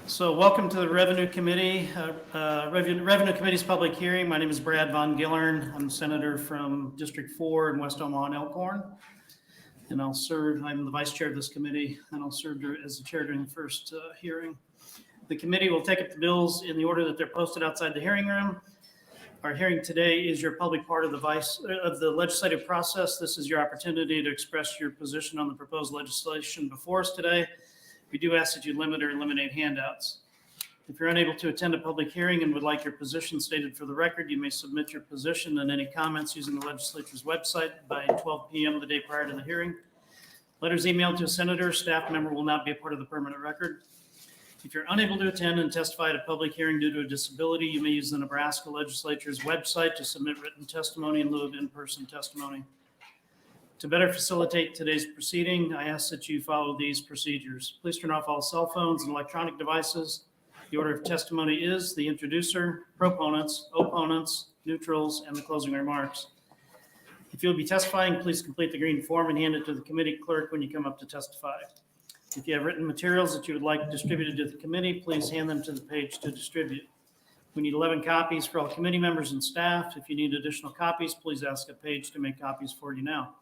So welcome to the Revenue Committee, Revenue Committee's public hearing. My name is Brad Von Gillern. I'm Senator from District 4 in West Omaha and Elkhorn. And I'm the vice chair of this committee, and I'll serve as the chair during the first hearing. The committee will take up the bills in the order that they're posted outside the hearing room. Our hearing today is your public part of the legislative process. This is your opportunity to express your position on the proposed legislation before us today. We do ask that you limit or eliminate handouts. If you're unable to attend a public hearing and would like your position stated for the record, you may submit your position and any comments using the legislature's website by 12 p.m. the day prior to the hearing. Letters emailed to a senator or staff member will not be a part of the permanent record. If you're unable to attend and testify at a public hearing due to a disability, you may use the Nebraska Legislature's website to submit written testimony in lieu of in-person testimony. To better facilitate today's proceeding, I ask that you follow these procedures. Please turn off all cell phones and electronic devices. The order of testimony is the introducer, proponents, opponents, neutrals, and the closing remarks. If you'll be testifying, please complete the green form and hand it to the committee clerk when you come up to testify. If you have written materials that you would like distributed to the committee, please hand them to the page to distribute. We need 11 copies for all committee members and staff. If you need additional copies, please ask a page to make copies for you now.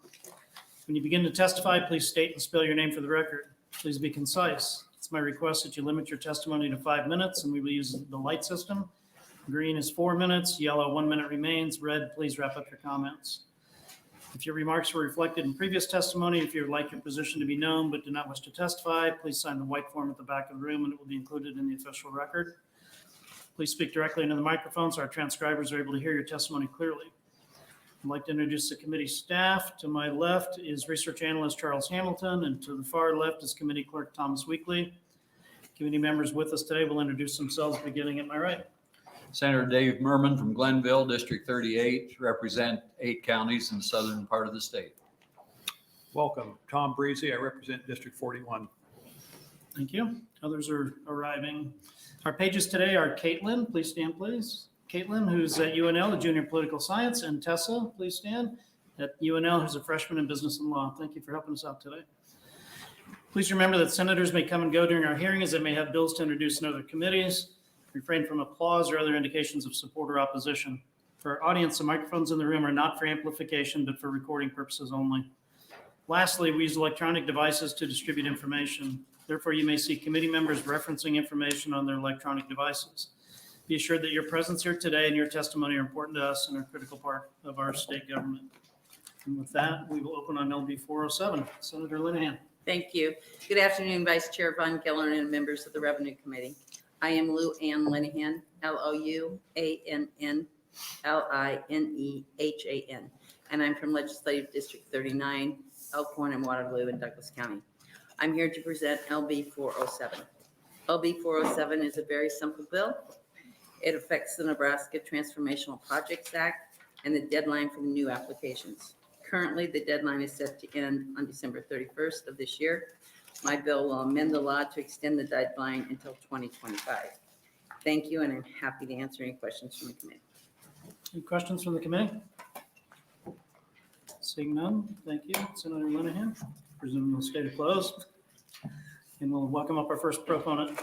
When you begin to testify, please state and spell your name for the record. Please be concise. It's my request that you limit your testimony to 5 minutes, and we will use the light system. Green is 4 minutes, yellow 1 minute remains, red, please wrap up your comments. If your remarks were reflected in previous testimony, if you would like your position to be known but do not wish to testify, please sign the white form at the back of the room and it will be included in the official record. Please speak directly into the microphone so our transcribers are able to hear your testimony clearly. I'd like to introduce the committee staff. To my left is Research Analyst Charles Hamilton, and to the far left is Committee Clerk Thomas Weekly. Committee members with us today will introduce themselves beginning at my right. Senator Dave Murman from Glenville, District 38, represent 8 counties in the southern part of the state. Welcome. Tom Breezy, I represent District 41. Thank you. Others are arriving. Our pages today are Caitlin, please stand, please. Caitlin, who's at UNL, the Junior Political Science, and Tessa, please stand, at UNL, who's a freshman in Business and Law. Thank you for helping us out today. Please remember that senators may come and go during our hearing as they may have bills to introduce in other committees. Refrain from applause or other indications of support or opposition. For our audience, the microphones in the room are not for amplification, but for recording purposes only. Lastly, we use electronic devices to distribute information. Therefore, you may see committee members referencing information on their electronic devices. Be assured that your presence here today and your testimony are important to us and are a critical part of our state government. And with that, we will open on LB 407. Senator Linehan. Thank you. Good afternoon, Vice Chair Von Gillern and members of the Revenue Committee. I am Lou Ann Linehan, Louannelinehan, and I'm from Legislative District 39, Elkhorn and Waterloo in Douglas County. I'm here to present LB 407. LB 407 is a very simple bill. It affects the Nebraska Transformational Projects Act and the deadline for the new applications. Currently, the deadline is set to end on December 31st of this year. My bill will amend the law to extend the deadline until 2025. Thank you, and I'm happy to answer any questions from the committee. Any questions from the committee? Seeing none, thank you. Senator Linehan, presume we'll stay to close. And we'll welcome up our first proponent.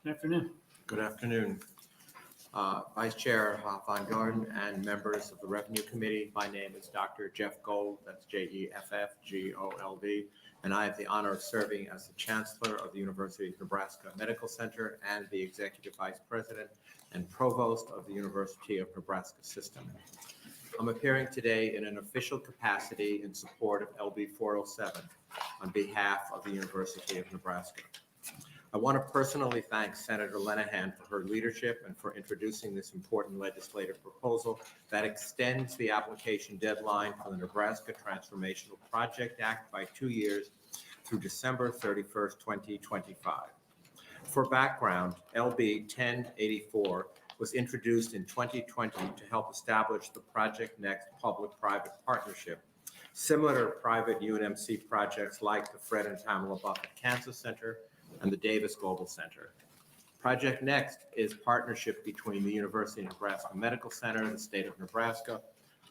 Good afternoon. Good afternoon. Vice Chair Von Gillern and members of the Revenue Committee. My name is Dr. Jeff Gold, that's Jeffgold, and I have the honor of serving as the Chancellor of the University of Nebraska Medical Center and the Executive Vice President and Provost of the University of Nebraska System. I'm appearing today in an official capacity in support of LB 407 on behalf of the University of Nebraska. I want to personally thank Senator Linehan for her leadership and for introducing this important legislative proposal that extends the application deadline for the Nebraska Transformational Project Act by 2 years through December 31st, 2025. For background, LB 1084 was introduced in 2020 to help establish the Project Next public-private partnership, similar to private UNMC projects like the Fred and Pamela Buffett Cancer Center and the Davis Global Center. Project Next is partnership between the University of Nebraska Medical Center, the state of Nebraska,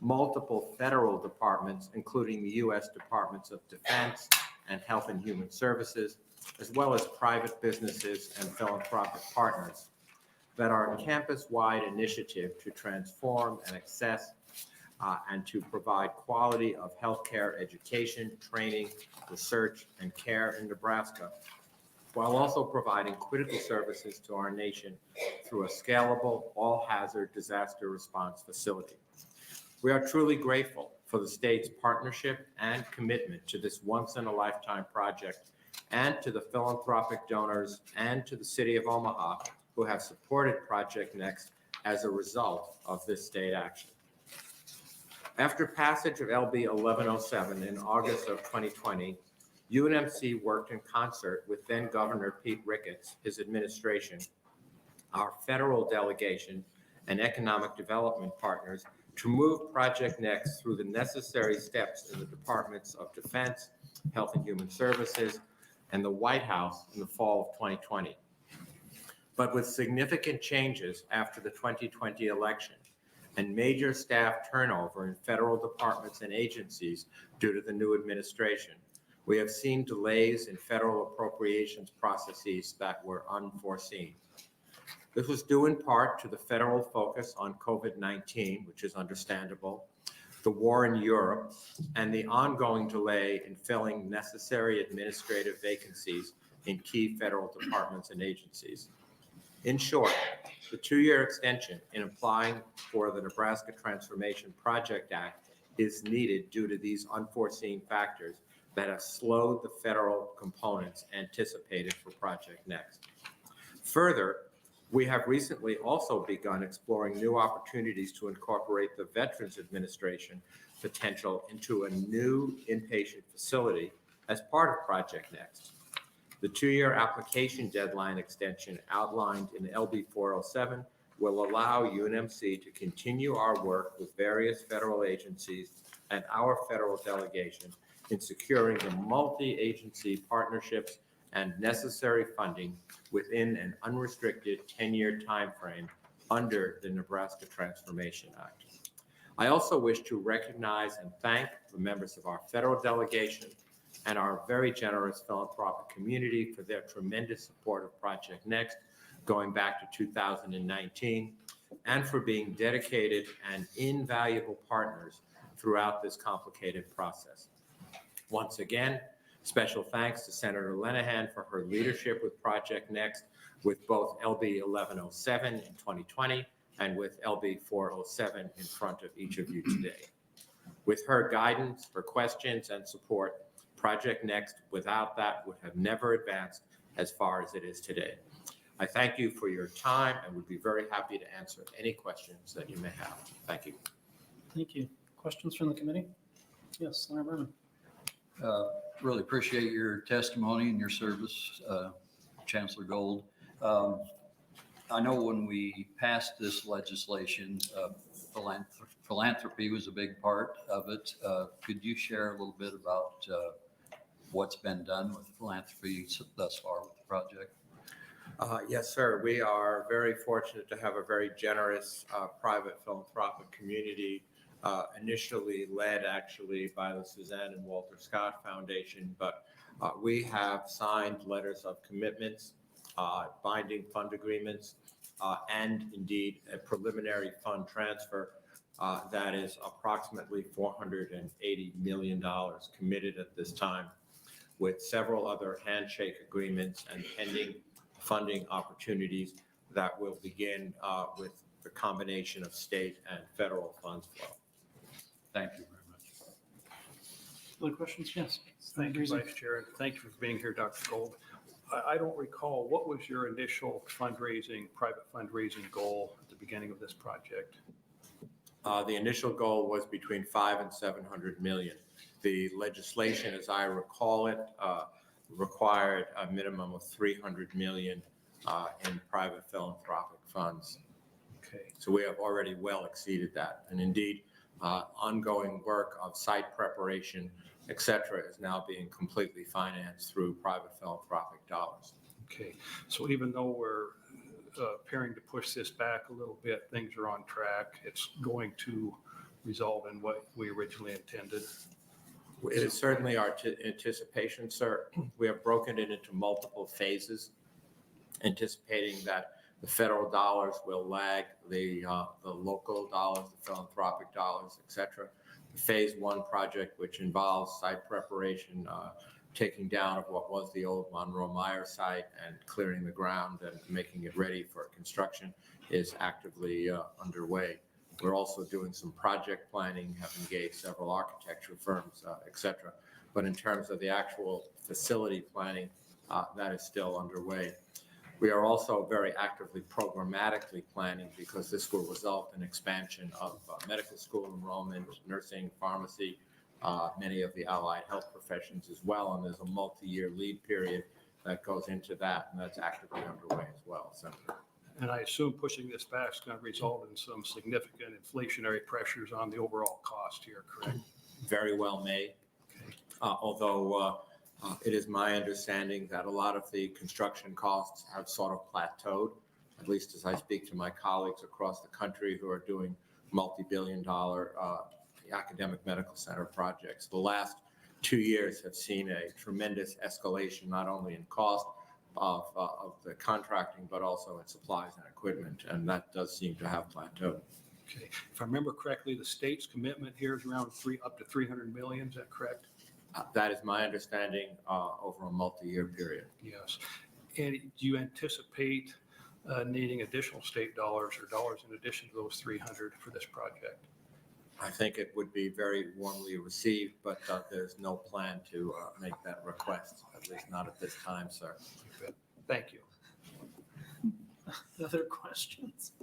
multiple federal departments, including the U.S. Departments of Defense and Health and Human Services, as well as private businesses and philanthropic partners, that are a campus-wide initiative to transform and access and to provide quality of healthcare education, training, research, and care in Nebraska, while also providing critical services to our nation through a scalable, all-hazard disaster response facility. We are truly grateful for the state's partnership and commitment to this once-in-a-lifetime project, and to the philanthropic donors and to the city of Omaha who have supported Project Next as a result of this state action. After passage of LB 1107 in August of 2020, UNMC worked in concert with then Governor Pete Ricketts, his administration, our federal delegation, and economic development partners to move Project Next through the necessary steps in the Departments of Defense, Health and Human Services, and the White House in the fall of 2020. But with significant changes after the 2020 election and major staff turnover in federal departments and agencies due to the new administration, we have seen delays in federal appropriations processes that were unforeseen. This was due in part to the federal focus on COVID-19, which is understandable, the war in Europe, and the ongoing delay in filling necessary administrative vacancies in key federal departments and agencies. In short, the 2-year extension in applying for the Nebraska Transformation Project Act is needed due to these unforeseen factors that have slowed the federal components anticipated for Project Next. Further, we have recently also begun exploring new opportunities to incorporate the Veterans Administration potential into a new inpatient facility as part of Project Next. The 2-year application deadline extension outlined in LB 407 will allow UNMC to continue our work with various federal agencies and our federal delegation in securing the multi-agency partnerships and necessary funding within an unrestricted 10-year timeframe under the Nebraska Transformation Act. I also wish to recognize and thank the members of our federal delegation and our very generous philanthropic community for their tremendous support of Project Next going back to 2019, and for being dedicated and invaluable partners throughout this complicated process. Once again, special thanks to Senator Linehan for her leadership with Project Next, with both LB 1107 in 2020 and with LB 407 in front of each of you today. With her guidance, her questions, and support, Project Next, without that, would have never advanced as far as it is today. I thank you for your time and would be very happy to answer any questions that you may have. Thank you. Thank you. Questions from the committee? Yes, Senator Murman. Really appreciate your testimony and your service, Chancellor Gold. I know when we passed this legislation, philanthropy was a big part of it. Could you share a little bit about what's been done with philanthropy thus far with the project? Yes, sir. We are very fortunate to have a very generous private philanthropic community, initially led actually by the Suzanne and Walter Scott Foundation, but we have signed letters of commitments, binding fund agreements, and indeed a preliminary fund transfer that is approximately $480 million committed at this time, with several other handshake agreements and pending funding opportunities that will begin with the combination of state and federal funds flow. Thank you very much. Other questions? Yes. Thank you, Vice Chair, and thank you for being here, Dr. Gold. I don't recall, what was your initial fundraising, private fundraising goal at the beginning of this project? The initial goal was between 5 and 700 million. The legislation, as I recall it, required a minimum of 300 million in private philanthropic funds. Okay. So we have already well exceeded that. And indeed, ongoing work of site preparation, et cetera, is now being completely financed through private philanthropic dollars. Okay. So even though appearing to push this back a little bit. Things are on track. It's going to result in what we originally intended. It is certainly our anticipation, sir. We have broken it into multiple phases, anticipating that the federal dollars will lag the local dollars, the philanthropic dollars, et cetera. The phase one project, which involves site preparation, taking down of what was the old Monroe Meyer site and clearing the ground and making it ready for construction, is actively underway. We're also doing some project planning, have engaged several architecture firms, et cetera. But in terms of the actual facility planning, that is still underway. We are also very actively programmatically planning, because this will result in expansion of medical school enrollment, nursing, pharmacy, many of the allied health professions as well. And there's a multi-year lead period that goes into that, and that's actively underway as well. So. And I assume pushing this back is going to result in some significant inflationary pressures on the overall cost here, correct? Very well may. Although it is my understanding that a lot of the construction costs have sort of plateaued, at least as I speak to my colleagues across the country who are doing multi-billion-dollar academic medical center projects. The last 2 years have seen a tremendous escalation, not only in cost of the contracting, but also in supplies and equipment, and that does seem to have plateaued. Okay. If I remember correctly, the state's commitment here is around up to 300 million. Is that correct? That is my understanding over a multi-year period. Yes. And do you anticipate needing additional state dollars or dollars in addition to those 300 for this project? I think it would be very warmly received, but there's no plan to make that request, at least not at this time, sir. Thank you. Other questions?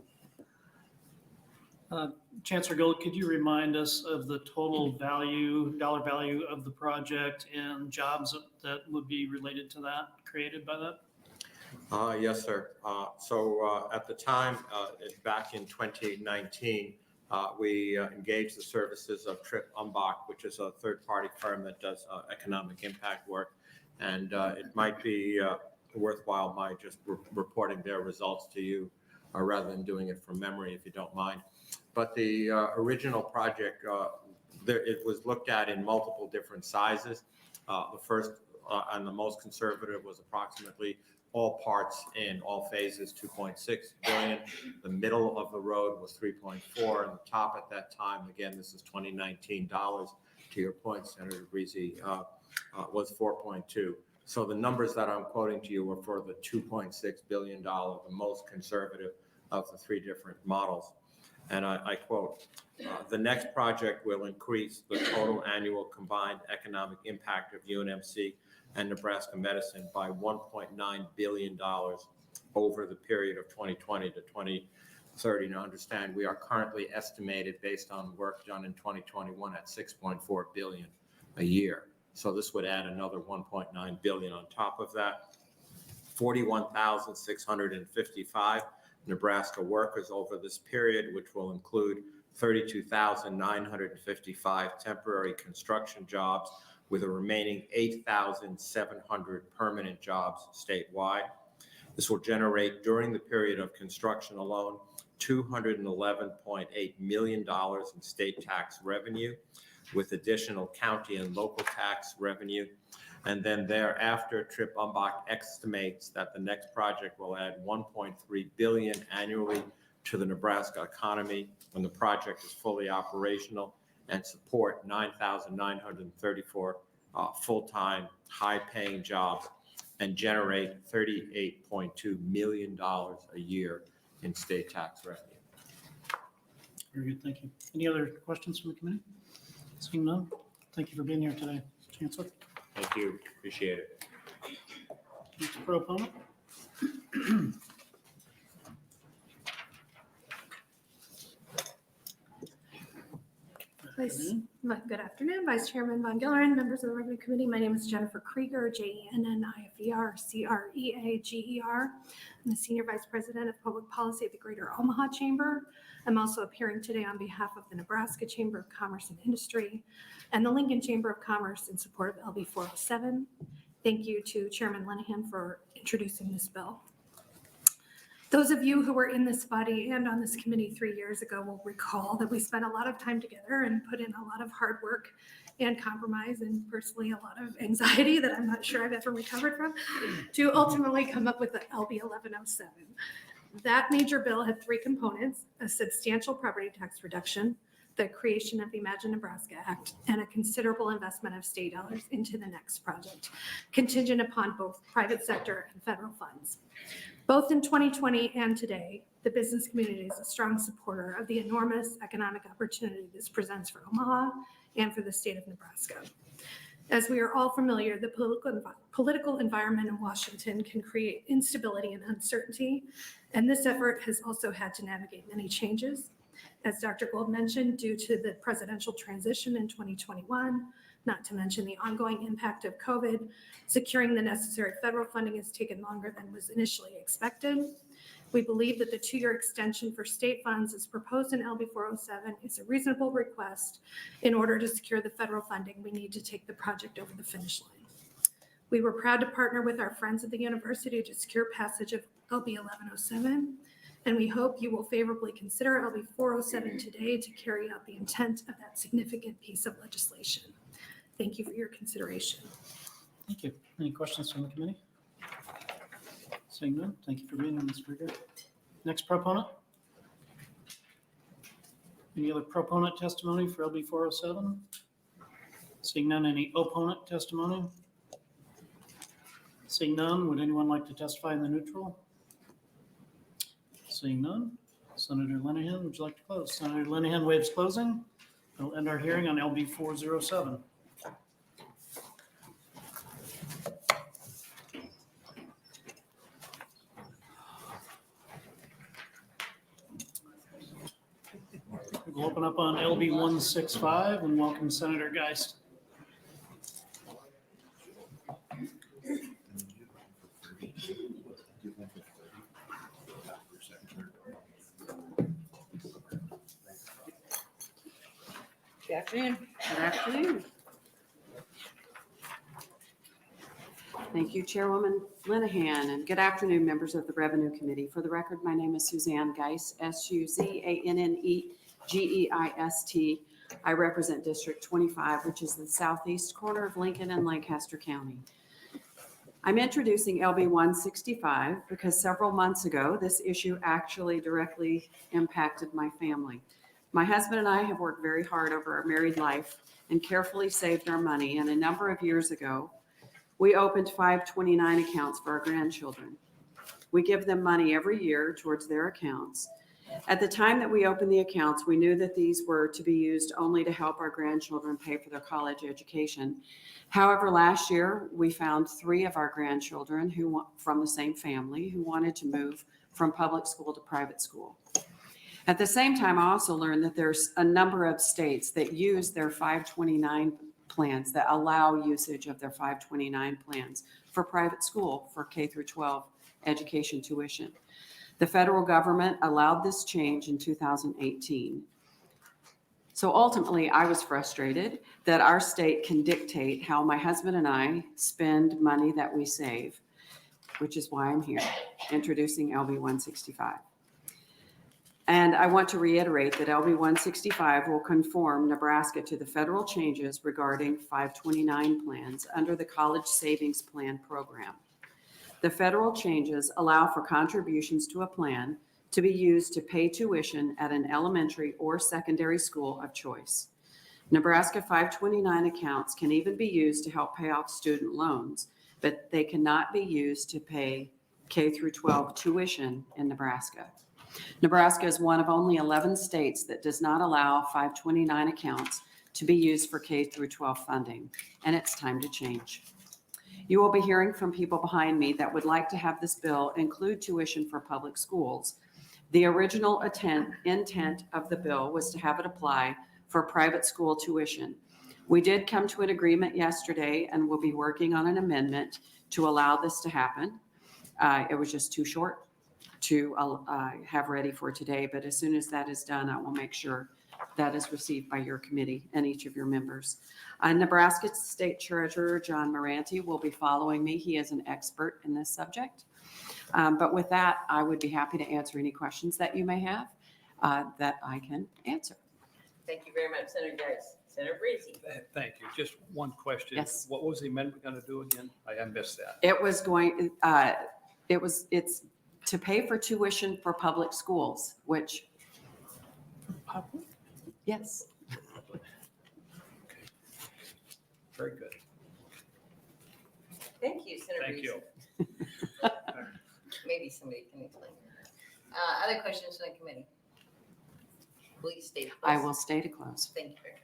Chancellor Gold, could you remind us of the total value, dollar value of the project and jobs that would be related to that, created by that? Yes, sir. So at the time, back in 2019, we engaged the services of Tripp Umbach, which is a third-party firm that does economic impact work. And it might be worthwhile my just reporting their results to you, rather than doing it from memory, if you don't mind. But the original project, it was looked at in multiple different sizes. The first and the most conservative was approximately all parts in all phases, 2.6 billion. The middle of the road was 3.4, and the top at that time, again, this is 2019 dollars, to your point, Senator Breezy, was 4.2. So the numbers that I'm quoting to you were for the $2.6 billion, the most conservative of the three different models. And I quote, the next project will increase the total annual combined economic impact of UNMC and Nebraska medicine by $1.9 billion over the period of 2020 to 2030. Now understand, we are currently estimated based on work done in 2021 at $6.4 billion a year. So this would add another $1.9 billion on top of that. 41,655 Nebraska workers over this period, which will include 32,955 temporary construction jobs, with a remaining 8,700 permanent jobs statewide. This will generate, during the period of construction alone, $211.8 million in state tax revenue, with additional county and local tax revenue. And then thereafter, Tripp Umbach estimates that the next project will add $1.3 billion annually to the Nebraska economy when the project is fully operational, and support 9,934 full-time, high-paying jobs, and generate $38.2 million a year in state tax revenue. Very good, thank you. Any other questions from the committee? Seeing none, thank you for being here today, Chancellor. Thank you, appreciate it. Mr. Pro Opponent? Good afternoon, Vice Chairman Von Gillerin, members of the Revenue Committee. My name is Jennifer Krieger, Jenniffer Creager. I'm the Senior Vice President of Public Policy at the Greater Omaha Chamber. I'm also appearing today on behalf of the Nebraska Chamber of Commerce and Industry and the Lincoln Chamber of Commerce in support of LB 407. Thank you to Chairman Linehan for introducing this bill. Those of you who were in this body and on this committee 3 years ago will recall that we spent a lot of time together and put in a lot of hard work and compromise and personally a lot of anxiety that I'm not sure I've ever recovered from to ultimately come up with the LB 1107. That major bill had 3 components: a substantial property tax reduction, the creation of the ImagiNE Nebraska Act, and a considerable investment of state dollars into the next project, contingent upon both private sector and federal funds. Both in 2020 and today, the business community is a strong supporter of the enormous economic opportunity this presents for Omaha and for the state of Nebraska. As we are all familiar, the political environment in Washington can create instability and uncertainty, and this effort has also had to navigate many changes. As Dr. Gold mentioned, due to the presidential transition in 2021, not to mention the ongoing impact of COVID, securing the necessary federal funding has taken longer than was initially expected. We believe that the 2-year extension for state funds as proposed in LB 407 is a reasonable request in order to secure the federal funding we need to take the project over the finish line. We were proud to partner with our friends at the university to secure passage of LB 1107, and we hope you will favorably consider LB 407 today to carry out the intent of that significant piece of legislation. Thank you for your consideration. Thank you. Any questions from the committee? Seeing none, thank you for being on this, Krieger. Next proponent? Any other proponent testimony for LB 407? Seeing none, any opponent testimony? Seeing none, would anyone like to testify in the neutral? Seeing none, Senator Linehan, would you like to close? Senator Linehan waives closing. We'll end our hearing on LB 407. We'll open up on LB 165 and welcome Senator Geist. Good afternoon. Good afternoon. Thank you, Chairwoman Linehan, and good afternoon, members of the Revenue Committee. For the record, my name is Suzanne Geist, S-U-Z-A-N-N-E-G-E-I-S-T. I represent District 25, which is the southeast corner of Lincoln and Lancaster County. I'm introducing LB 165 because several months ago, this issue actually directly impacted my family. My husband and I have worked very hard over our married life and carefully saved our money. And a number of years ago, we opened 529 accounts for our grandchildren. We give them money every year towards their accounts. At the time that we opened the accounts, we knew that these were to be used only to help our grandchildren pay for their college education. However, last year, we found 3 of our grandchildren from the same family who wanted to move from public school to private school. At the same time, I also learned that there's a number of states that use their 529 plans, that allow usage of their 529 plans for private school for K through 12 education tuition. The federal government allowed this change in 2018. So ultimately, I was frustrated that our state can dictate how my husband and I spend money that we save, which is why I'm here introducing LB 165. And I want to reiterate that LB 165 will conform Nebraska to the federal changes regarding 529 plans under the College Savings Plan program. The federal changes allow for contributions to a plan to be used to pay tuition at an elementary or secondary school of choice. Nebraska 529 accounts can even be used to help pay off student loans, but they cannot be used to pay K through 12 tuition in Nebraska. Nebraska is one of only 11 states that does not allow 529 accounts to be used for K through 12 funding, and it's time to change. You will be hearing from people behind me that would like to have this bill include tuition for public schools. The original intent of the bill was to have it apply for private school tuition. We did come to an agreement yesterday and we'll be working on an amendment to allow this to happen. It was just too short to have ready for today, but as soon as that is done, I will make sure that is received by your committee and each of your members. Nebraska State Treasurer John Moranti will be following me. He is an expert in this subject. But with that, I would be happy to answer any questions that you may have that I can answer. Thank you very much, Senator Geist. Senator Breezy. Thank you. Just one question. Yes. What was the amendment going to do again? I missed that. It was going, it's to pay for tuition for public schools, which, yes. Okay. Very good. Thank you, Senator Thank Breezy. you. Maybe somebody can explain. Other questions from the committee? Please state. I will stay to close. Thank you very much.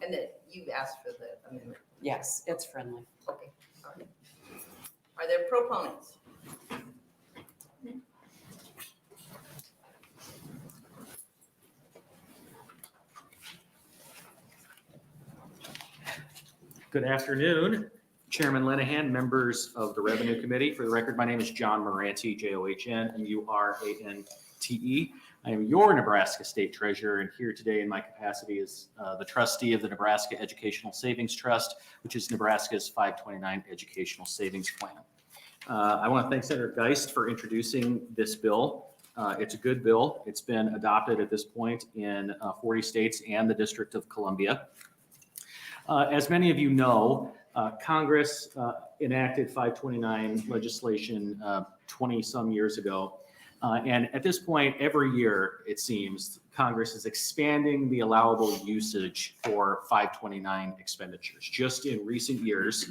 And then you asked for the amendment. Yes, it's friendly. Okay. All right. Are there proponents? Good afternoon, Chairman Linehan, members of the Revenue Committee. For the record, my name is John Moranti, John, Murante. I am your Nebraska State Treasurer and here today in my capacity as the trustee of the Nebraska Educational Savings Trust, which is Nebraska's 529 Educational Savings Plan. I want to thank Senator Geist for introducing this bill. It's a good bill. It's been adopted at this point in 40 states and the District of Columbia. As many of you know, Congress enacted 529 legislation 20 some years ago. And at this point, every year, it seems, Congress is expanding the allowable usage for 529 expenditures. Just in recent years,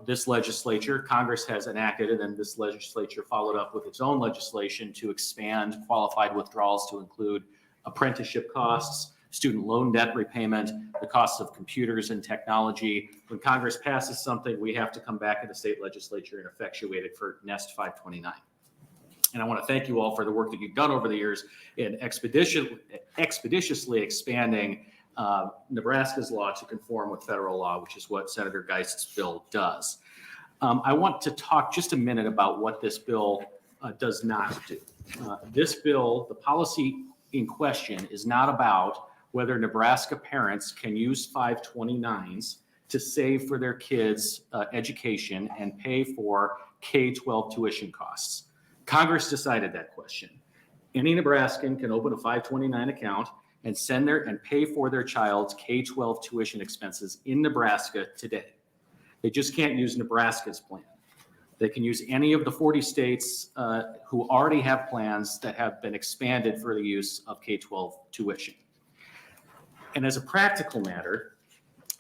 this legislature, Congress has enacted, and then this legislature followed up with its own legislation to expand qualified withdrawals to include apprenticeship costs, student loan debt repayment, the costs of computers and technology. When Congress passes something, we have to come back in the state legislature and effectuate it for Nest 529. And I want to thank you all for the work that you've done over the years in expeditiously expanding Nebraska's law to conform with federal law, which is what Senator Geist's bill does. I want to talk just a minute about what this bill does not do. This bill, the policy in question, is not about whether Nebraska parents can use 529s to save for their kids' education and pay for K-12 tuition costs. Congress decided that question. Any Nebraskan can open a 529 account and pay for their child's K-12 tuition expenses in Nebraska today. They just can't use Nebraska's plan. They can use any of the 40 states who already have plans that have been expanded for the use of K-12 tuition. And as a practical matter,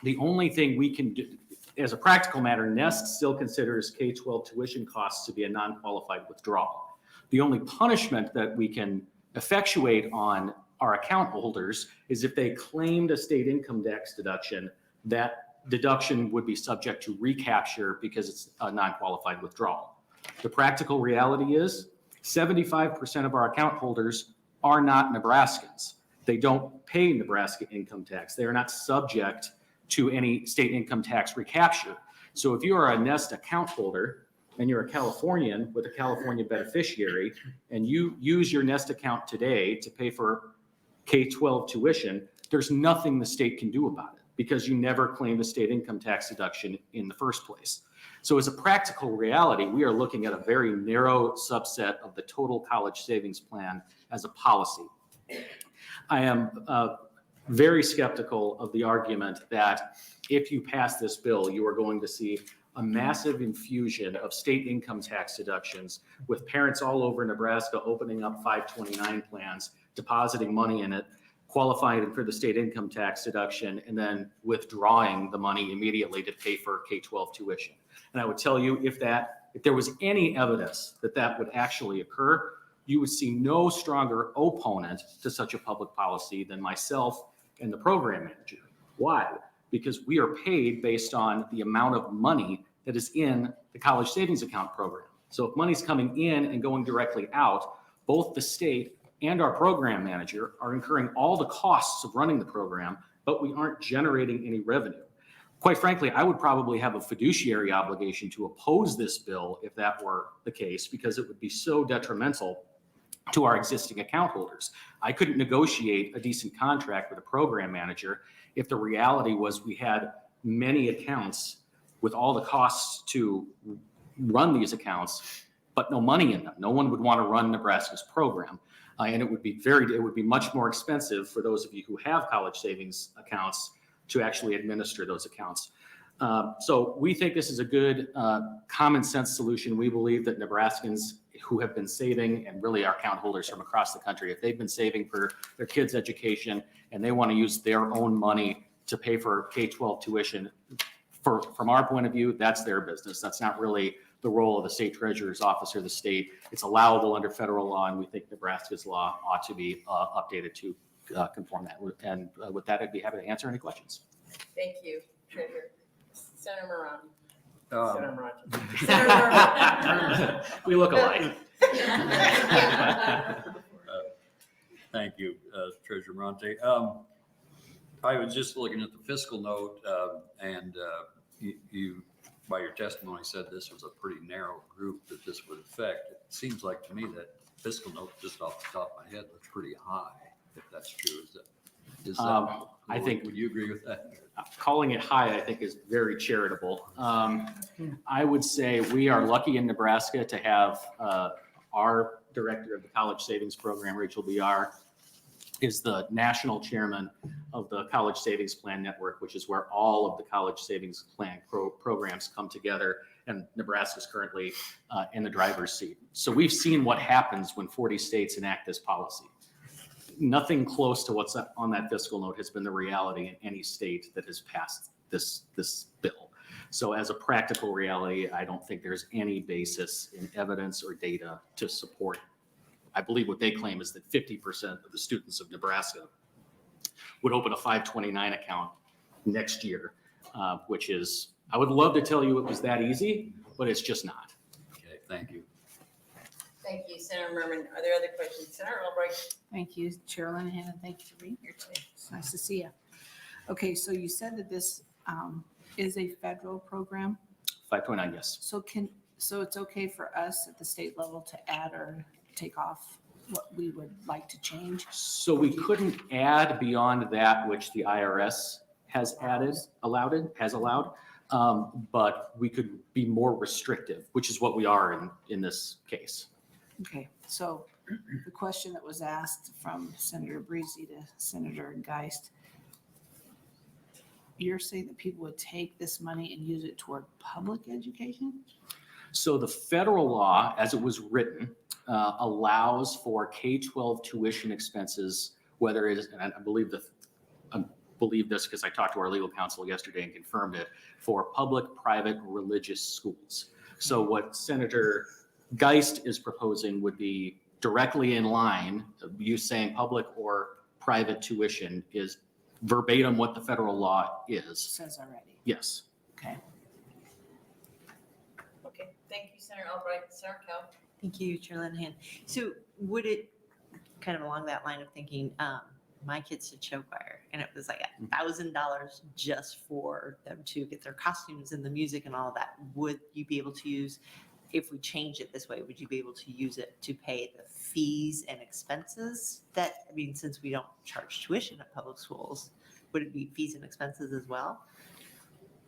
the only thing we can do, as a practical matter, Nest still considers K-12 tuition costs to be a non-qualified withdrawal. The only punishment that we can effectuate on our account holders is if they claimed a state income tax deduction, that deduction would be subject to recapture because it's a non-qualified withdrawal. The practical reality is 75% of our account holders are not Nebraskans. They don't pay Nebraska income tax. They are not subject to any state income tax recapture. So if you are a Nest account holder and you're a Californian with a California beneficiary and you use your Nest account today to pay for K-12 tuition, there's nothing the state can do about it because you never claimed a state income tax deduction in the first place. So as a practical reality, we are looking at a very narrow subset of the total college savings plan as a policy. I am very skeptical of the argument that if you pass this bill, you are going to see a massive infusion of state income tax deductions with parents all over Nebraska opening up 529 plans, depositing money in it, qualifying for the state income tax deduction, and then withdrawing the money immediately to pay for K-12 tuition. And I would tell you if there was any evidence that that would actually occur, you would see no stronger opponent to such a public policy than myself and the program manager. Why? Because we are paid based on the amount of money that is in the college savings account program. So if money's coming in and going directly out, both the state and our program manager are incurring all the costs of running the program, but we aren't generating any revenue. Quite frankly, I would probably have a fiduciary obligation to oppose this bill if that were the case, because it would be so detrimental to our existing account holders. I couldn't negotiate a decent contract with a program manager if the reality was we had many accounts with all the costs to run these accounts, but no money in them. No one would want to run Nebraska's program. And it would be much more expensive for those of you who have college savings accounts to actually administer those accounts. So we think this is a good common sense solution. We believe that Nebraskans who have been saving, and really our account holders from across the country, if they've been saving for their kids' education and they want to use their own money to pay for K-12 tuition, from our point of view, that's their business. That's not really the role of the state treasurer's office or the state. It's allowable under federal law, and we think Nebraska's law ought to be updated to conform that. And with that, I'd be happy to answer any questions. Thank you, Treasurer. Senator Murman. Senator Murman. We look alike. Thank you, Treasurer Morante. I was just looking at the fiscal note, and you, by your testimony, said this was a pretty narrow group that this would affect. It seems like to me that fiscal note, just off the top of my head, looks pretty high, if that's true. Is that I think, would you agree with that? calling it high, I think, is very charitable. I would say we are lucky in Nebraska to have our director of the College Savings Program, Rachel BR, is the national chairman of the College Savings Plan Network, which is where all of the college savings plan programs come together. And Nebraska is currently in the driver's seat. So we've seen what happens when 40 states enact this policy. Nothing close to what's on that fiscal note has been the reality in any state that has passed this bill. So as a practical reality, I don't think there's any basis in evidence or data to support. I believe what they claim is that 50% of the students of Nebraska would open a 529 account next year, which is, I would love to tell you it was that easy, but it's just not. Okay, thank you. Thank you, Senator Murman. Are there other questions? Senator Albright. Thank you, Chair Linehan, and thank you for being here today. It's nice to see you. Okay, so you said that this is a federal program. 529, yes. So it's okay for us at the state level to add or take off what we would like to change? So we couldn't add beyond that which the IRS has allowed, but we could be more restrictive, which is what we are in this case. Okay, so the question that was asked from Senator Breezy to Senator Geist, you're saying that people would take this money and use it toward public education? So the federal law, as it was written, allows for K-12 tuition expenses, whether it is, and I believe this because I talked to our legal counsel yesterday and confirmed it, for public, private, religious schools. So what Senator Geist is proposing would be directly in line. You saying public or private tuition is verbatim what the federal law is. Says already. Yes. Okay. Okay, thank you, Senator Albright. Senator Kell. Thank you, Chair Linehan. So would it, kind of along that line of thinking, my kids did show choir and it was like $1,000 just for them to get their costumes and the music and all of that. Would you be able to use, if we change it this way, would you be able to use it to pay the fees and expenses that, I mean, since we don't charge tuition at public schools, would it be fees and expenses as well?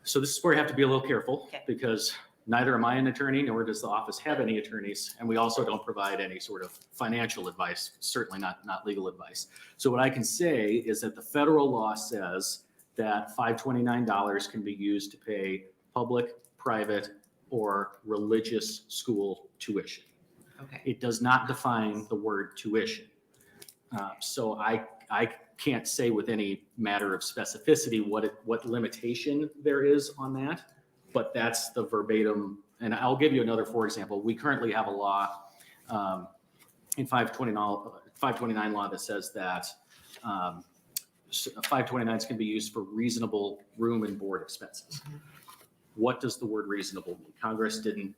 So this is where you have to be a little careful Okay. because neither am I an attorney, nor does the office have any attorneys. And we also don't provide any sort of financial advice, certainly not legal advice. So what I can say is that the federal law says that $529 can be used to pay public, private, or religious school tuition. Okay. It does not define the word tuition. So I can't say with any matter of specificity what limitation there is on that. But that's the verbatim, and I'll give you another, for example. We currently have a law in 529 law that says that 529s can be used for reasonable room and board expenses. What does the word reasonable mean? Congress didn't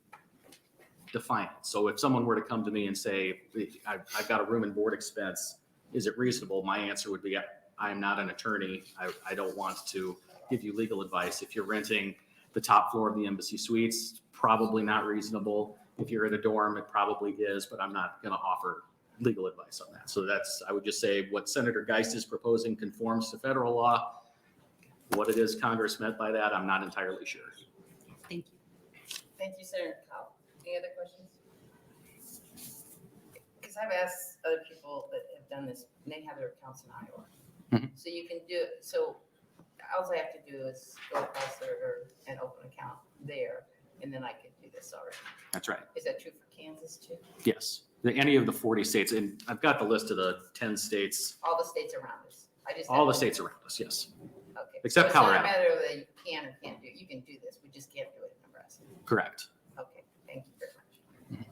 define it. So if someone were to come to me and say, I've got a room and board expense, is it reasonable? My answer would be, I'm not an attorney. I don't want to give you legal advice. If you're renting the top floor of the Embassy Suites, probably not reasonable. If you're in a dorm, it probably is, but I'm not going to offer legal advice on that. So I would just say what Senator Geist is proposing conforms to federal law. What it is Congress meant by that, I'm not entirely sure. Thank you. Thank you, Senator Kell. Any other questions? Because I've asked other people that have done this, and they have their accounts in Iowa. Mhm. So you can do, so all I have to do is go across there and open an account there, and then I could do this already. That's right. Is that true for Kansas too? Yes. Any of the 40 states, and I've got the list of the 10 states, All the states around us? I just all the have- states around us, yes. Okay. except So it's Colorado. not a matter that you can or can't do it. You can do this. We just can't do it in Nebraska. Correct. Okay, thank you very much.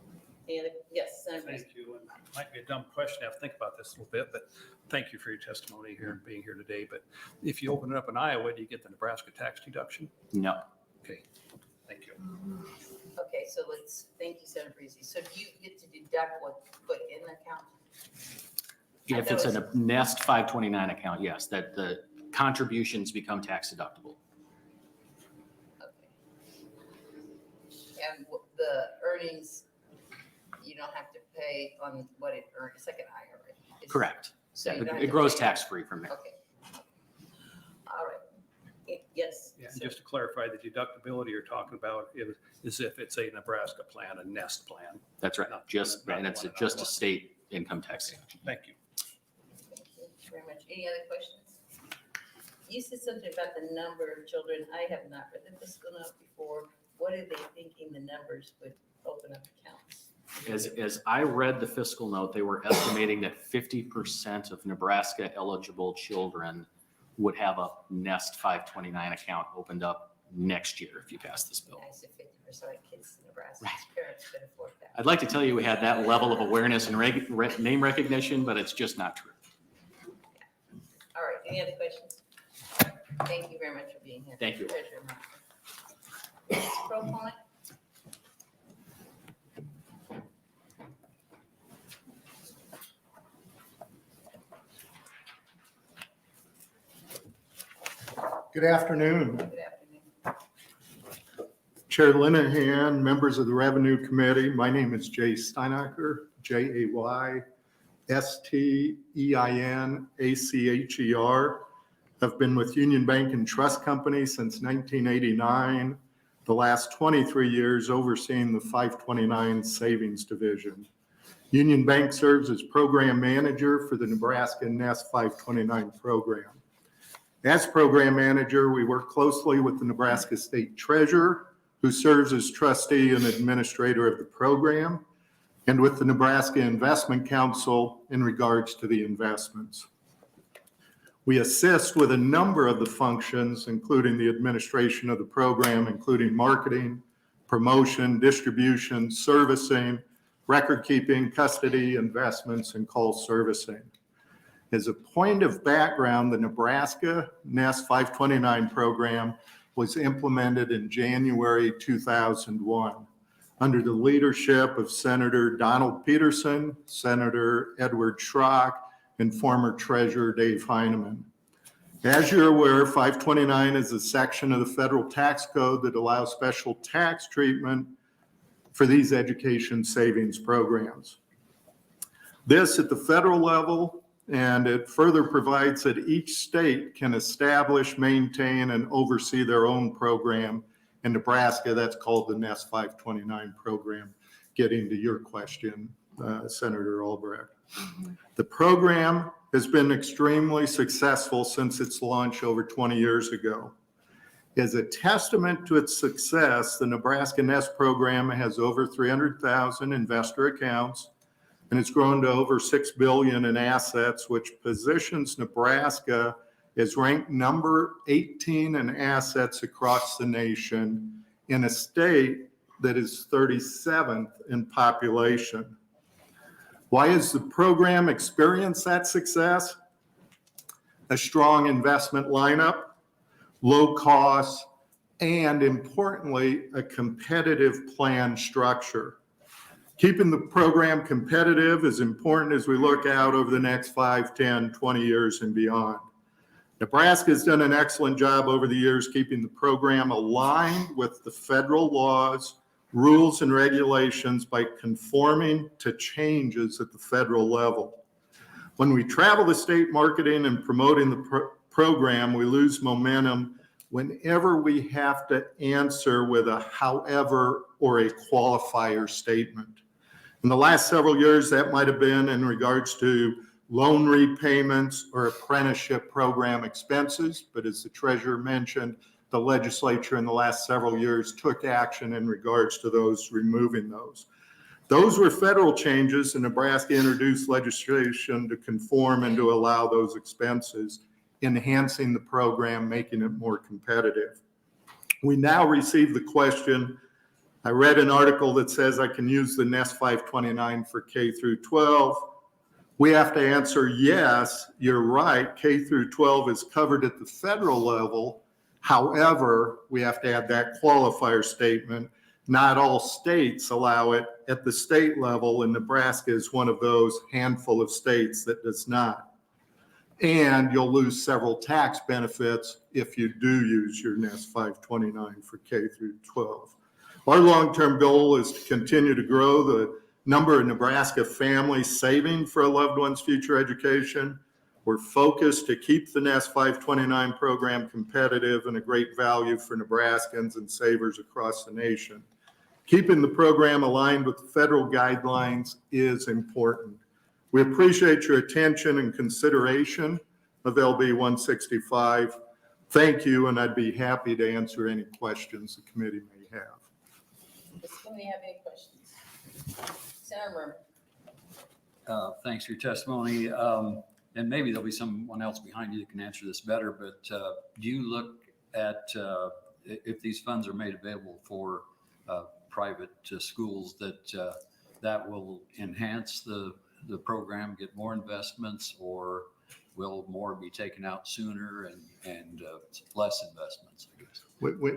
Any other, yes, Senator Breeze. Thank you. And it might be a dumb question. I have to think about this a little bit, but thank you for your testimony here and being here today. But if you open it up in Iowa, do you get the Nebraska tax deduction? No. Okay, thank you. Okay, so thank you, Senator Breezy. So do you get to deduct what you put in the account? If it's in a Nest 529 account, yes, that the contributions become tax deductible. Okay. And the earnings, you don't have to pay on what it earned, it's like an IRA. It's- Correct. So you don't have It to grows pay- tax-free from there. Okay. All right. Yes. Yeah, and just to clarify, the deductibility you're talking about is if it's a Nebraska plan, a Nest plan. That's right. Just, Not and it's the one in just a Iowa. state income tax. Thank you. Thank you very much. Any other questions? You said something about the number of children. I have not read the fiscal note before. What are they thinking the numbers would open up accounts? As I read the fiscal note, they were estimating that 50% of Nebraska eligible children would have a Nest 529 account opened up next year if you pass this bill. I said 50% of kids in Nebraska, Right. parents could afford that. I'd like to tell you we had that level of awareness and name recognition, but it's just not true. All right, any other questions? Thank you very much for being here. Thank you. Treasurer Murman. Ms. Proponent? Good afternoon. Good afternoon. Chair Linehan, members of the Revenue Committee. My name is Jay Steinacher, Jaysteinacher. I've been with Union Bank and Trust Company since 1989, the last 23 years overseeing the 529 Savings Division. Union Bank serves as program manager for the Nebraska Nest 529 program. As program manager, we work closely with the Nebraska State Treasurer, who serves as trustee and administrator of the program, and with the Nebraska Investment Council in regards to the investments. We assist with a number of the functions, including the administration of the program, including marketing, promotion, distribution, servicing, record keeping, custody, investments, and call servicing. As a point of background, the Nebraska Nest 529 program was implemented in January 2001 under the leadership of Senator Donald Peterson, Senator Edward Schrock, and former Treasurer Dave Heineman. As you're aware, 529 is a section of the federal tax code that allows special tax treatment for these education savings programs. This at the federal level, and it further provides that each state can establish, maintain, and oversee their own program. In Nebraska, that's called the Nest 529 program, getting to your question, Senator Albrecht. The program has been extremely successful since its launch over 20 years ago. As a testament to its success, the Nebraska Nest program has over 300,000 investor accounts, and it's grown to over $6 billion in assets, which positions Nebraska as ranked number 18 in assets across the nation in a state that is 37th in population. Why has the program experienced that success? A strong investment lineup, low costs, and importantly, a competitive plan structure. Keeping the program competitive is important as we look out over the next 5, 10, 20 years and beyond. Nebraska has done an excellent job over the years keeping the program aligned with the federal laws, rules, and regulations by conforming to changes at the federal level. When we travel the state marketing and promoting the program, we lose momentum whenever we have to answer with a however or a qualifier statement. In the last several years, that might have been in regards to loan repayments or apprenticeship program expenses. But as the treasurer mentioned, the legislature in the last several years took action in regards to those, removing those. Those were federal changes, and Nebraska introduced legislation to conform and to allow those expenses, enhancing the program, making it more competitive. We now receive the question, I read an article that says I can use the NES 529 for K through 12. We have to answer, yes, you're right, K through 12 is covered at the federal level. However, we have to add that qualifier statement. Not all states allow it at the state level, and Nebraska is one of those handful of states that does not. And you'll lose several tax benefits if you do use your NES 529 for K through 12. Our long-term goal is to continue to grow the number of Nebraska families saving for a loved one's future education. We're focused to keep the NES 529 program competitive and a great value for Nebraskans and savers across the nation. Keeping the program aligned with the federal guidelines is important. We appreciate your attention and consideration of LB 165. Thank you, and I'd be happy to answer any questions the committee may have. Does somebody have any questions? Senator Thanks for your testimony. And maybe there'll be someone else behind you that can answer this better, but do you look at if these funds are made available for private schools that will enhance the program, get more investments, or will more be taken out sooner and less investments, I guess?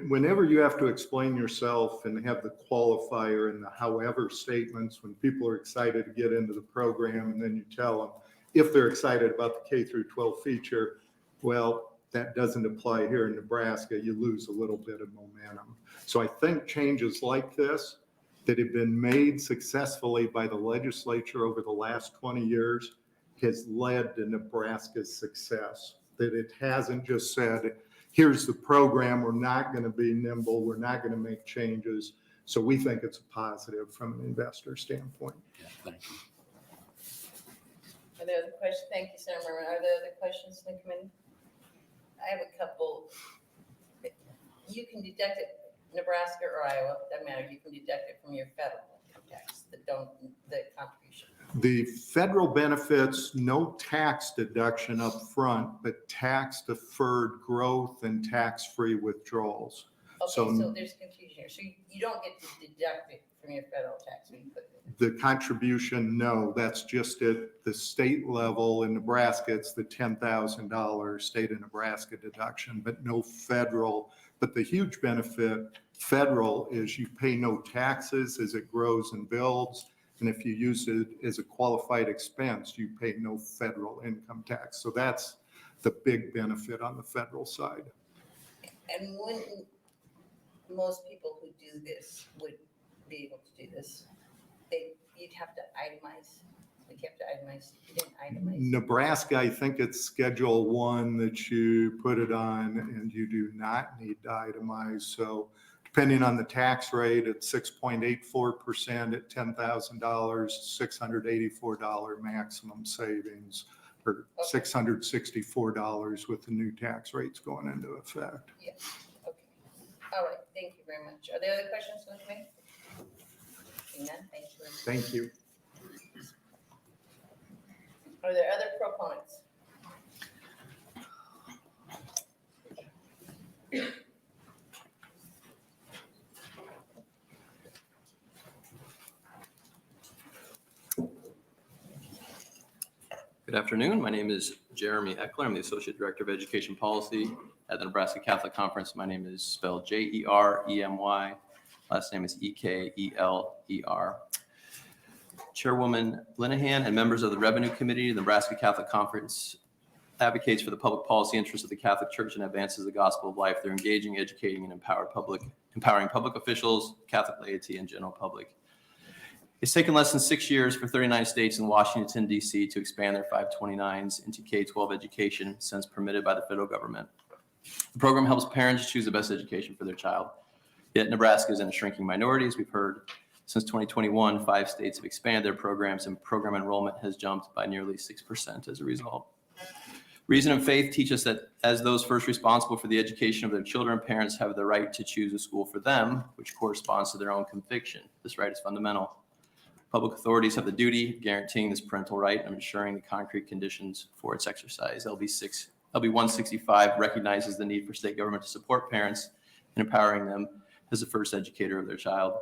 Whenever you have to explain yourself and have the qualifier and the however statements, when people are excited to get into the program and then you tell them if they're excited about the K through 12 feature, well, that doesn't apply here in Nebraska. You lose a little bit of momentum. So I think changes like this that have been made successfully by the legislature over the last 20 years has led to Nebraska's success. That it hasn't just said, here's the program, we're not going to be nimble, we're not going to make changes. So we think it's a positive from an investor standpoint. Yeah, thank you. Are there other questions? Thank you, Senator Murman. Are there other questions in the committee? I have a couple. You can deduct it, Nebraska or Iowa, doesn't matter. You can deduct it from your federal income tax, the contribution. The federal benefits, no tax deduction up front, but tax deferred growth and tax-free withdrawals. Okay, so there's confusion here. So you don't get to deduct it from your federal tax when you put it in. The contribution, no, that's just at the state level. In Nebraska, it's the $10,000 state of Nebraska deduction, but no federal. But the huge benefit federal is you pay no taxes as it grows and builds. And if you use it as a qualified expense, you pay no federal income tax. So that's the big benefit on the federal side. And when most people who do this would be able to do this, you'd have to itemize. Like you have to itemize. You didn't itemize. Nebraska, I think it's Schedule 1 that you put it on, and you do not need to itemize. So depending on the tax rate, at 6.84% at $10,000, $684 maximum savings, or $664 with the new tax rates going into effect. Yeah. Okay. All right. Thank you very much. Are there other questions from the committee? None. Thank you. Thank you. Are there other proponents? Good afternoon. My name is Jeremy Eckler. I'm the Associate Director of Education Policy at the Nebraska Catholic Conference. My name is spelled Jeremy. Last name is Ekler. Chairwoman Linehan and members of the Revenue Committee of the Nebraska Catholic Conference advocates for the public policy interests of the Catholic Church and advances the gospel of life. They're engaging, educating, and empowering public officials, Catholic laity, and general public. It's taken less than 6 years for 39 states and Washington, D.C. to expand their 529s into K-12 education since permitted by the federal government. The program helps parents choose the best education for their child. Yet Nebraska is in a shrinking minority, as we've heard. Since 2021, 5 states have expanded their programs, and program enrollment has jumped by nearly 6% as a result. Reason and faith teach us that as those first responsible for the education of their children, parents have the right to choose a school for them, which corresponds to their own conviction. This right is fundamental. Public authorities have the duty of guaranteeing this parental right and ensuring the concrete conditions for its exercise. LB 165 recognizes the need for state government to support parents in empowering them as the first educator of their child.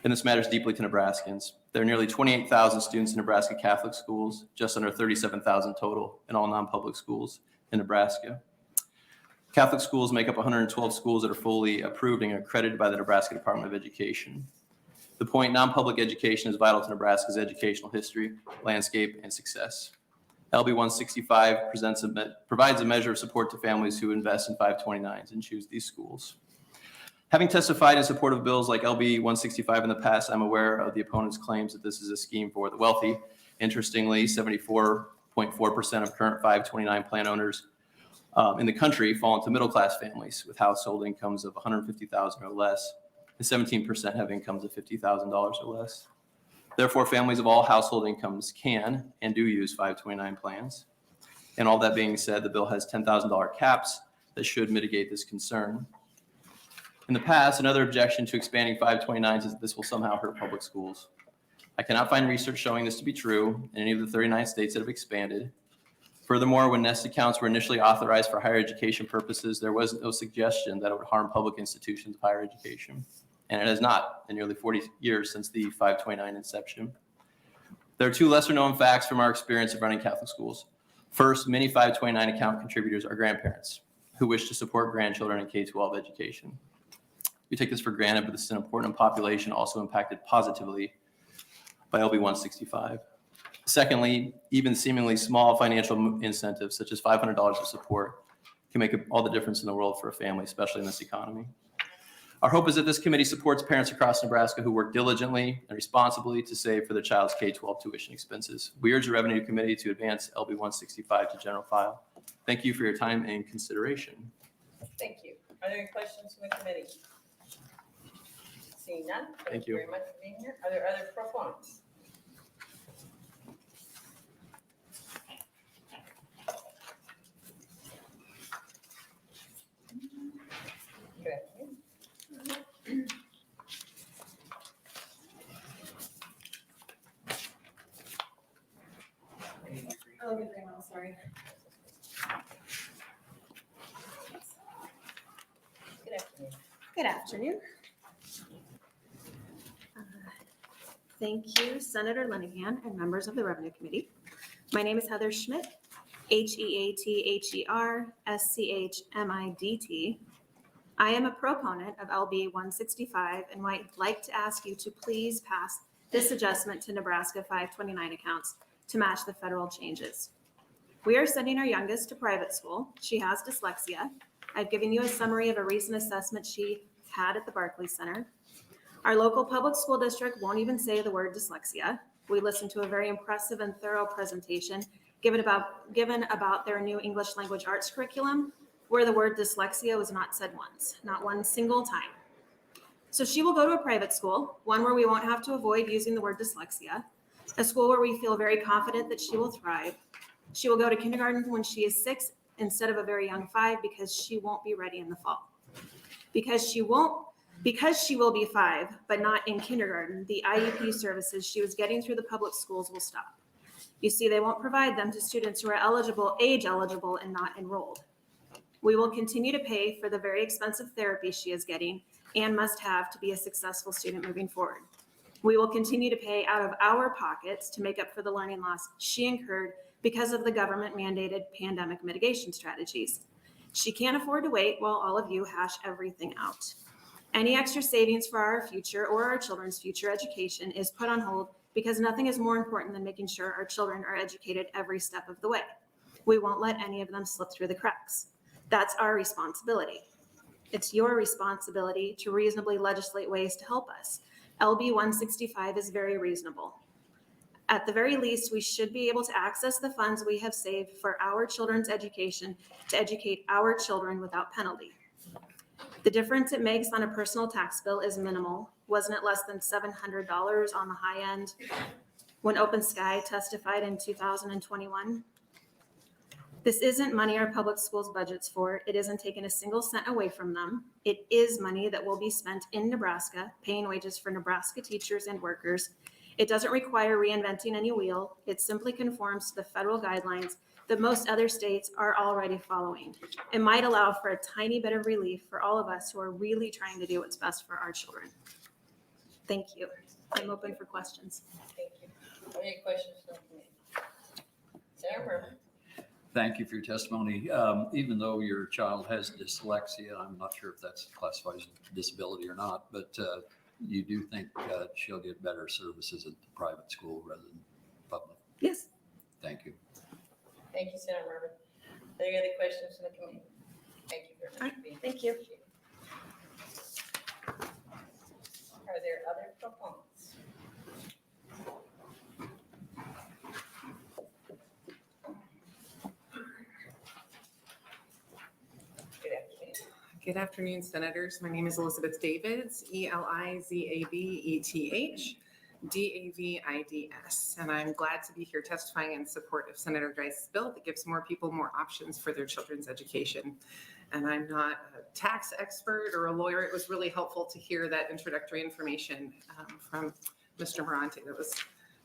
And this matters deeply to Nebraskans. There are nearly 28,000 students in Nebraska Catholic schools, just under 37,000 total in all non-public schools in Nebraska. Catholic schools make up 112 schools that are fully approved and accredited by the Nebraska Department of Education. The point, non-public education is vital to Nebraska's educational history, landscape, and success. LB 165 provides a measure of support to families who invest in 529s and choose these schools. Having testified in support of bills like LB 165 in the past, I'm aware of the opponent's claims that this is a scheme for the wealthy. Interestingly, 74.4% of current 529 plan owners in the country fall into middle-class families with household incomes of $150,000 or less, and 17% have incomes of $50,000 or less. Therefore, families of all household incomes can and do use 529 plans. And all that being said, the bill has $10,000 caps that should mitigate this concern. In the past, another objection to expanding 529s is that this will somehow hurt public schools. I cannot find research showing this to be true in any of the 39 states that have expanded. Furthermore, when nest accounts were initially authorized for higher education purposes, there was no suggestion that it would harm public institutions of higher education. And it has not in nearly 40 years since the 529 inception. There are 2 lesser known facts from our experience of running Catholic schools. First, many 529 account contributors are grandparents who wish to support grandchildren in K-12 education. We take this for granted, but this is an important population also impacted positively by LB 165. Secondly, even seemingly small financial incentives, such as $500 of support, can make all the difference in the world for a family, especially in this economy. Our hope is that this committee supports parents across Nebraska who work diligently and responsibly to save for their child's K-12 tuition expenses. We urge the Revenue Committee to advance LB 165 to general file. Thank you for your time and consideration. Thank you. Are there any questions from the committee? Seeing none. Thank you. Very much for being here. Are there other proponents? Good afternoon. Oh, good thing, I'm sorry. Good afternoon. Good afternoon. Thank you, Senator Linehan and members of the Revenue Committee. My name is Heather Schmidt, HeatherSchmidt. I am a proponent of LB 165 and would like to ask you to please pass this adjustment to Nebraska 529 accounts to match the federal changes. We are sending our youngest to private school. She has dyslexia. I've given you a summary of a recent assessment she had at the Barclay Center. Our local public school district won't even say the word dyslexia. We listened to a very impressive and thorough presentation given about their new English language arts curriculum, where the word dyslexia was not said once, not one single time. So she will go to a private school, one where we won't have to avoid using the word dyslexia, a school where we feel very confident that she will thrive. She will go to kindergarten when she is 6 instead of a very young 5 because she won't be ready in the fall. Because she will be 5, but not in kindergarten, the IEP services she was getting through the public schools will stop. You see, they won't provide them to students who are age eligible and not enrolled. We will continue to pay for the very expensive therapy she is getting and must have to be a successful student moving forward. We will continue to pay out of our pockets to make up for the learning loss she incurred because of the government mandated pandemic mitigation strategies. She can't afford to wait while all of you hash everything out. Any extra savings for our future or our children's future education is put on hold because nothing is more important than making sure our children are educated every step of the way. We won't let any of them slip through the cracks. That's our responsibility. It's your responsibility to reasonably legislate ways to help us. LB 165 is very reasonable. At the very least, we should be able to access the funds we have saved for our children's education to educate our children without penalty. The difference it makes on a personal tax bill is minimal. Wasn't it less than $700 on the high end when Open Sky testified in 2021? This isn't money our public schools budgets for. It isn't taking a single cent away from them. It is money that will be spent in Nebraska, paying wages for Nebraska teachers and workers. It doesn't require reinventing any wheel. It simply conforms to the federal guidelines that most other states are already following. It might allow for a tiny bit of relief for all of us who are really trying to do what's best for our children. Thank you. I'm open for questions. Thank you. Any questions from the committee? Senator Murman. Thank you for your testimony. Even though your child has dyslexia, I'm not sure if that's classified as a disability or not, but you do think she'll get better services at the private school rather than public? Yes. Thank you. Thank you, Senator Murman. Are there any other questions from the committee? Thank you very much for being here. Thank you. Are there other proponents? Good afternoon. Good afternoon, Senators. My name is Elizabeth Davids, Elizabeth Davids, and I'm glad to be here testifying in support of Senator Geist's bill that gives more people more options for their children's education. And I'm not a tax expert or a lawyer. It was really helpful to hear that introductory information from Mr. Morante. That was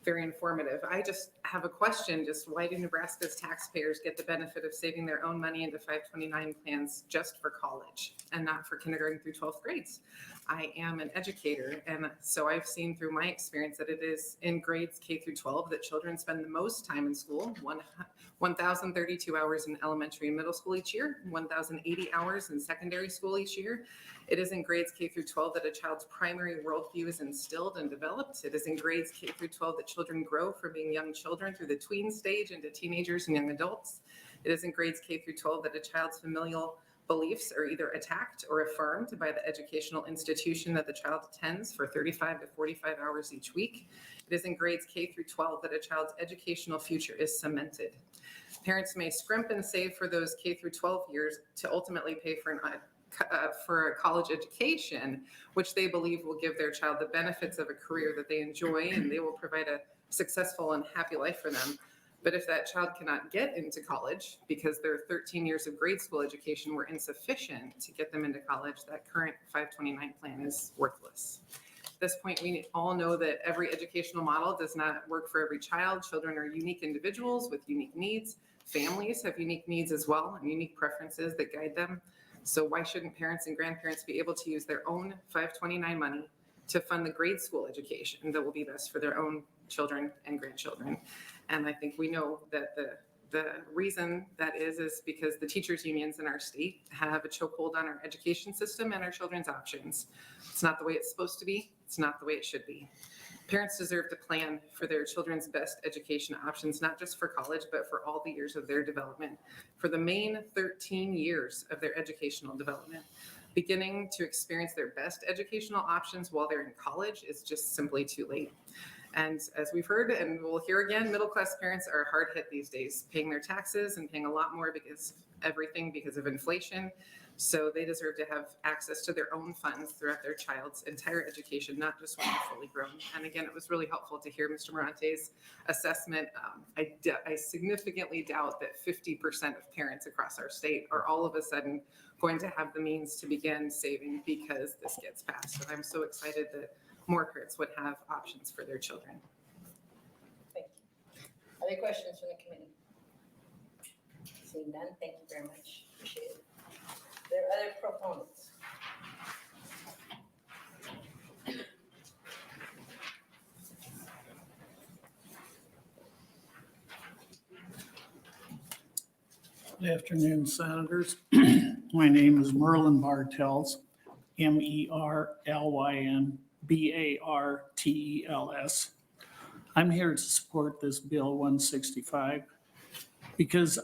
very informative. I just have a question. Just why do Nebraska's taxpayers get the benefit of saving their own money into 529 plans just for college and not for kindergarten through 12th grades? I am an educator, and so I've seen through my experience that it is in grades K through 12 that children spend the most time in school, 1,032 hours in elementary and middle school each year, 1,080 hours in secondary school each year. It is in grades K through 12 that a child's primary worldview is instilled and developed. It is in grades K through 12 that children grow from being young children through the tween stage into teenagers and young adults. It is in grades K through 12 that a child's familial beliefs are either attacked or affirmed by the educational institution that the child attends for 35 to 45 hours each week. It is in grades K through 12 that a child's educational future is cemented. Parents may scrimp and save for those K through 12 years to ultimately pay for a college education, which they believe will give their child the benefits of a career that they enjoy, and they will provide a successful and happy life for them. But if that child cannot get into college because their 13 years of grade school education were insufficient to get them into college, that current 529 plan is worthless. At this point, we all know that every educational model does not work for every child. Children are unique individuals with unique needs. Families have unique needs as well and unique preferences that guide them. So why shouldn't parents and grandparents be able to use their own 529 money to fund the grade school education that will be best for their own children and grandchildren? And I think we know that the reason that is because the teachers unions in our state have a chokehold on our education system and our children's options. It's not the way it's supposed to be. It's not the way it should be. Parents deserve to plan for their children's best education options, not just for college, but for all the years of their development, for the main 13 years of their educational development. Beginning to experience their best educational options while they're in college is just simply too late. And as we've heard, and we'll hear again, middle-class parents are hard hit these days, paying their taxes and paying a lot more because of inflation. So they deserve to have access to their own funds throughout their child's entire education, not just when they're fully grown. And again, it was really helpful to hear Mr. Morante's assessment. I significantly doubt that 50% of parents across our state are all of a sudden going to have the means to begin saving because this gets passed. And I'm so excited that more parents would have options for their children. Thank you. Other questions from the committee? Seeing none, thank you very much. Appreciate it. There are other proponents. Good afternoon, Senators. My name is Merlin Bartels, MERLYN BARTELS. I'm here to support this Bill 165 because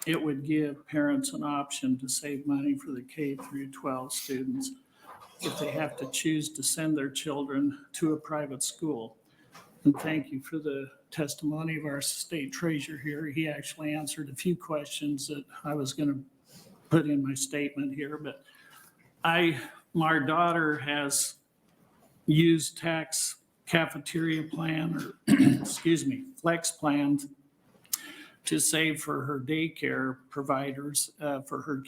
it would give parents an option to save money for the K through 12 students if they have to choose to send their children to a private school. And thank you for the testimony of our state treasurer here. He actually answered a few questions that I was going to put in my statement here, but my daughter has used tax cafeteria plan or, excuse me, flex plans to save for her daycare providers for her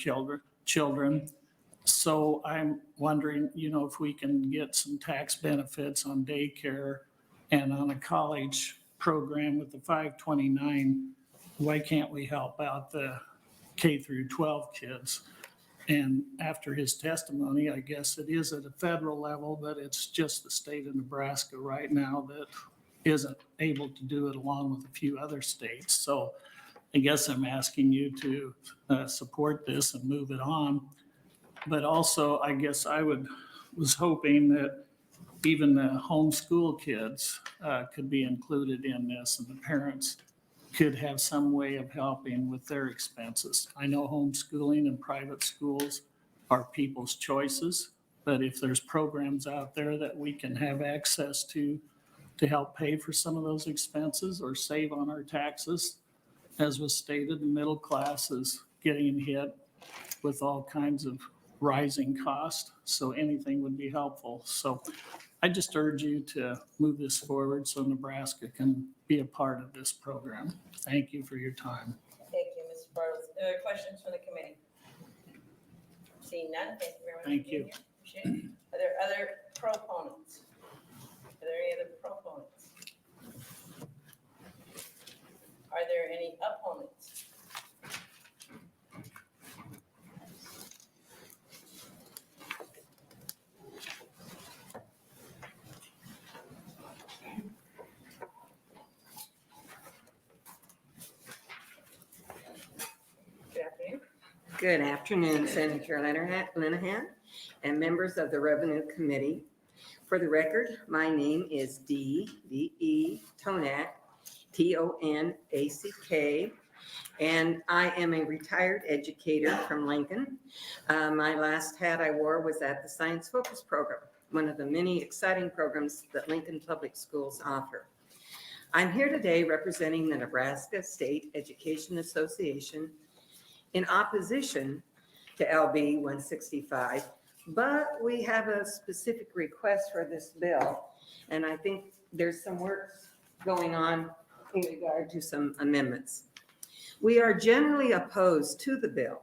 children. So I'm wondering, if we can get some tax benefits on daycare and on a college program with the 529, why can't we help out the K through 12 kids? And after his testimony, I guess it is at a federal level, but it's just the state of Nebraska right now that isn't able to do it along with a few other states. So I guess I'm asking you to support this and move it on. But also, I guess was hoping that even the homeschool kids could be included in this, and the parents could have some way of helping with their expenses. I know homeschooling and private schools are people's choices, but if there's programs out there that we can have access to help pay for some of those expenses or save on our taxes, as was stated, the middle class is getting hit with all kinds of rising costs, so anything would be helpful. So I just urge you to move this forward so Nebraska can be a part of this program. Thank you for your time. Thank you, Mr. Bartles. Are there questions from the committee? Seeing none, thank you very much. Thank for being you. here. Appreciate it. Are there other proponents? Are there any other proponents? Are there any opponents? Good afternoon. Good afternoon, Senator Linehan and members of the Revenue Committee. For the record, my name is D.E. Tonak, Tonack, and I am a retired educator from Lincoln. My last hat I wore was at the Science Focus Program, one of the many exciting programs that Lincoln Public Schools offer. I'm here today representing the Nebraska State Education Association in opposition to LB 165, but we have a specific request for this bill, and I think there's some work going on in regard to some amendments. We are generally opposed to the bill,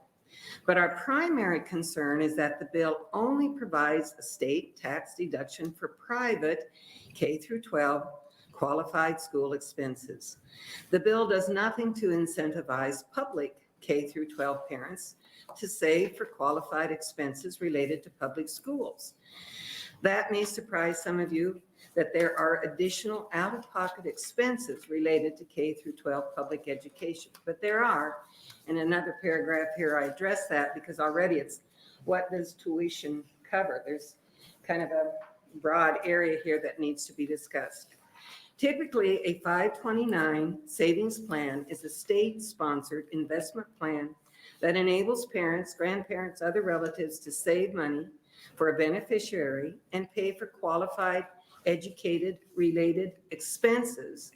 but our primary concern is that the bill only provides a state tax deduction for private K through 12 qualified school expenses. The bill does nothing to incentivize public K through 12 parents to save for qualified expenses related to public schools. That may surprise some of you that there are additional out-of-pocket expenses related to K through 12 public education, but there are. In another paragraph here, I address that because already it's what does tuition cover? There's kind of a broad area here that needs to be discussed. Typically, a 529 savings plan is a state-sponsored investment plan that enables parents, grandparents, other relatives to save money for a beneficiary and pay for qualified, educated, related expenses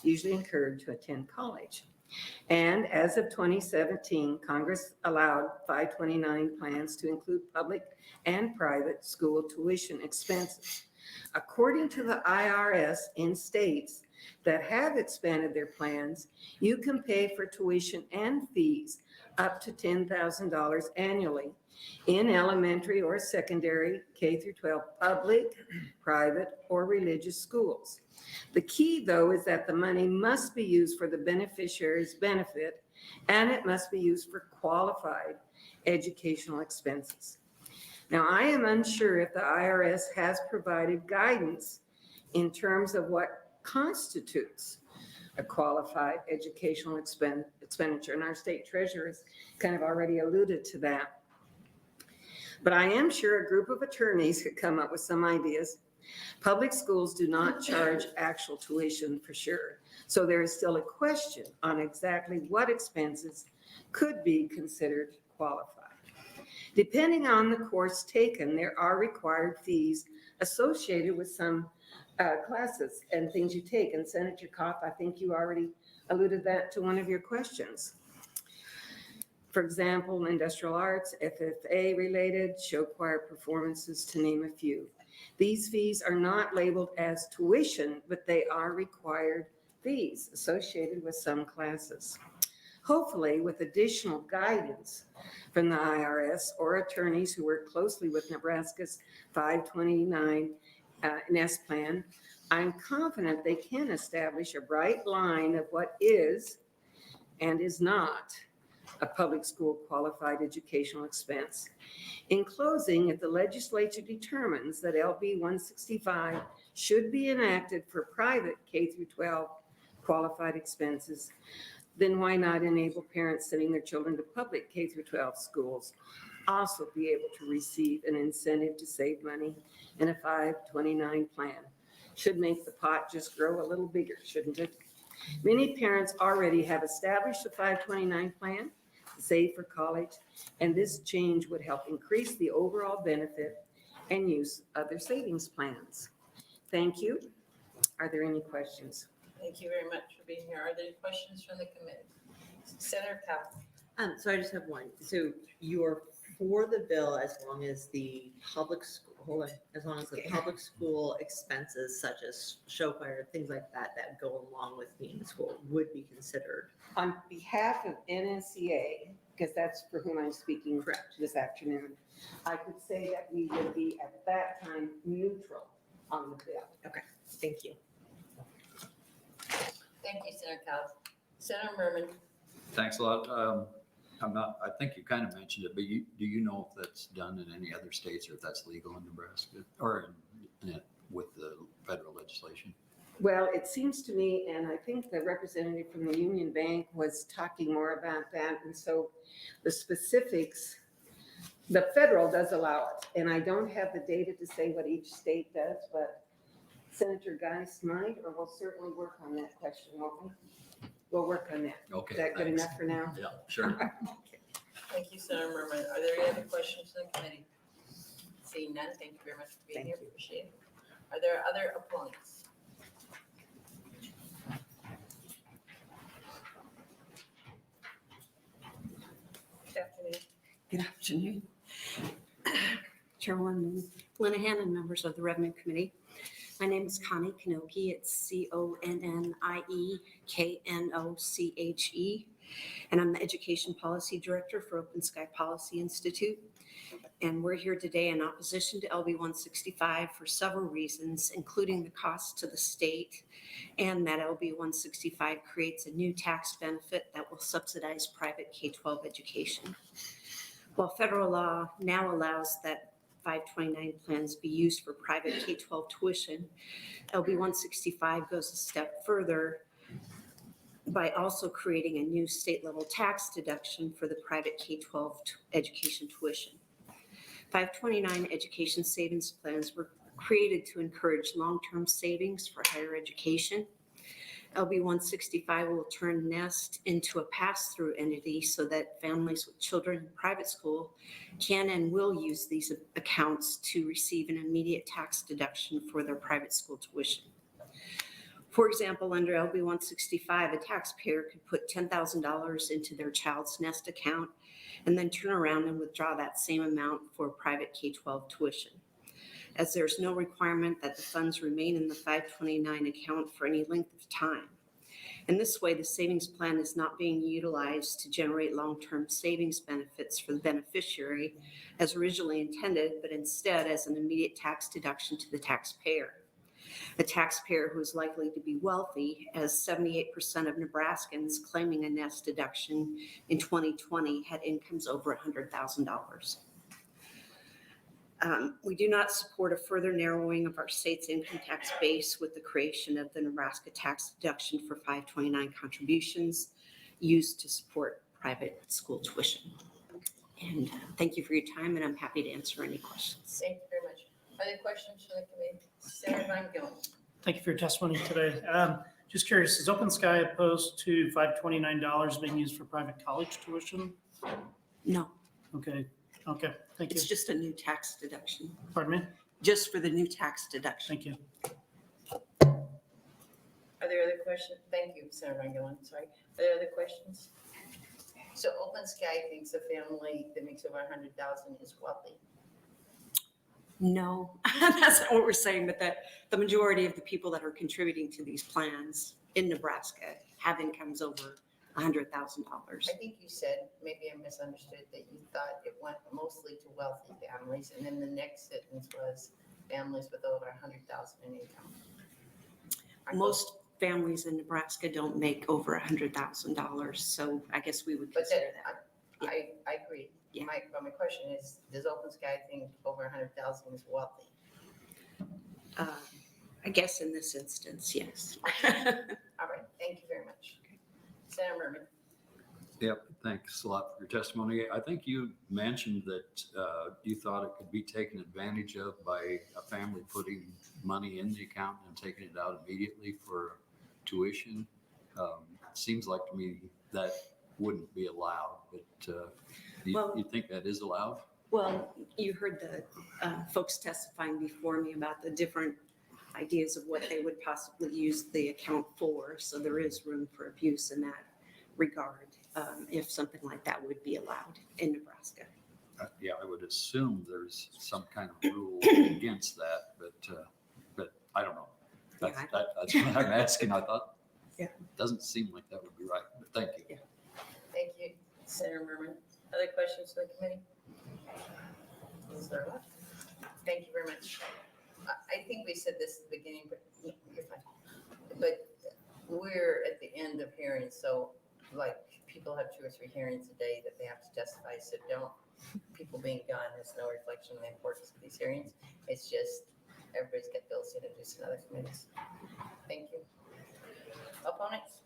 usually incurred to attend college. And as of 2017, Congress allowed 529 plans to include public and private school tuition expenses. According to the IRS, in states that have expanded their plans, you can pay for tuition and fees up to $10,000 annually in elementary or secondary K through 12 public, private, or religious schools. The key, though, is that the money must be used for the beneficiary's benefit, and it must be used for qualified educational expenses. Now, I am unsure if the IRS has provided guidance in terms of what constitutes a qualified educational expenditure, and our state treasurer has kind of already alluded to that. But I am sure a group of attorneys could come up with some ideas. Public schools do not charge actual tuition for sure, so there is still a question on exactly what expenses could be considered qualified. Depending on the course taken, there are required fees associated with some classes and things you take. And Senator Kopp, I think you already alluded that to one of your questions. For example, industrial arts, FFA related, show choir performances, to name a few. These fees are not labeled as tuition, but they are required fees associated with some classes. Hopefully, with additional guidance from the IRS or attorneys who work closely with Nebraska's 529 NES plan, I'm confident they can establish a bright line of what is and is not a public school qualified educational expense. In closing, if the legislature determines that LB 165 should be enacted for private K through 12 qualified expenses, then why not enable parents sending their children to public K through 12 schools also be able to receive an incentive to save money in a 529 plan? Should make the pot just grow a little bigger, shouldn't it? Many parents already have established a 529 plan to save for college, and this change would help increase the overall benefit and use of their savings plans. Thank you. Are there any questions? Thank you very much for being here. Are there any questions from the committee? Senator Cowell. So I just have one. So you're for the bill as long as the public school, as long as the public school expenses such as show choir, things like that, that go along with being in school would be considered. On behalf of NSCA, because that's for whom I'm speaking this afternoon, I could say that we would be at that time neutral on the bill. Okay, thank you. Thank you, Senator Cowell. Senator Murman. Thanks a lot. I think you kind of mentioned it, but do you know if that's done in any other states or if that's legal in Nebraska or with the federal legislation? Well, it seems to me, and I think the representative from the Union Bank was talking more about that. And so the specifics, the federal does allow it. And I don't have the data to say what each state does, but Senator Geist might, or we'll certainly work on that question, won't we? We'll work on that. Okay. Is that good thanks. enough for now? Yeah, sure. Thank you, Senator Murman. Are there any other questions from the committee? Seeing none, thank you very much for being Thank here. you. Appreciate it. Are there other opponents? Good afternoon. Good afternoon. Chairwoman Linehan and members of the Revenue Committee. My name is Connie Knoche. It's ConnieKnoche, and I'm the Education Policy Director for Open Sky Policy Institute. And we're here today in opposition to LB 165 for several reasons, including the cost to the state and that LB 165 creates a new tax benefit that will subsidize private K-12 education. While federal law now allows that 529 plans be used for private K-12 tuition, LB 165 goes a step further by also creating a new state-level tax deduction for the private K-12 education tuition. 529 education savings plans were created to encourage long-term savings for higher education. LB 165 will turn NEST into a pass-through entity so that families with children in private school can and will use these accounts to receive an immediate tax deduction for their private school tuition. For example, under LB 165, a taxpayer could put $10,000 into their child's NEST account and then turn around and withdraw that same amount for private K-12 tuition, as there's no requirement that the funds remain in the 529 account for any length of time. In this way, the savings plan is not being utilized to generate long-term savings benefits for the beneficiary as originally intended, but instead as an immediate tax deduction to the taxpayer. A taxpayer who is likely to be wealthy, as 78% of Nebraskans claiming a NEST deduction in 2020 had incomes over $100,000. We do not support a further narrowing of our state's income tax base with the creation of the Nebraska tax deduction for 529 contributions used to support private school tuition. And thank you for your time, and I'm happy to answer any questions. Thank you very much. Are there questions from the committee? Senator Van Gillen. Thank you for your testimony today. Just curious, is Open Sky opposed to $529 being used for private college tuition? No, Okay, thank you. it's just a new tax deduction, Pardon me? just for the new tax deduction. Thank you. there other questions? Thank you, Senator Van Gillen, sorry. Are there other questions? So Open Sky thinks a family that makes over 100,000 is wealthy. No, that's not what we're saying, but that the majority of the people that are contributing to these plans in Nebraska have incomes over $100,000. I think you said, maybe I misunderstood, that you thought it went mostly to wealthy families, and then the next sentence was families with over 100,000 in income. Most families in Nebraska don't make over $100,000, so I guess we would But consider that, that. I agree. Yeah. My question is, does Open Sky think over 100,000 is wealthy? I guess in this instance, yes. All right, thank you very much. Senator Murman. Yep, thanks a lot for your testimony. I think you mentioned that you thought it could be taken advantage of by a family putting money in the account and taking it out immediately for tuition. Seems like to me that wouldn't be allowed, but you think that is allowed? Well, you heard the folks testifying before me about the different ideas of what they would possibly use the account for. So there is room for abuse in that regard, if something like that would be allowed in Nebraska. Yeah, I would assume there's some kind of rule against that, but I don't know. That's what I'm asking. I thought, it doesn't seem like that would be right, but thank you. Thank you, Senator Murman. Other questions for the committee? Is there what? Thank you very much. I think we said this at the beginning, but no, you're fine. But we're at the end of hearings, so like people have 2 or 3 hearings a day that they have to testify. So don't, people being gone is no reflection on the importance of these hearings. It's just everybody's got bills to introduce in other committees. Thank you. Opponents?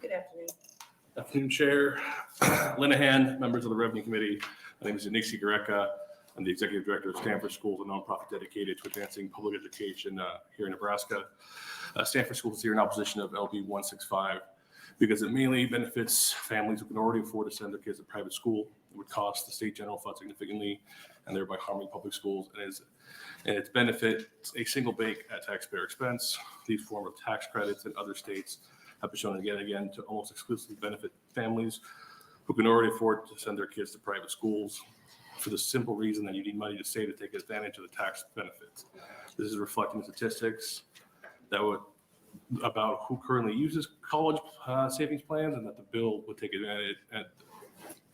Good afternoon. Afternoon, Chair. Linehan, members of the Revenue Committee. My name is Anixi Gareka. I'm the Executive Director of Stanford Schools, a nonprofit dedicated to advancing public education here in Nebraska. Stanford Schools is here in opposition of LB 165 because it mainly benefits families who can already afford to send their kids to private school. It would cost the state general fund significantly and thereby harming public schools. And its benefit, a single bank at taxpayer expense. These form of tax credits in other states have been shown again and again to almost exclusively benefit families who can already afford to send their kids to private schools for the simple reason that you need money to save to take advantage of the tax benefits. This is reflecting statistics that would about who currently uses college savings plans, and that the bill would take advantage, and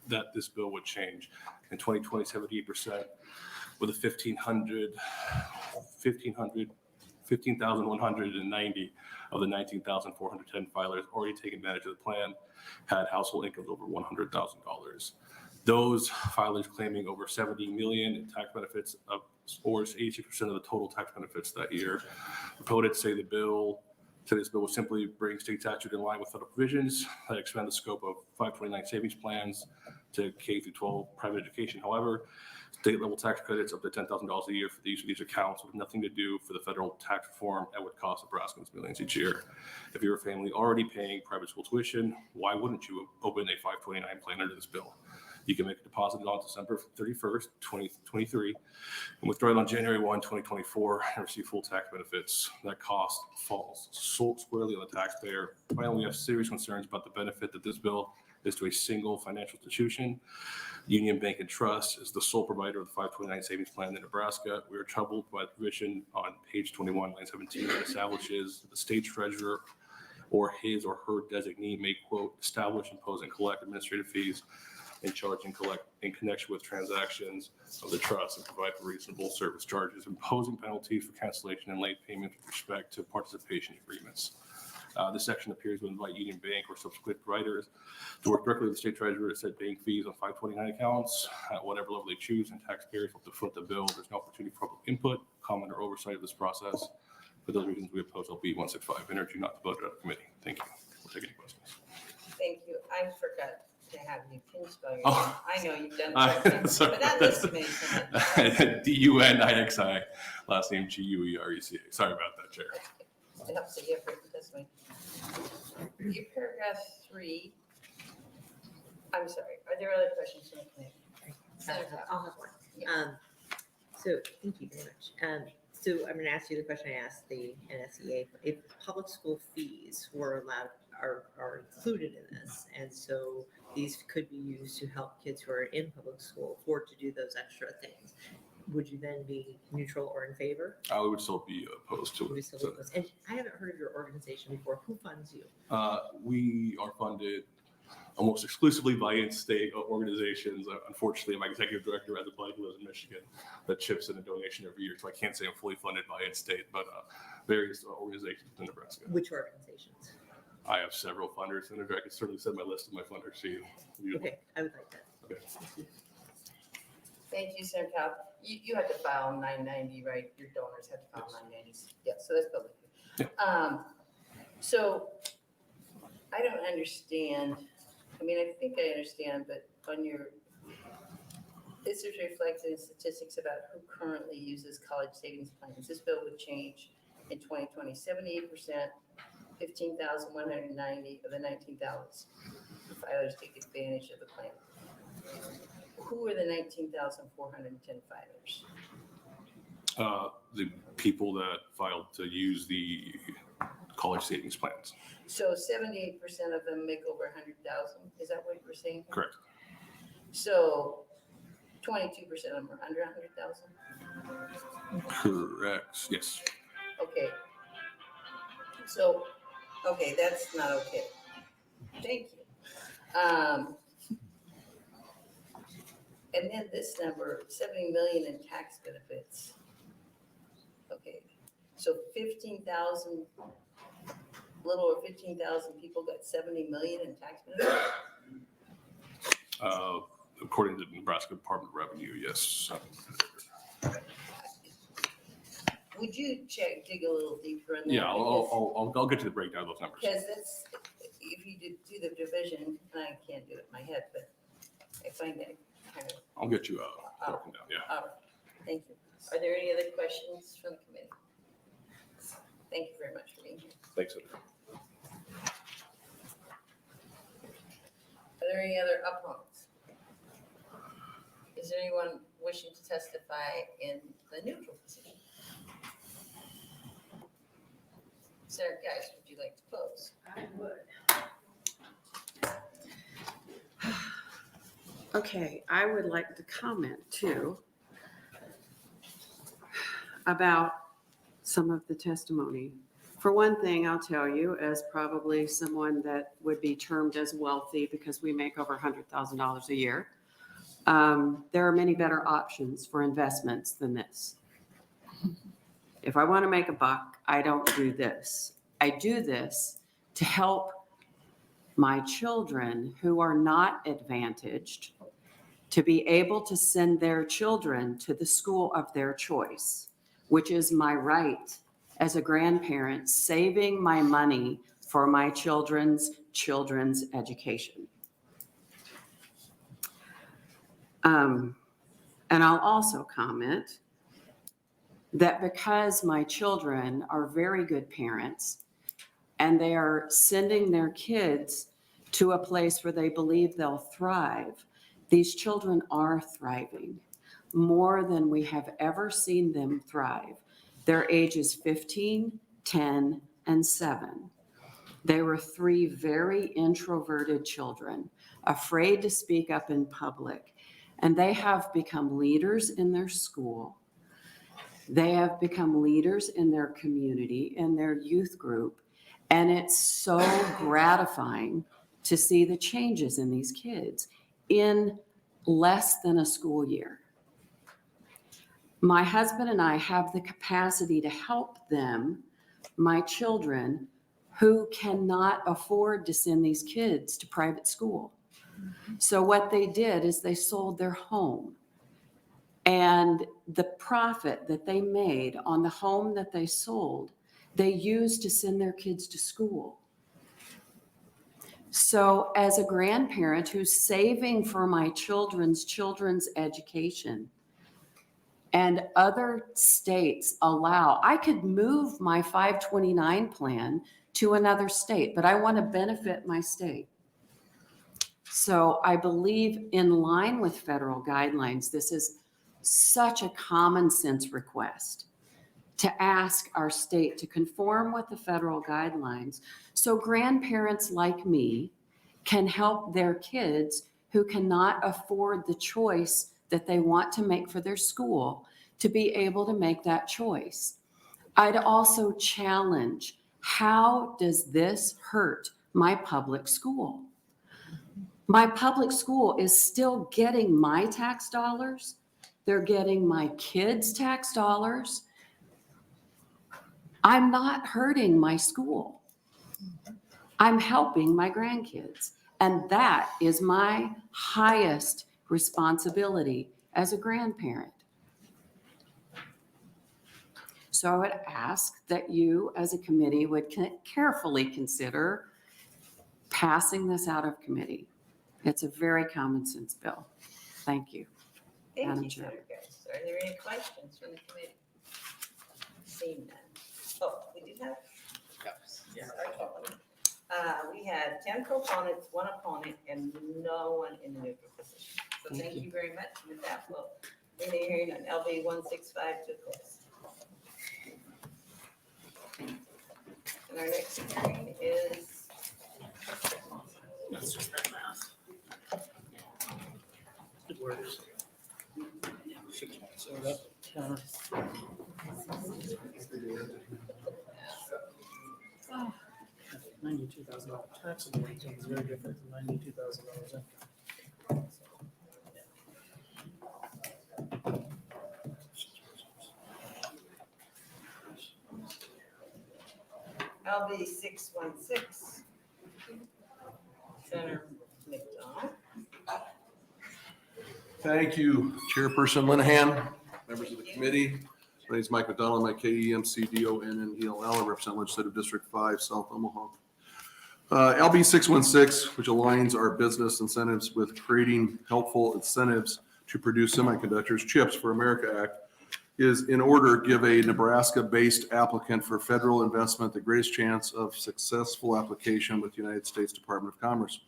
that this bill would change. In 2020, 78% with a 15,190 of the 19,410 filers already taken advantage of the plan had household incomes over $100,000. Those filers claiming over 70 million in tax benefits, or 86% of the total tax benefits that year. Proponents say this bill will simply bring state statute in line with federal provisions that expand the scope of 529 savings plans to K through 12 private education. However, state level tax credits up to $10,000 a year for these accounts with nothing to do for the federal tax reform that would cost Nebraskans millions each year. If you're a family already paying private school tuition, why wouldn't you open a 529 plan under this bill? You can make a deposit on December 31st, 2023, and withdraw it on January 1, 2024, and receive full tax benefits. That cost falls squarely on the taxpayer. Finally, we have serious concerns about the benefit that this bill is to a single financial institution. Union Bank and Trust is the sole provider of the 529 savings plan in Nebraska. We are troubled by the provision on page 21, line 17, that establishes the state treasurer or his or her designee may, quote, establish, impose, and collect administrative fees and charge and collect in connection with transactions of the trust and provide for reasonable service charges, imposing penalties for cancellation and late payment with respect to participation agreements. This section appears to invite Union Bank or subsequent providers to work directly with the state treasurer to set paying fees on 529 accounts at whatever level they choose, and taxpayers will have to foot the bill. There's no opportunity for public input, comment, or oversight of this process. For those reasons, we oppose LB 165 and urge you not to vote it out of committee. Thank you. We'll take any questions. Thank you. I forgot to have you spell your name. Oh. I know you've done it, Sorry, but not this committee. DUNIXI, last name GUERECA. Sorry about that, Chair. It helps that you have written testimony. Your paragraph 3, I'm sorry, are there other questions from the committee? I'll have one. So thank you very much. So I'm going to ask you the question I asked the NSEA. If public school fees were allowed, are included in this, and so these could be used to help kids who are in public school afford to do those extra things, would you then be neutral or in favor? I would still be opposed to Would you it. still be opposed? And I haven't heard of your organization before. Who funds you? We are funded almost exclusively by in-state organizations. Unfortunately, my executive director has a buddy who lives in Michigan that chips in a donation every year, so I can't say I'm fully funded by in-state, but various organizations in Nebraska. Which organizations? I have several funders, and I can certainly send my list of my funders to you. Okay, I would like that. Okay. Thank you, Senator Cobb. You had to file 990, right? Your donors had to file 990s. Yeah, so that's public. Yeah. So I don't understand. I mean, I think I understand, but on your, this is reflected in statistics about who currently uses college savings plans. This bill would change in 2020, 78%, 15,190 of the 19,000 filers take advantage of the plan. Who are the 19,410 filers? The people that filed to use the college savings plans. So 78% of them make over 100,000. Is that what you were saying? Correct. So 22% of them are under 100,000. Correct. Yes. Okay. So, okay, that's not okay. Thank you. And then this number, 70 million in tax benefits. Okay, so 15,000, little over 15,000 people got 70 million in tax benefits? According to the Nebraska Department of Revenue, yes. Would you dig a little deeper in that? Yeah, I'll get to the breakdown of those numbers. Because that's, if you do the division, and I can't do it in my head, but I find that kind of. I'll get you broken down, yeah. All right, thank you. Are there any other questions from the committee? Thank you very much for being here. Thanks, Senator. Are there any other opponents? Is there anyone wishing to testify in the neutral position? Sarah Geist, would you like to close? I would. Okay, I would like to comment too about some of the testimony. For one thing, I'll tell you, as probably someone that would be termed as wealthy because we make over $100,000 a year, there are many better options for investments than this. If I want to make a buck, I don't do this. I do this to help my children who are not advantaged to be able to send their children to the school of their choice, which is my right as a grandparent, saving my money for my children's education. And I'll also comment that because my children are very good parents and they are sending their kids to a place where they believe they'll thrive, these children are thriving more than we have ever seen them thrive. Their ages 15, 10, and 7. They were 3 very introverted children, afraid to speak up in public, and they have become leaders in their school. They have become leaders in their community, in their youth group, and it's so gratifying to see the changes in these kids in less than a school year. My husband and I have the capacity to help them, my children, who cannot afford to send these kids to private school. So what they did is they sold their home. And the profit that they made on the home that they sold, they used to send their kids to school. So as a grandparent who's saving for my children's education, And other states allow, I could move my 529 plan to another state, but I want to benefit my state. So I believe in line with federal guidelines, this is such a common sense request to ask our state to conform with the federal guidelines so grandparents like me can help their kids who cannot afford the choice that they want to make for their school to be able to make that choice. I'd also challenge, how does this hurt my public school? My public school is still getting my tax dollars. They're getting my kids' tax dollars. I'm not hurting my school. I'm helping my grandkids. And that is my highest responsibility as a grandparent. So I would ask that you as a committee would carefully consider passing this out of committee. It's a very common sense bill. Thank you. Thank Madam you, Chair. Senator Geist. Are there any questions from the committee? Seeing none. Oh, we do have? Yes. We had 10 proponents, 1 opponent, and no one in the neutral position. So thank you very much. With that, we'll bring the hearing on LB 165 to a close. And our next hearing is That's just that math. It works. So that, $92,000 taxable income is very different than $92,000 income. LB 616. Senator McDonnell. Thank you, Chairperson Linehan, members of the committee. My name is Mike McDonnell. I'm at KEMCDONNELL. I represent Legislative District 5, South Omaha. LB 616, which aligns our business incentives with creating helpful incentives to produce semiconductors, Chips for America Act, is in order to give a Nebraska-based applicant for federal investment the greatest chance of successful application with the United States Department of Commerce.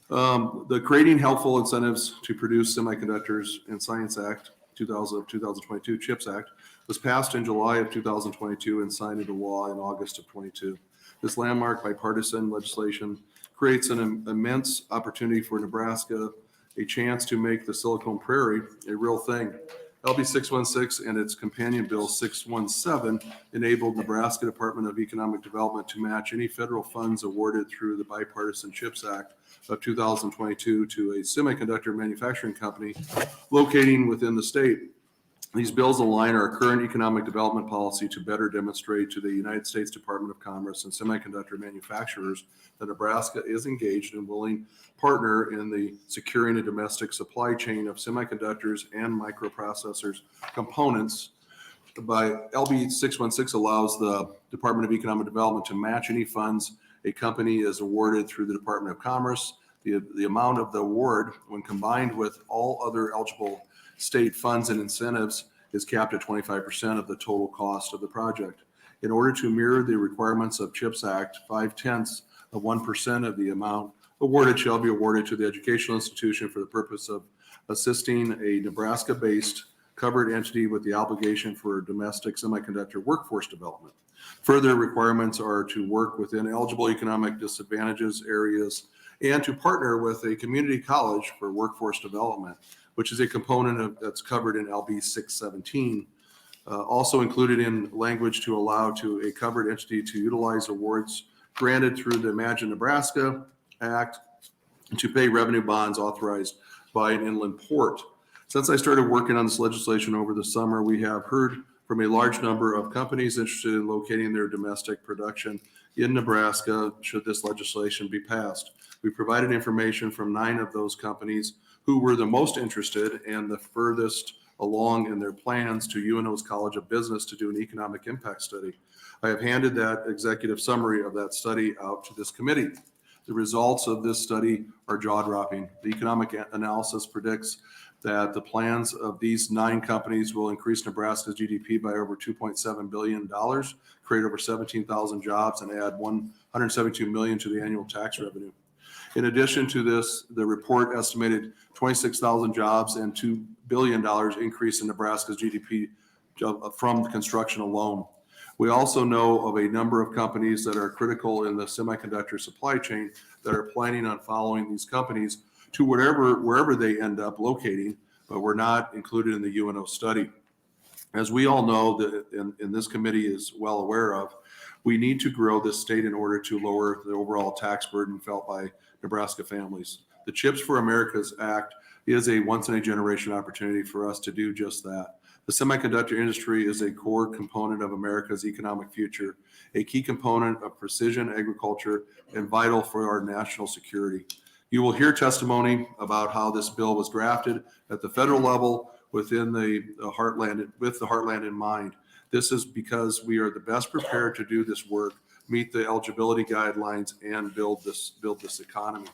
The Creating Helpful Incentives to Produce Semiconductors and Science Act 2022 CHIPS Act was passed in July of 2022 and signed into law in August of 22. This landmark bipartisan legislation creates an immense opportunity for Nebraska, a chance to make the Silicon Prairie a real thing. LB 616 and its companion bill 617 enabled Nebraska Department of Economic Development to match any federal funds awarded through the bipartisan CHIPS Act of 2022 to a semiconductor manufacturing company locating within the state. These bills align our current economic development policy to better demonstrate to the United States Department of Commerce and semiconductor manufacturers that Nebraska is engaged and willing partner in the securing a domestic supply chain of semiconductors and microprocessors components. By LB 616 allows the Department of Economic Development to match any funds a company is awarded through the Department of Commerce. The amount of the award, when combined with all other eligible state funds and incentives, is capped at 25% of the total cost of the project. In order to mirror the requirements of CHIPS Act, 0.5% of the amount awarded shall be awarded to the educational institution for the purpose of assisting a Nebraska-based covered entity with the obligation for domestic semiconductor workforce development. Further requirements are to work within eligible economic disadvantages areas and to partner with a community college for workforce development, which is a component that's covered in LB 617. Also included in language to allow to a covered entity to utilize awards granted through the ImagiNE Nebraska Act to pay revenue bonds authorized by an inland port. Since I started working on this legislation over the summer, we have heard from a large number of companies interested in locating their domestic production in Nebraska should this legislation be passed. We provided information from 9 of those companies who were the most interested and the furthest along in their plans to UNO's College of Business to do an economic impact study. I have handed that executive summary of that study out to this committee. The results of this study are jaw-dropping. The economic analysis predicts that the plans of these 9 companies will increase Nebraska's GDP by over $2.7 billion, create over 17,000 jobs, and add $172 million to the annual tax revenue. In addition to this, the report estimated 26,000 jobs and $2 billion increase in Nebraska's GDP from construction alone. We also know of a number of companies that are critical in the semiconductor supply chain that are planning on following these companies to wherever they end up locating, but were not included in the UNO study. As we all know, that in this committee is well aware of, we need to grow this state in order to lower the overall tax burden felt by Nebraska families. The Chips for America's Act is a once-in-a-generation opportunity for us to do just that. The semiconductor industry is a core component of America's economic future, a key component of precision agriculture, and vital for our national security. You will hear testimony about how this bill was drafted at the federal level within the heartland, with the heartland in mind. This is because we are the best prepared to do this work, meet the eligibility guidelines, and build this economy.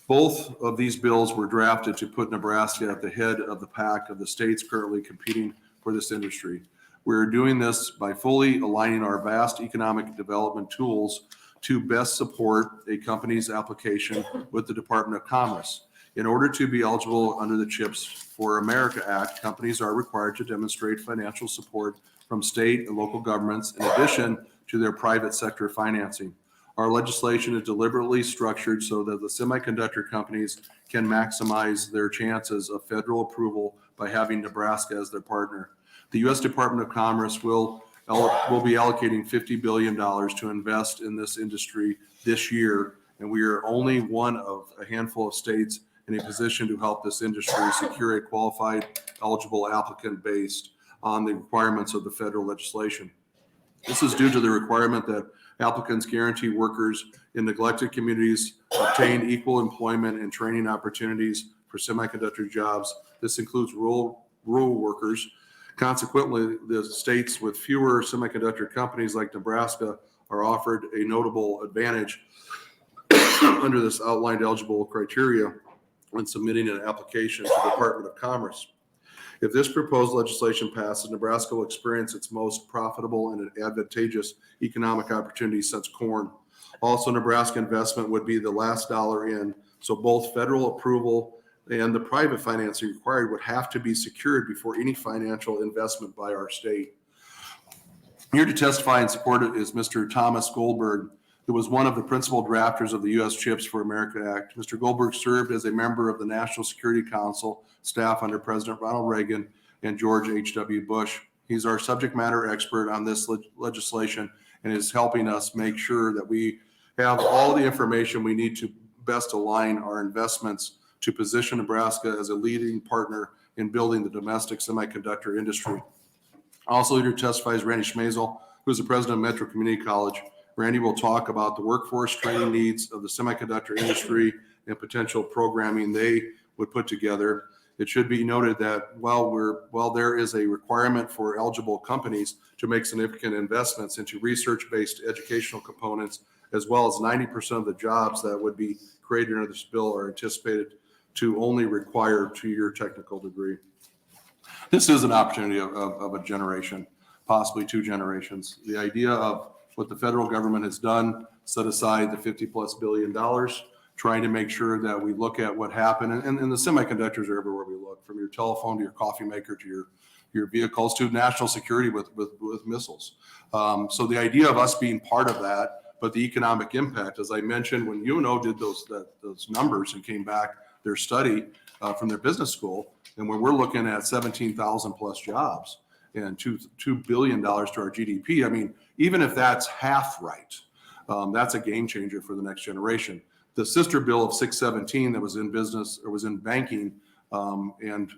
Both of these bills were drafted to put Nebraska at the head of the pack of the states currently competing for this industry. We're doing this by fully aligning our vast economic development tools to best support a company's application with the Department of Commerce. In order to be eligible under the Chips for America Act, companies are required to demonstrate financial support from state and local governments in addition to their private sector financing. Our legislation is deliberately structured so that the semiconductor companies can maximize their chances of federal approval by having Nebraska as their partner. The U.S. Department of Commerce will be allocating $50 billion to invest in this industry this year, and we are only one of a handful of states in a position to help this industry secure a qualified, eligible applicant based on the requirements of the federal legislation. This is due to the requirement that applicants guarantee workers in neglected communities obtain equal employment and training opportunities for semiconductor jobs. This includes rural workers. Consequently, the states with fewer semiconductor companies like Nebraska are offered a notable advantage under this outlined eligible criteria when submitting an application to the Department of Commerce. If this proposed legislation passes, Nebraska will experience its most profitable and advantageous economic opportunity since corn. Also, Nebraska investment would be the last dollar in, so both federal approval and the private financing required would have to be secured before any financial investment by our state. Here to testify in support is Mr. Thomas Goldberg, who was one of the principal drafters of the U.S. Chips for America Act. Mr. Goldberg served as a member of the National Security Council staff under President Ronald Reagan and George H.W. Bush. He's our subject matter expert on this legislation and is helping us make sure that we have all the information we need to best align our investments to position Nebraska as a leading partner in building the domestic semiconductor industry. Also here to testify is Randy Schmazel, who is the president of Metro Community College. Randy will talk about the workforce training needs of the semiconductor industry and potential programming they would put together. It should be noted that while there is a requirement for eligible companies to make significant investments into research-based educational components, as well as 90% of the jobs that would be created under this bill are anticipated to only require a 2-year technical degree. This is an opportunity of a generation, possibly 2 generations. The idea of what the federal government has done, set aside the $50+ billion, trying to make sure that we look at what happened. And the semiconductors are everywhere we look, from your telephone to your coffee maker to your vehicles to national security with missiles. So the idea of us being part of that, but the economic impact, as I mentioned, when UNO did those numbers and came back their study from their business school, and when we're looking at 17,000+ jobs and $2 billion to our GDP, I mean, even if that's half right, that's a game changer for the next generation. The sister bill of 617 that was in business or was in banking, and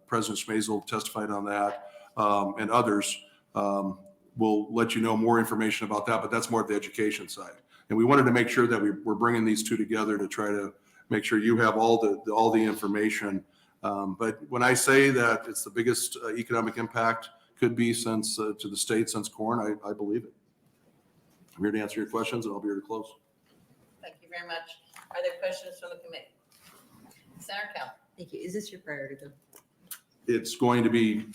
President Schmazel testified on that, and others will let you know more information about that, but that's more of the education side. And we wanted to make sure that we're bringing these two together to try to make sure you have all the information. But when I say that it's the biggest economic impact could be since to the state since corn, I believe it. I'm here to answer your questions, and I'll be here to close. Thank you very much. Are there questions from the committee? Senator Kell. Thank you. Is this your priority bill? It's going to be,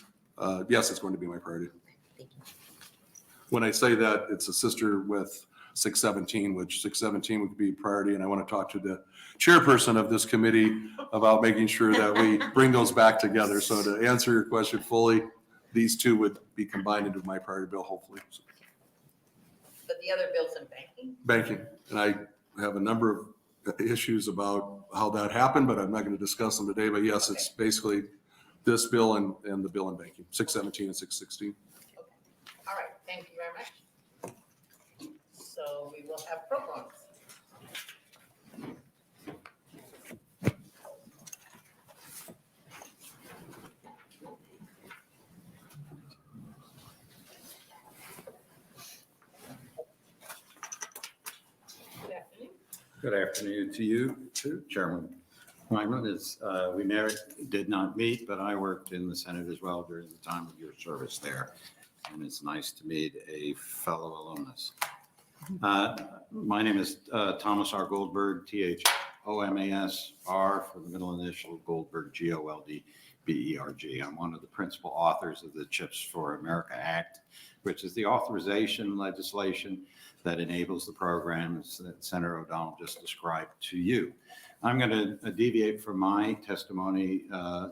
yes, it's going to be my priority. Thank you. When I say that, it's a sister with 617, which 617 would be priority. And I want to talk to the chairperson of this committee about making sure that we bring those back together. So to answer your question fully, these two would be combined into my priority bill, hopefully. But the other bill's in banking? Banking. And I have a number of issues about how that happened, but I'm not going to discuss them today. But yes, it's basically this bill and the bill in banking, 617 and 616. All right, thank you very much. So we will have programs. Good afternoon. Good afternoon to you, too, Chairman Murman. We never did not meet, but I worked in the Senate as well during the time of your service there. And it's nice to meet a fellow alumnus. My name is Thomas R. Goldberg, THOMAS-R for the middle initial, Goldberg, GOLDBERG. I'm one of the principal authors of the CHIPS for America Act, which is the authorization legislation that enables the programs that Senator O'Donnell just described to you. I'm going to deviate from my testimony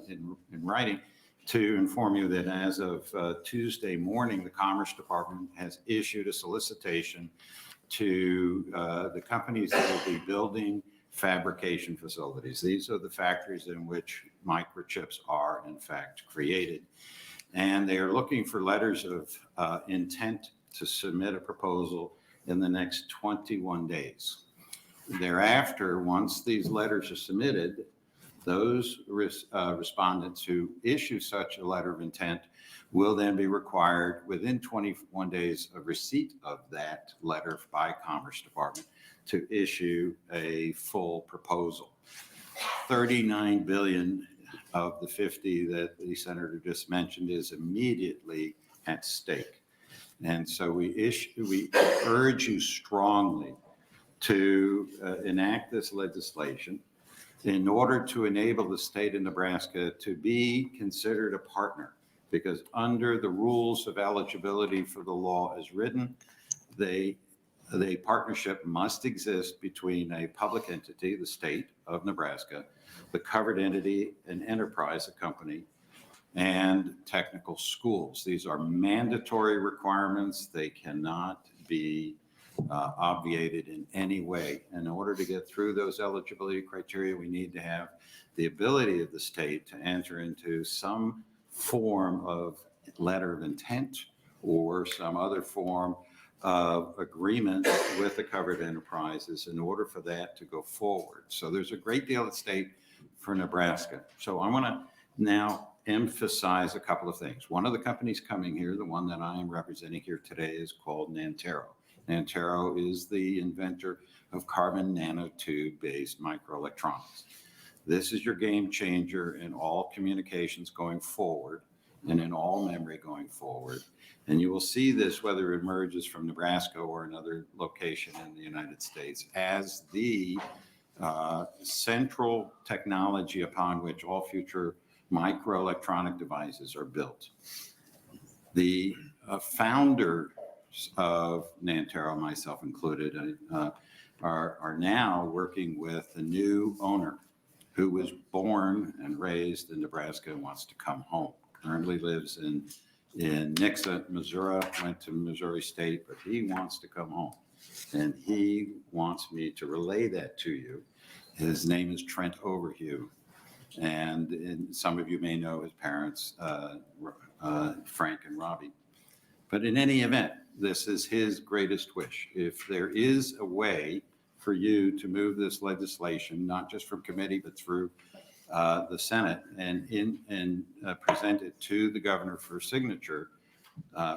in writing to inform you that as of Tuesday morning, the Commerce Department has issued a solicitation to the companies that will be building fabrication facilities. These are the factories in which microchips are in fact created. And they are looking for letters of intent to submit a proposal in the next 21 days. Thereafter, once these letters are submitted, those respondents who issue such a letter of intent will then be required within 21 days of receipt of that letter by Commerce Department to issue a full proposal. 39 billion of the 50 that the senator just mentioned is immediately at stake. And so we urge you strongly to enact this legislation in order to enable the state of Nebraska to be considered a partner, because under the rules of eligibility for the law as written, the partnership must exist between a public entity, the state of Nebraska, the covered entity, an enterprise, a company, and technical schools. These are mandatory requirements. They cannot be obviated in any way. In order to get through those eligibility criteria, we need to have the ability of the state to enter into some form of letter of intent or some other form of agreement with the covered enterprises in order for that to go forward. So there's a great deal at stake for Nebraska. So I want to now emphasize a couple of things. One of the companies coming here, the one that I am representing here today, is called Nantero. Nantero is the inventor of carbon nanotube-based microelectronics. This is your game changer in all communications going forward and in all memory going forward. And you will see this whether it emerges from Nebraska or another location in the United States as the central technology upon which all future microelectronic devices are built. The founder of Nantero, myself included, are now working with a new owner who was born and raised in Nebraska and wants to come home. Currently lives in Nixa, Missouri, went to Missouri State, but he wants to come home. And he wants me to relay that to you. His name is Trent Overhue. And some of you may know his parents, Frank and Robbie. But in any event, this is his greatest wish. If there is a way for you to move this legislation, not just from committee, but through the Senate and present it to the governor for signature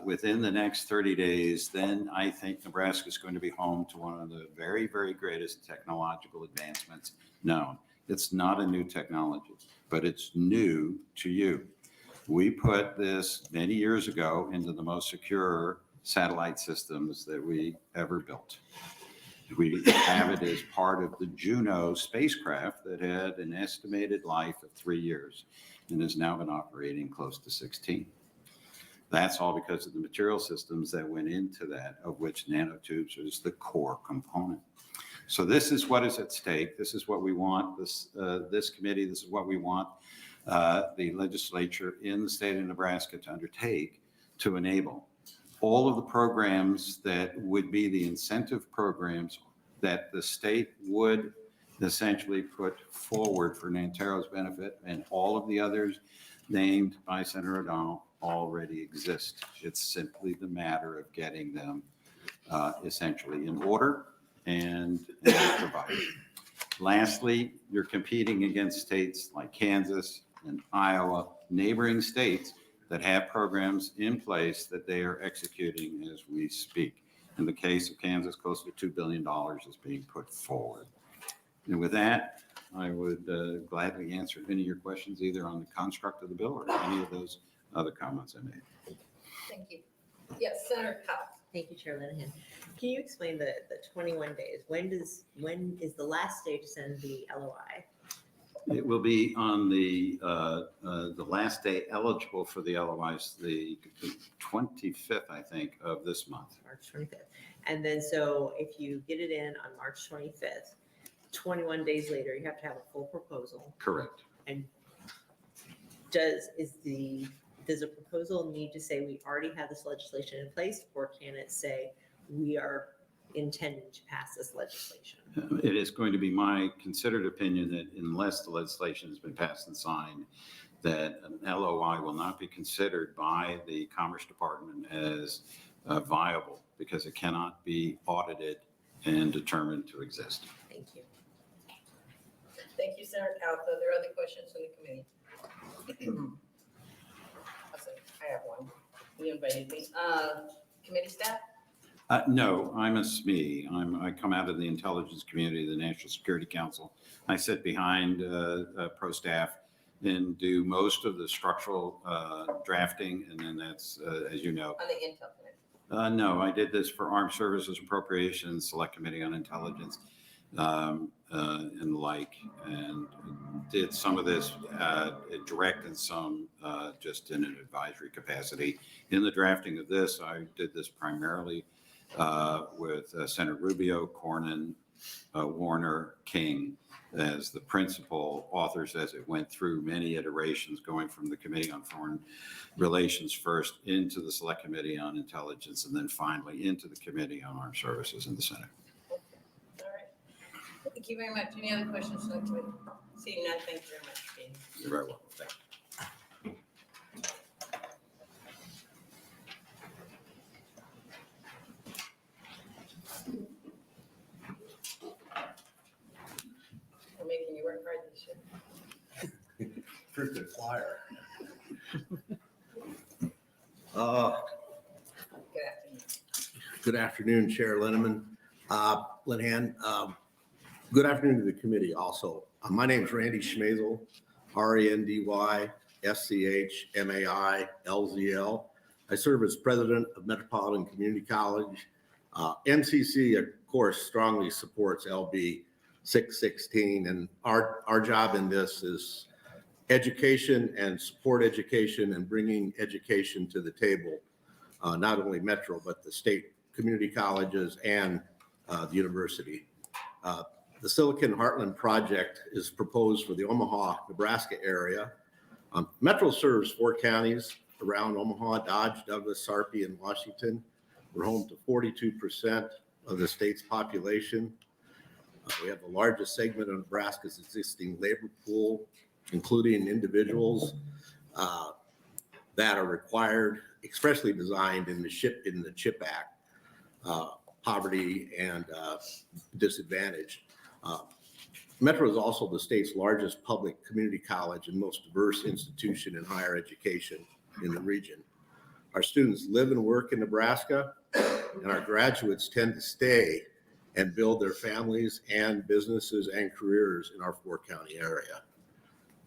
within the next 30 days, then I think Nebraska is going to be home to one of the very, very greatest technological advancements known. It's not a new technology, but it's new to you. We put this many years ago into the most secure satellite systems that we ever built. We have it as part of the Juno spacecraft that had an estimated life of 3 years and has now been operating close to 16. That's all because of the material systems that went into that, of which nanotubes is the core component. So this is what is at stake. This is what we want. This committee, this is what we want the legislature in the state of Nebraska to undertake to enable all of the programs that would be the incentive programs that the state would essentially put forward for Nantaro's benefit, and all of the others named by Senator O'Donnell already exist. It's simply the matter of getting them essentially in order and provided. Lastly, you're competing against states like Kansas and Iowa, neighboring states that have programs in place that they are executing as we speak. In the case of Kansas, close to $2 billion is being put forward. And with that, I would gladly answer any of your questions, either on the construct of the bill or any of those other comments I made. Thank you. Yes, Senator Powell. Thank you, Chair Linehan. Can you explain the 21 days? When is the last day to send the LOI? It will be on the last day eligible for the LOIs, the 25th, I think, of this month. March 25th. And then so if you get it in on March 25th, 21 days later, you have to have a full proposal. Correct. And does a proposal need to say we already have this legislation in place, or can it say we are intending to pass this legislation? It is going to be my considered opinion that unless the legislation has been passed and signed, that an LOI will not be considered by the Commerce Department as viable, because it cannot be audited and determined to exist. Thank you. Thank you, Senator Powell. Are there other questions from the committee? I have one. You invited me. Committee staff? No, I'm a SME. I come out of the intelligence community, the National Security Council. I sit behind pro staff and do most of the structural drafting, and then that's, as you know. On the Intel Committee? No, I did this for Armed Services Appropriations, Select Committee on Intelligence, and the like, and did some of this direct and some just in an advisory capacity. In the drafting of this, I did this primarily with Senator Rubio, Cornyn, Warner, King as the principal authors as it went through many iterations, going from the Committee on Foreign Relations first into the Select Committee on Intelligence, and then finally into the Committee on Armed Services in the Senate. All right. Thank you very much. Any other questions from the committee? Seeing none, thank you very much for being here. You're very welcome. Thank you. We're making you work hard this year. Freaking choir. Good afternoon. Good afternoon, Chair Linehan. Good afternoon to the committee also. My name is Randy Schmazel, RANDY, I serve as president of Metropolitan Community College. MCC, of course, strongly supports LB 616, and our job in this is education and support education and bringing education to the table, not only Metro, but the state community colleges and the university. The Silicon Heartland project is proposed for the Omaha, Nebraska area. Metro serves 4 counties around Omaha: Dodge, Douglas, Sarpy, and Washington. We're home to 42% of the state's population. We have the largest segment of Nebraska's existing labor pool, including individuals that are required, expressly designed in the CHIP Act, poverty and disadvantage. Metro is also the state's largest public community college and most diverse institution in higher education in the region. Our students live and work in Nebraska, and our graduates tend to stay and build their families and businesses and careers in our 4-county area.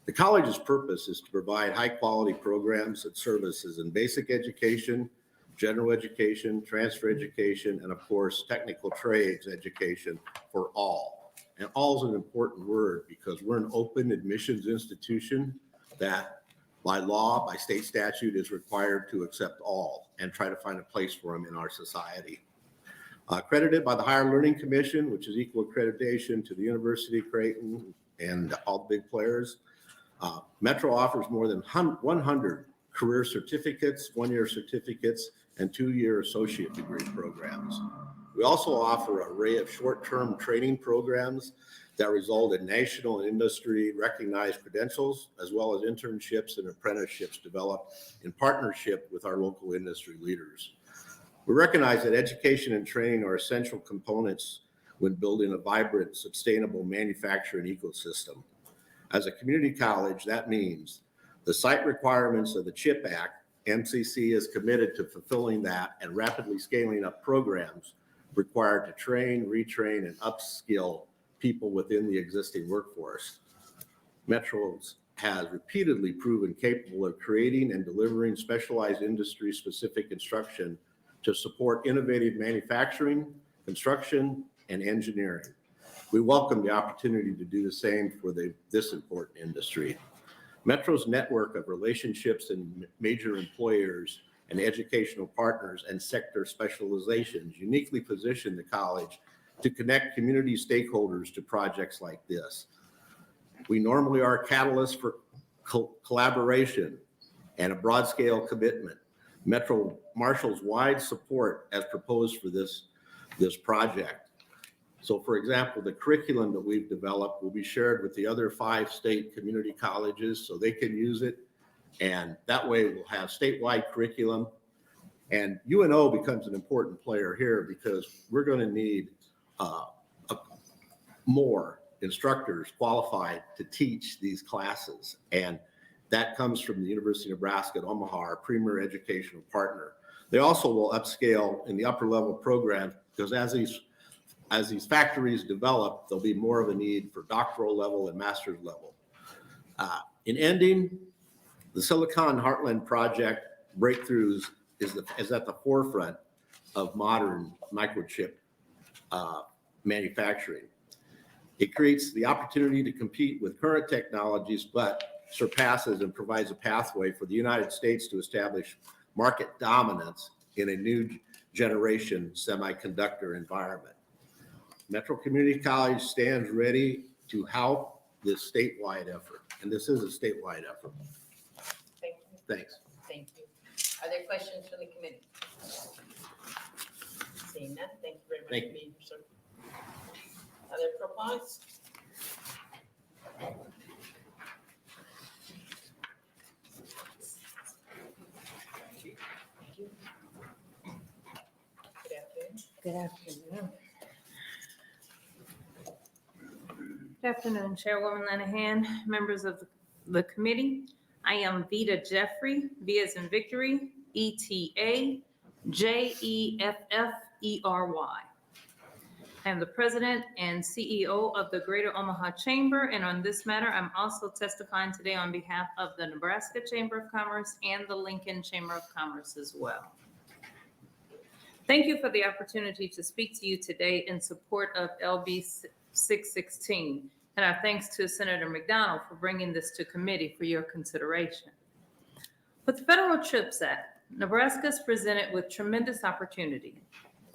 The college's purpose is to provide high-quality programs and services in basic education, general education, transfer education, and of course, technical trades education for all. And all is an important word because we're an open admissions institution that by law, by state statute, is required to accept all and try to find a place for them in our society. Accredited by the Higher Learning Commission, which is equal accreditation to the University of Creighton and all the big players. Metro offers more than 100 career certificates, one-year certificates, and two-year associate degree programs. We also offer an array of short-term training programs that result in national and industry recognized credentials, as well as internships and apprenticeships developed in partnership with our local industry leaders. We recognize that education and training are essential components when building a vibrant, sustainable manufacturing ecosystem. As a community college, that means the site requirements of the CHIP Act, MCC is committed to fulfilling that and rapidly scaling up programs required to train, retrain, and upskill people within the existing workforce. Metro has repeatedly proven capable of creating and delivering specialized industry-specific instruction to support innovative manufacturing, construction, and engineering. We welcome the opportunity to do the same for this important industry. Metro's network of relationships and major employers and educational partners and sector specializations uniquely position the college to connect community stakeholders to projects like this. We normally are a catalyst for collaboration and a broad scale commitment. Metro marshals wide support as proposed for this project. So for example, the curriculum that we've developed will be shared with the other 5 state community colleges so they can use it. And that way we'll have statewide curriculum. And UNO becomes an important player here because we're going to need more instructors qualified to teach these classes. And that comes from the University of Nebraska at Omaha, our premier educational partner. They also will upscale in the upper level program because as these factories develop, there'll be more of a need for doctoral level and master's level. In ending, the Silicon Heartland Project breakthroughs is at the forefront of modern microchip manufacturing. It creates the opportunity to compete with current technologies, but surpasses and provides a pathway for the United States to establish market dominance in a new generation semiconductor environment. Metro Community College stands ready to help this statewide effort, and this is a statewide effort. Thank you. Thanks. Thank you. Are there questions from the committee? Seeing none, thank you very much for being here, sir. Other proponents? Good afternoon. Good afternoon, Chairwoman Linehan, members of the committee. I am Vita Jeffrey, V as in victory, ETA, JEFFERY. I am the president and CEO of the Greater Omaha Chamber, and on this matter, I'm also testifying today on behalf of the Nebraska Chamber of Commerce and the Lincoln Chamber of Commerce as well. Thank you for the opportunity to speak to you today in support of LB 616, and our thanks to Senator McDonnell for bringing this to committee for your consideration. With the Federal CHIPS Act, Nebraska is presented with tremendous opportunity.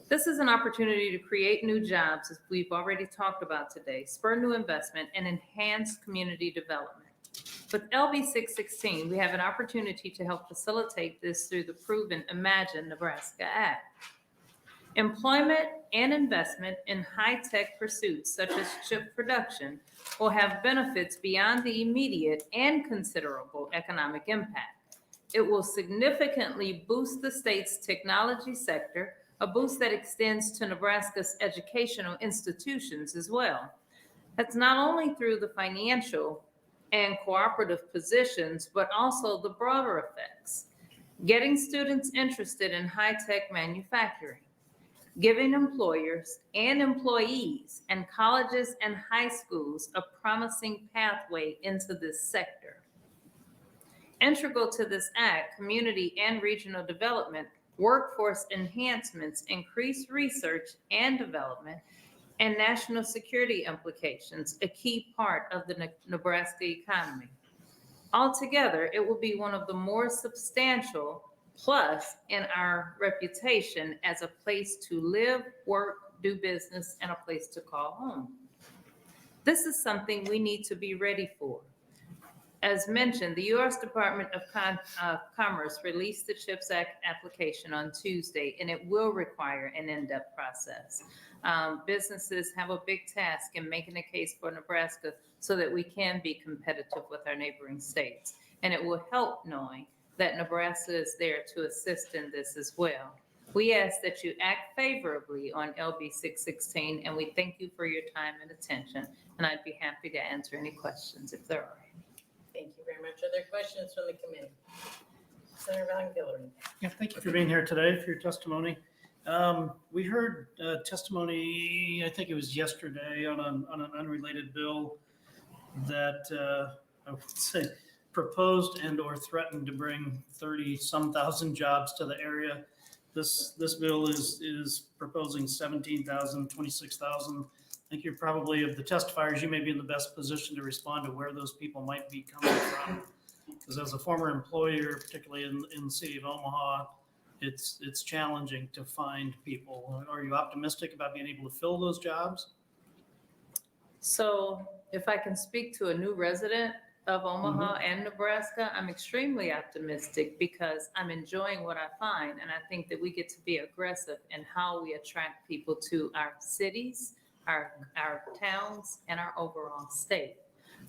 This is an opportunity to create new jobs, as we've already talked about today, spur new investment, and enhance community development. With LB 616, we have an opportunity to help facilitate this through the proven ImagiNE Nebraska Act. Employment and investment in high-tech pursuits such as chip production will have benefits beyond the immediate and considerable economic impact. It will significantly boost the state's technology sector, a boost that extends to Nebraska's educational institutions as well. That's not only through the financial and cooperative positions, but also the broader effects. Getting students interested in high-tech manufacturing, giving employers and employees and colleges and high schools a promising pathway into this sector. Integral to this act, community and regional development workforce enhancements, increased research and development, and national security implications, a key part of the Nebraska economy. Altogether, it will be one of the more substantial plus in our reputation as a place to live, work, do business, and a place to call home. This is something we need to be ready for. As mentioned, the U.S. Department of Commerce released the CHIPS Act application on Tuesday, and it will require an in-depth process. Businesses have a big task in making a case for Nebraska so that we can be competitive with our neighboring states. And it will help knowing that Nebraska is there to assist in this as well. We ask that you act favorably on LB 616, and we thank you for your time and attention. And I'd be happy to answer any questions if there are. Thank you very much. Are there questions from the committee? Senator Von Gillern. Yeah, thank you for being here today for your testimony. We heard testimony, I think it was yesterday, on an unrelated bill that I would say proposed and or threatened to bring 30-some thousand jobs to the area. This bill is proposing 17,000, 26,000. I think you're probably, of the testifiers, you may be in the best position to respond to where those people might be coming from. Because as a former employer, particularly in the city of Omaha, it's challenging to find people. Are you optimistic about being able to fill those jobs? So if I can speak to a new resident of Omaha and Nebraska, I'm extremely optimistic because I'm enjoying what I find. And I think that we get to be aggressive in how we attract people to our cities, our towns, and our overall state.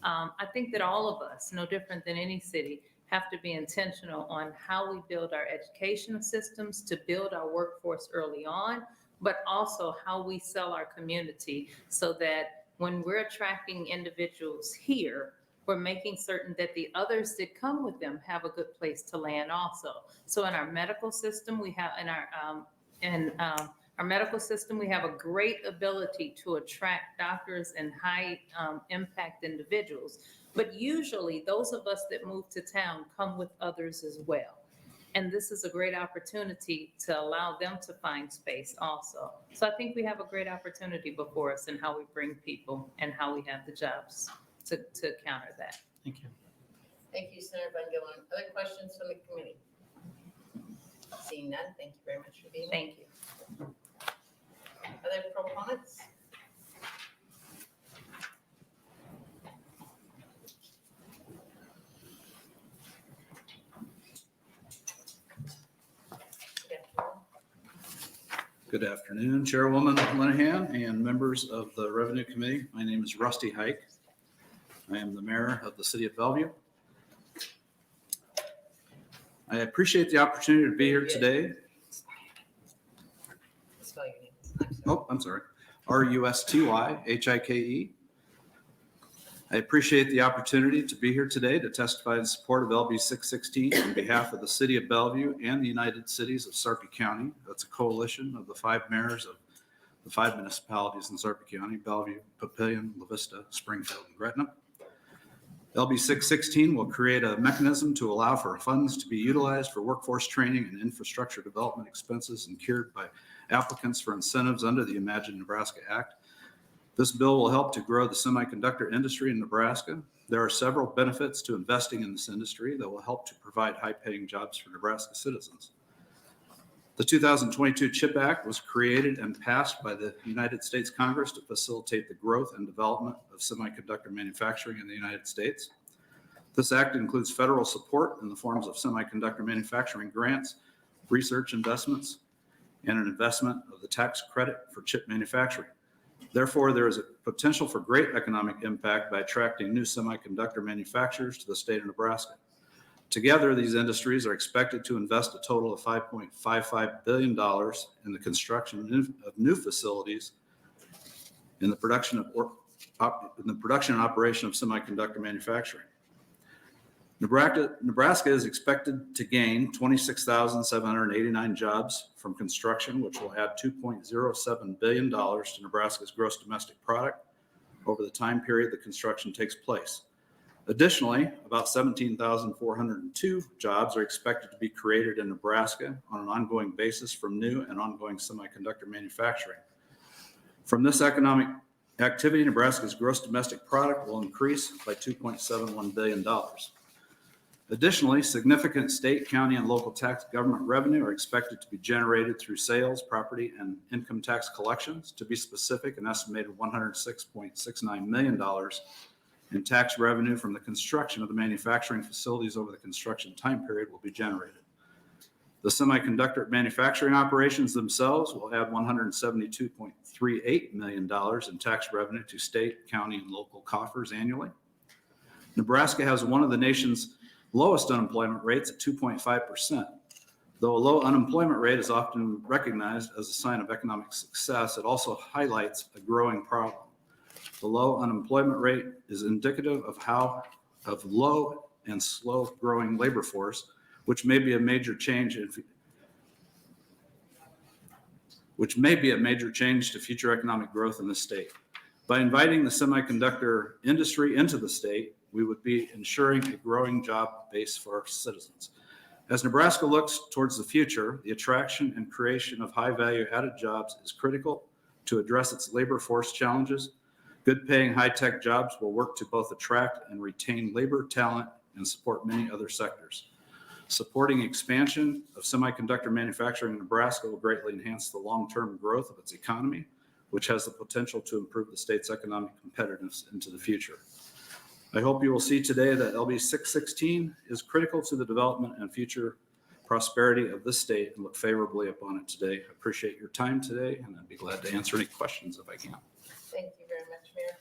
I think that all of us, no different than any city, have to be intentional on how we build our educational systems to build our workforce early on, but also how we sell our community so that when we're attracting individuals here, we're making certain that the others that come with them have a good place to land also. So in our medical system, we have our medical system, we have a great ability to attract doctors and high impact individuals. But usually those of us that move to town come with others as well. And this is a great opportunity to allow them to find space also. So I think we have a great opportunity before us in how we bring people and how we have the jobs to counter that. Thank you. Thank you, Senator Von Gillern. Other questions from the committee? Seeing none, thank you very much for being here. Thank you. Other proponents? Good afternoon, Chairwoman Linehan and members of the Revenue Committee. My name is Rusty Hike. I am the mayor of the city of Bellevue. I appreciate the opportunity to be here today. Spell your name. Oh, I'm sorry. Rustyhike. I appreciate the opportunity to be here today to testify in support of LB 616 on behalf of the city of Bellevue and the United Cities of Sarpy County. That's a coalition of the 5 mayors of the 5 municipalities in Sarpy County: Bellevue, Papillion, La Vista, Springfield, and Gretna. LB 616 will create a mechanism to allow for funds to be utilized for workforce training and infrastructure development expenses incurred by applicants for incentives under the ImagiNE Nebraska Act. This bill will help to grow the semiconductor industry in Nebraska. There are several benefits to investing in this industry that will help to provide high-paying jobs for Nebraska citizens. The 2022 CHIP Act was created and passed by the United States Congress to facilitate the growth and development of semiconductor manufacturing in the United States. This act includes federal support in the forms of semiconductor manufacturing grants, research investments, and an investment of the tax credit for chip manufacturing. Therefore, there is a potential for great economic impact by attracting new semiconductor manufacturers to the state of Nebraska. Together, these industries are expected to invest a total of $5.55 billion in the construction of new facilities in the production and operation of semiconductor manufacturing. Nebraska is expected to gain 26,789 jobs from construction, which will add $2.07 billion to Nebraska's gross domestic product over the time period the construction takes place. Additionally, about 17,402 jobs are expected to be created in Nebraska on an ongoing basis from new and ongoing semiconductor manufacturing. From this economic activity, Nebraska's gross domestic product will increase by $2.71 billion. Additionally, significant state, county, and local tax government revenue are expected to be generated through sales, property, and income tax collections. To be specific, an estimated $106.69 million in tax revenue from the construction of the manufacturing facilities over the construction time period will be generated. The semiconductor manufacturing operations themselves will add $172.38 million in tax revenue to state, county, and local coffers annually. Nebraska has one of the nation's lowest unemployment rates at 2.5%. Though a low unemployment rate is often recognized as a sign of economic success, it also highlights a growing problem. The low unemployment rate is indicative of low and slow growing labor force, which may be a major change to future economic growth in the state. By inviting the semiconductor industry into the state, we would be ensuring a growing job base for our citizens. As Nebraska looks towards the future, the attraction and creation of high-value added jobs is critical to address its labor force challenges. Good-paying high-tech jobs will work to both attract and retain labor, talent, and support many other sectors. Supporting expansion of semiconductor manufacturing in Nebraska will greatly enhance the long-term growth of its economy, which has the potential to improve the state's economic competitiveness into the future. I hope you will see today that LB 616 is critical to the development and future prosperity of this state and look favorably upon it today. I appreciate your time today, and I'd be glad to answer any questions if I can. Thank you very much, Mayor.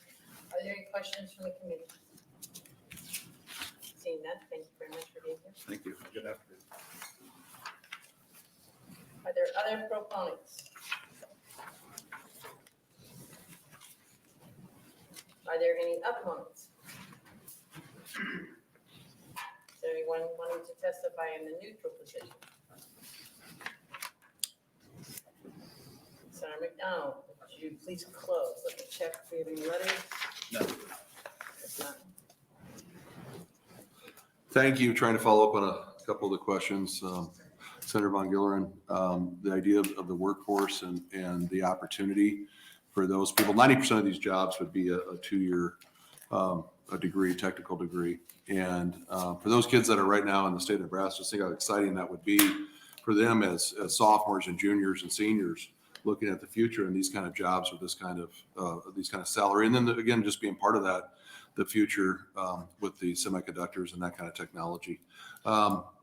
Are there any questions from the committee? Seeing none, thank you very much for being here. Thank you. Good afternoon. Are there other proponents? Are there any opponents? Is there anyone wanting to testify in the neutral position? Senator McDonnell, would you please close? Let me check if we have any letters. No. If not, Thank you. Trying to follow up on a couple of the questions. Senator Von Gilleren, the idea of the workforce and the opportunity for those people, 90% of these jobs would be a two-year a degree, technical degree. And for those kids that are right now in the state of Nebraska, just think how exciting that would be for them as sophomores and juniors and seniors looking at the future and these kind of jobs with this kind of salary. And then again, just being part of that, the future with the semiconductors and that kind of technology.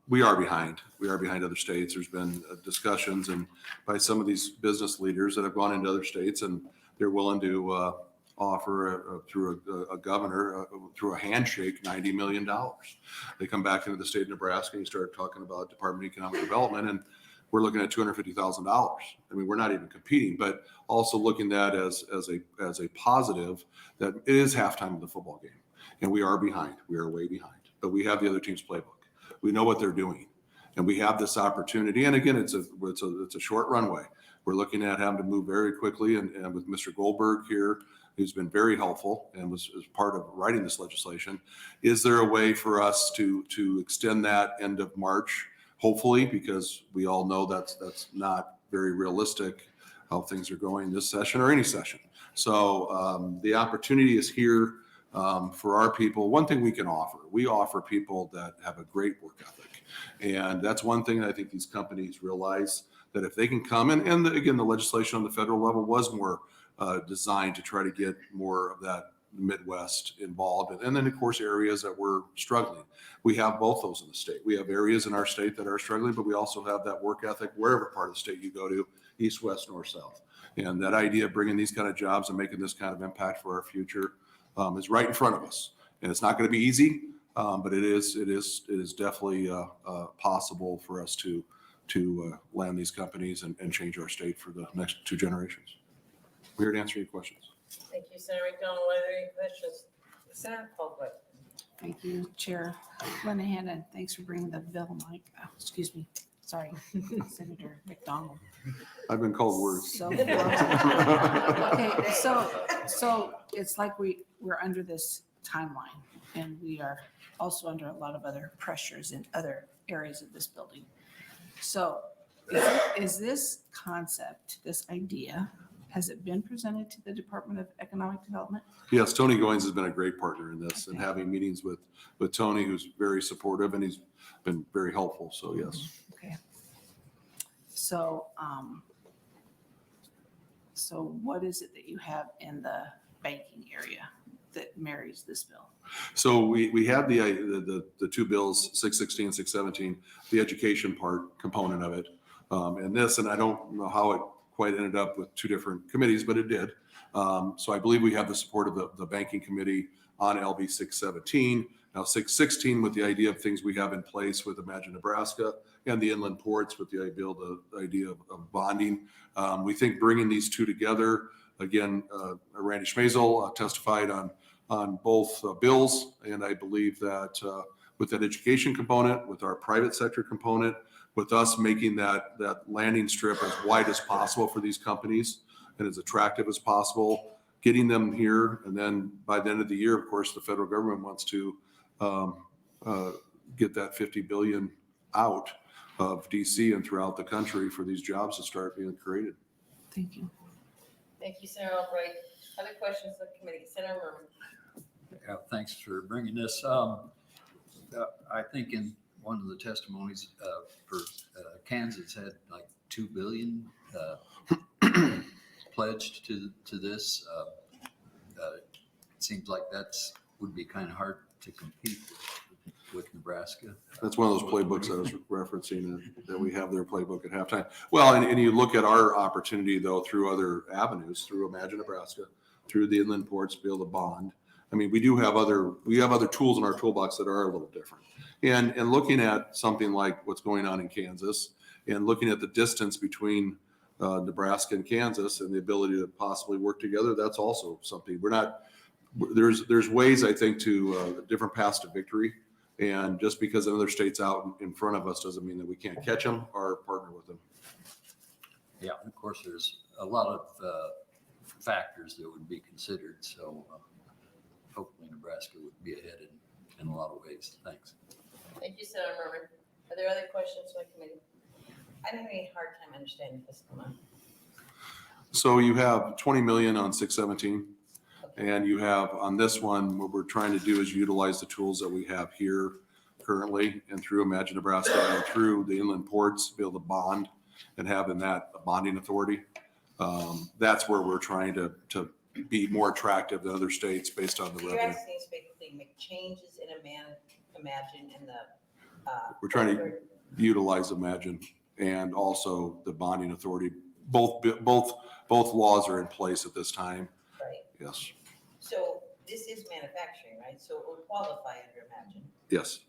We are behind. We are behind other states. There's been discussions and by some of these business leaders that have gone into other states and they're willing to offer through a governor, through a handshake, $90 million. They come back into the state of Nebraska and you start talking about Department of Economic Development and we're looking at $250,000. I mean, we're not even competing, but also looking at that as a positive that it is halftime of the football game. And we are behind. We are way behind. But we have the other team's playbook. We know what they're doing. And we have this opportunity. And again, it's a short runway. We're looking at having to move very quickly. And with Mr. Goldberg here, who's been very helpful and was part of writing this legislation, is there a way for us to extend that end of March? Hopefully, because we all know that's not very realistic how things are going this session or any session. So the opportunity is here for our people. One thing we can offer, we offer people that have a great work ethic. And that's one thing that I think these companies realize, that if they can come and again, the legislation on the federal level was more designed to try to get more of that Midwest involved. And then of course, areas that were struggling. We have both those in the state. We have areas in our state that are struggling, but we also have that work ethic wherever part of the state you go to, east, west, north, south. And that idea of bringing these kind of jobs and making this kind of impact for our future is right in front of us. And it's not going to be easy, but it is definitely possible for us to land these companies and change our state for the next 2 generations. We're here to answer your questions. thank you, Senator McDonnell. Are there any questions? Senator Colquitt. Thank you, Chair Linehan, and thanks for bringing the bill, Mike. Oh, excuse me. Sorry, Senator McDonnell. I've been called words. So, okay, so it's like we're under this timeline. And we are also under a lot of other pressures in other areas of this building. So is this concept, this idea, has it been presented to the Department of Economic Development? Yes, Tony Goins has been a great partner in this, and having meetings with Tony, who's very supportive, and he's been very helpful. So yes. Okay. So, so what is it that you have in the banking area that marries this bill? So we had the two bills, 616, 617, the education part component of it. And this, and I don't know how it quite ended up with two different committees, but it did. So I believe we have the support of the banking committee on LB 617. Now 616 with the idea of things we have in place with ImagiNE Nebraska and the inland ports with the idea of bonding. We think bringing these two together, again, Randy Schmazel testified on both bills. And I believe that with that education component, with our private sector component, with us making that landing strip as wide as possible for these companies and as attractive as possible, getting them here. And then by the end of the year, of course, the federal government wants to get that 50 billion out of DC and throughout the country for these jobs to start being created. Thank you. Thank you, Senator Albright. Other questions of the committee? Senator Murman. Yeah, thanks for bringing this. I think in one of the testimonies for Kansas had like 2 billion pledged to this. It seems like that's would be kind of hard to compete with Nebraska. That's one of those playbooks I was referencing that we have their playbook at halftime. Well, and you look at our opportunity though through other avenues, through ImagiNE Nebraska, through the inland ports, to be able to bond. I mean, we have other tools in our toolbox that are a little different. And looking at something like what's going on in Kansas and looking at the distance between Nebraska and Kansas and the ability to possibly work together, that's also something there's ways I think to different paths to victory. And just because another state's out in front of us doesn't mean that we can't catch them or partner with them. Yeah, of course, there's a lot of factors that would be considered. So hopefully Nebraska would be ahead in a lot of ways. Thanks. Thank you, Senator Murman. Are there other questions from the committee? I don't have any hard time understanding this one. So you have 20 million on 617. And you have on this one, what we're trying to do is utilize the tools that we have here currently and through ImagiNE Nebraska and through the inland ports, be able to bond and having that bonding authority. That's where we're trying to be more attractive than other states based on the You're revenue. asking us to basically make changes in ImagiNE in the. We're trying to utilize ImagiNE and also the bonding authority. Both laws are in place at this time. Right. Yes. So this is manufacturing, right? So it will qualify under ImagiNE. Yes.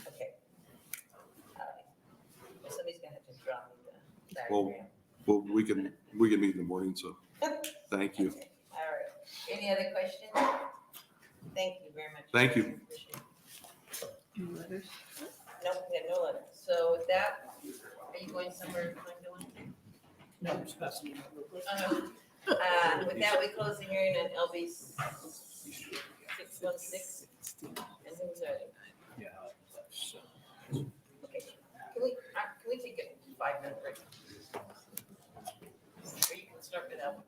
Okay. All right. Well, somebody's gonna have to draw me the diagram. Well, we can meet in the morning. So thank you. Okay. All right. Any other questions? Thank you very much. Thank you. Any letters? No, we have no letters. So with that, are you going somewhere? No, I'm just passing it real quick. With that, we close the hearing on LB 616. And who's ready? Yeah. Okay. Can we take a 5-minute break? Or you can start without.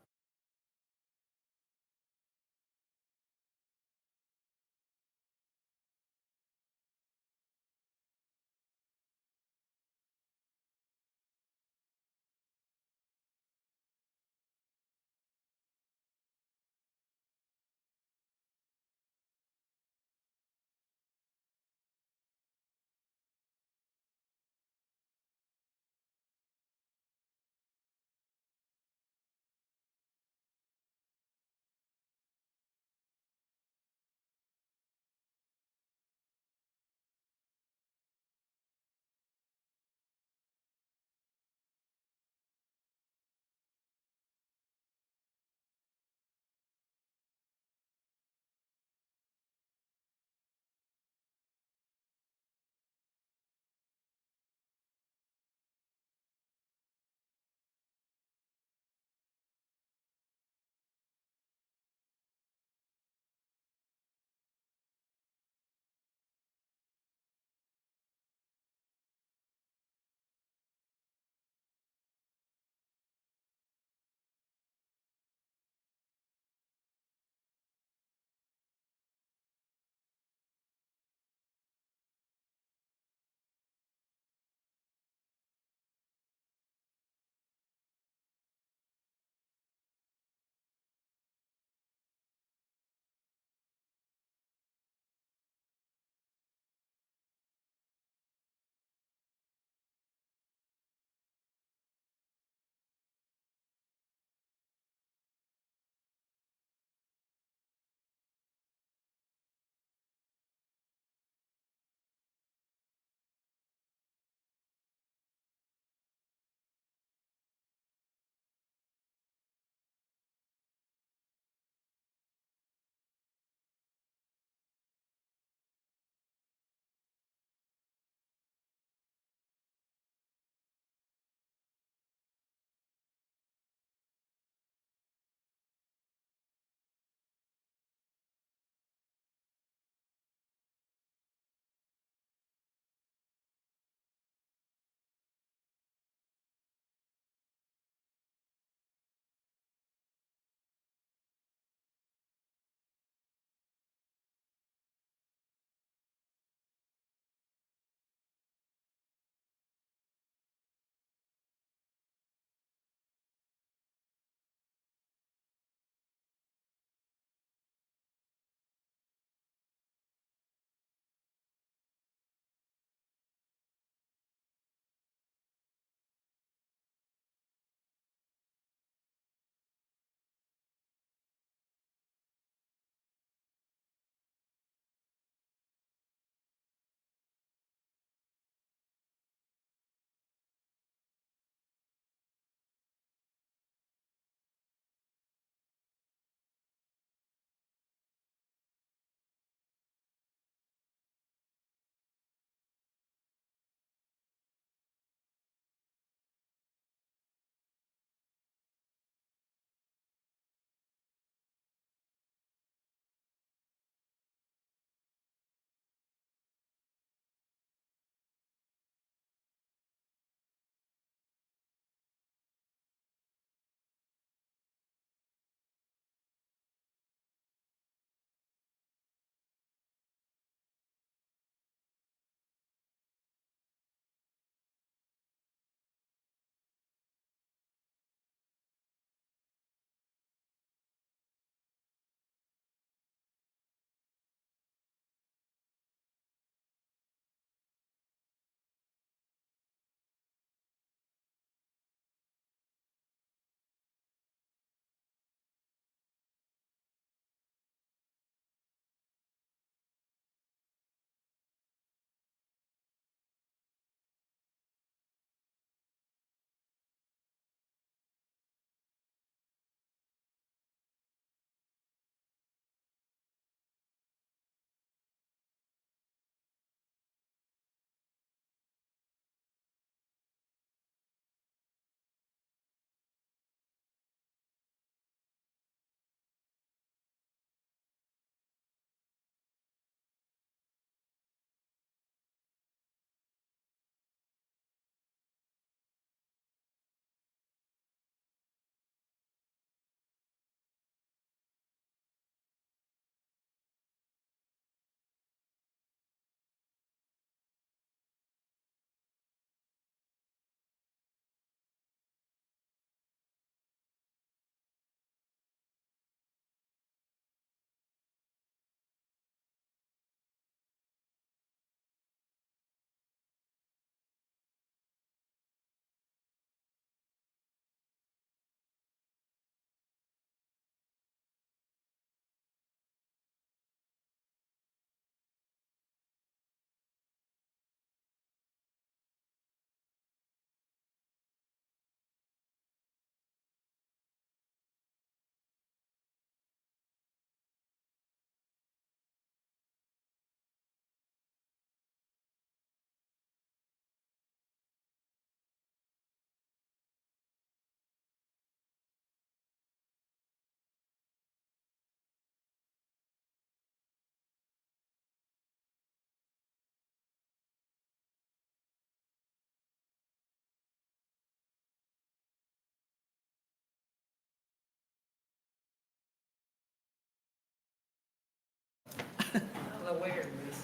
the waiter, Bruce.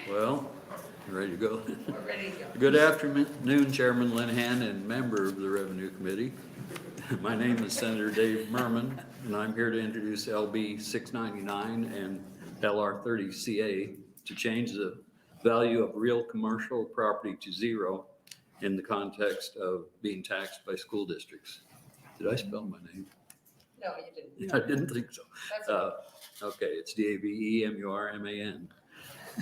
Well, you ready to go? We're ready to go. Good afternoon, Chairman Linehan and member of the Revenue Committee. My name is Senator Dave Murman, and I'm here to introduce LB 699 and LR 30CA to change the value of real commercial property to zero in the context of being taxed by school districts. Did I spell my name? No, you didn't. I didn't think so. That's all right. Okay, it's DAVEMURMAN.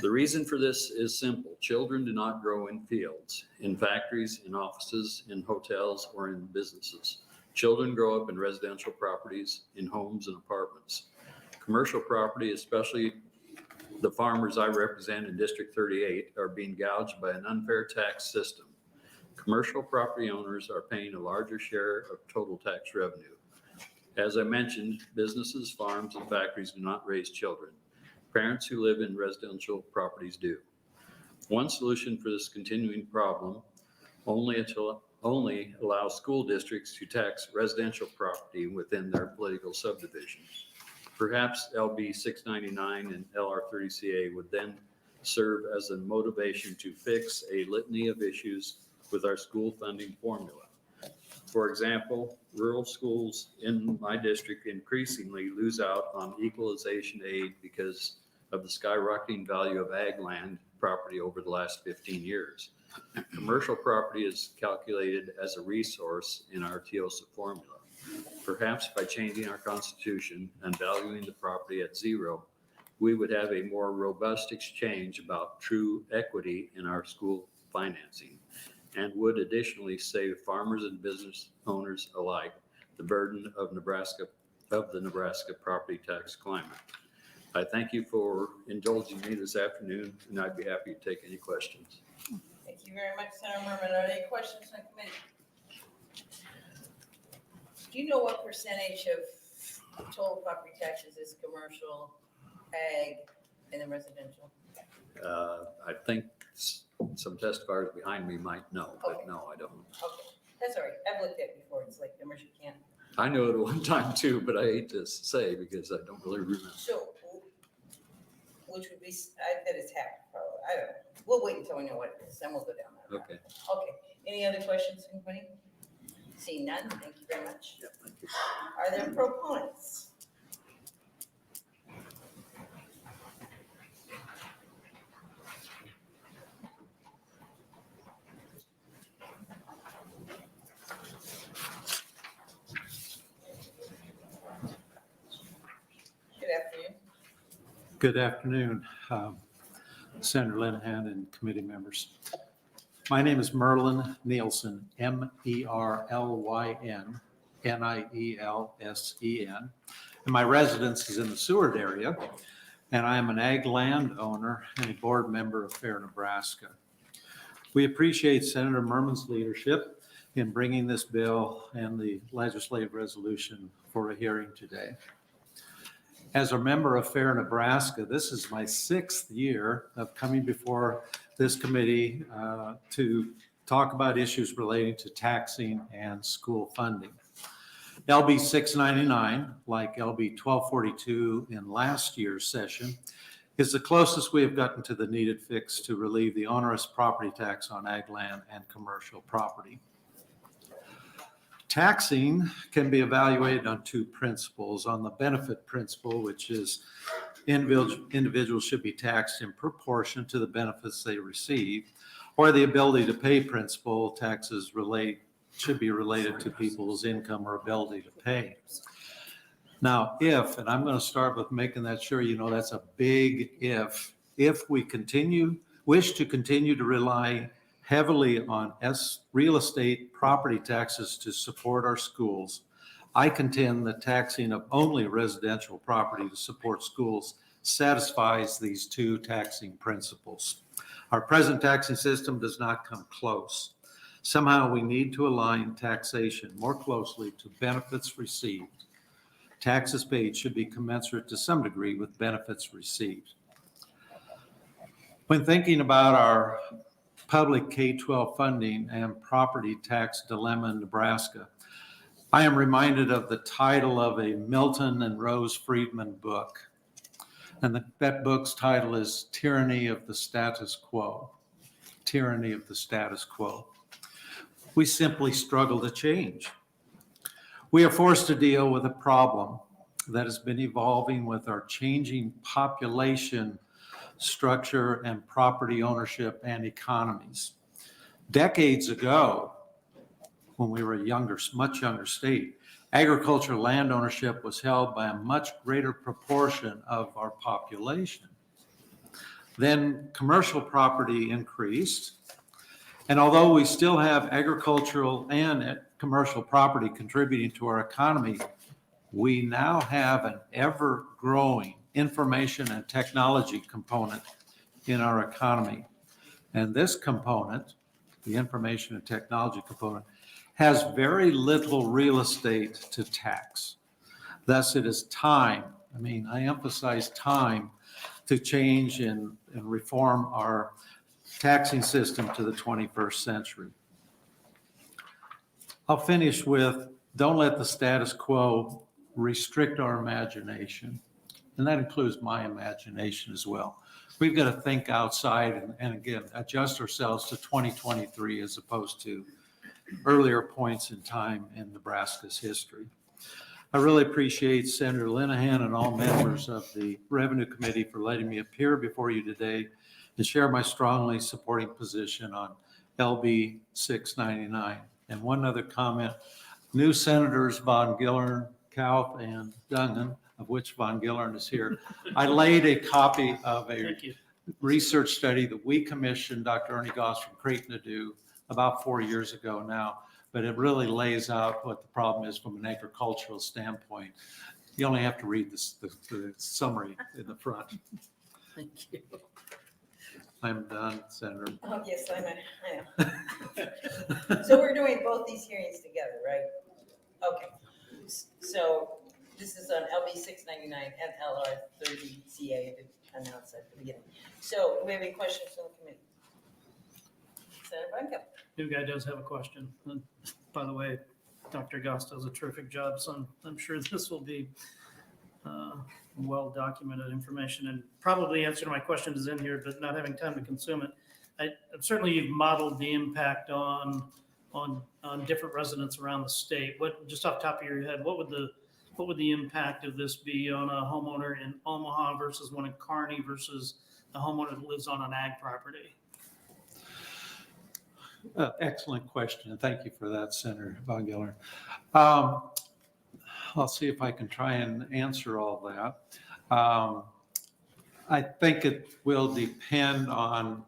The reason for this is simple. Children do not grow in fields, in factories, in offices, in hotels, or in businesses. Children grow up in residential properties, in homes and apartments. Commercial property, especially the farmers I represent in District 38, are being gouged by an unfair tax system. Commercial property owners are paying a larger share of total tax revenue. As I mentioned, businesses, farms, and factories do not raise children. Parents who live in residential properties do. One solution for this continuing problem only allows school districts to tax residential property within their political subdivisions. Perhaps LB 699 and LR 30CA would then serve as a motivation to fix a litany of issues with our school funding formula. For example, rural schools in my district increasingly lose out on equalization aid because of the skyrocketing value of ag land property over the last 15 years. Commercial property is calculated as a resource in our TIOSA formula. Perhaps by changing our constitution and valuing the property at zero, we would have a more robust exchange about true equity in our school financing, and would additionally save farmers and business owners alike the burden of the Nebraska property tax climate. I thank you for indulging me this afternoon, and I'd be happy to take any questions. Thank you very much, Senator Murman. Are there any questions from the committee? Do you know what percentage of total property taxes is commercial, ag, and then residential? I think some testifiers behind me might know, but no, I don't. Okay, that's all right. I've looked at it before. It's like commercial can't. I know it at one time too, but I hate to say because I don't really remember. So, which would be, I bet it's half, probably. I don't know. We'll wait until we know what it is, then we'll go down that road. Okay. Okay. Any other questions, anybody? Seeing none, thank you very much. Yeah, thank you. Are there proponents? Good afternoon. Good afternoon, Senator Linehan and committee members. My name is Merlin Nielsen, Merlyn Nielsen, and my residence is in the Seward area, and I am an ag landowner and a board member of Fair Nebraska. We appreciate Senator Murman's leadership in bringing this bill and the legislative resolution for a hearing today. As a member of Fair Nebraska, this is my 6th year of coming before this committee to talk about issues relating to taxing and school funding. LB 699, like LB 1242 in last year's session, is the closest we have gotten to the needed fix to relieve the onerous property tax on ag land and commercial property. Taxing can be evaluated on 2 principles. On the benefit principle, which is individuals should be taxed in proportion to the benefits they receive, or the ability to pay principal, taxes should be related to people's income or ability to pay. Now, and I'm going to start with making that sure you know that's a big if we wish to continue to rely heavily on real estate property taxes to support our schools, I contend that taxing of only residential property to support schools satisfies these 2 taxing principles. Our present taxing system does not come close. Somehow we need to align taxation more closely to benefits received. Taxes paid should be commensurate to some degree with benefits received. When thinking about our public K-12 funding and property tax dilemma in Nebraska, I am reminded of the title of a Milton and Rose Friedman book. And that book's title is Tyranny of the Status Quo. Tyranny of the Status Quo. We simply struggle to change. We are forced to deal with a problem that has been evolving with our changing population structure and property ownership and economies. Decades ago, when we were a much younger state, agricultural land ownership was held by a much greater proportion of our population. Then commercial property increased, and although we still have agricultural and commercial property contributing to our economy, we now have an ever-growing information and technology component in our economy. And this component, the information and technology component, has very little real estate to tax. Thus, it is time, I emphasize time, to change and reform our taxing system to the 21st century. I'll finish with, don't let the status quo restrict our imagination. And that includes my imagination as well. We've got to think outside and again, adjust ourselves to 2023 as opposed to earlier points in time in Nebraska's history. I really appreciate Senator Linehan and all members of the Revenue Committee for letting me appear before you today and share my strongly supporting position on LB 699. And one other comment, new Senators Von Gillern, Kauth, and Duggan, of which Von Gillern is here. I laid a copy of a research study that we commissioned Dr. Ernie Goss from Creighton to do about 4 years ago now, but it really lays out what the problem is from an agricultural standpoint. You only have to read the summary in the front. Thank you. I'm done, Senator. Oh, yes, I am. So we're doing both these hearings together, right? Okay. So this is on LB 699 and LR 30 CA announced at the beginning. So do we have any questions from the committee? Senator Bunko. New guy does have a question. And by the way, Dr. Goss does a terrific job, so I'm sure this will be well-documented information, and probably answer to my question is in here, but not having time to consume it. Certainly you've modeled the impact on different residents around the state. What, just off the top of your head, what would the impact of this be on a homeowner in Omaha versus one in Kearney versus a homeowner that lives on an ag property? Excellent question, and thank you for that, Senator Von Gillern. I'll see if I can try and answer all that. I think it will depend on,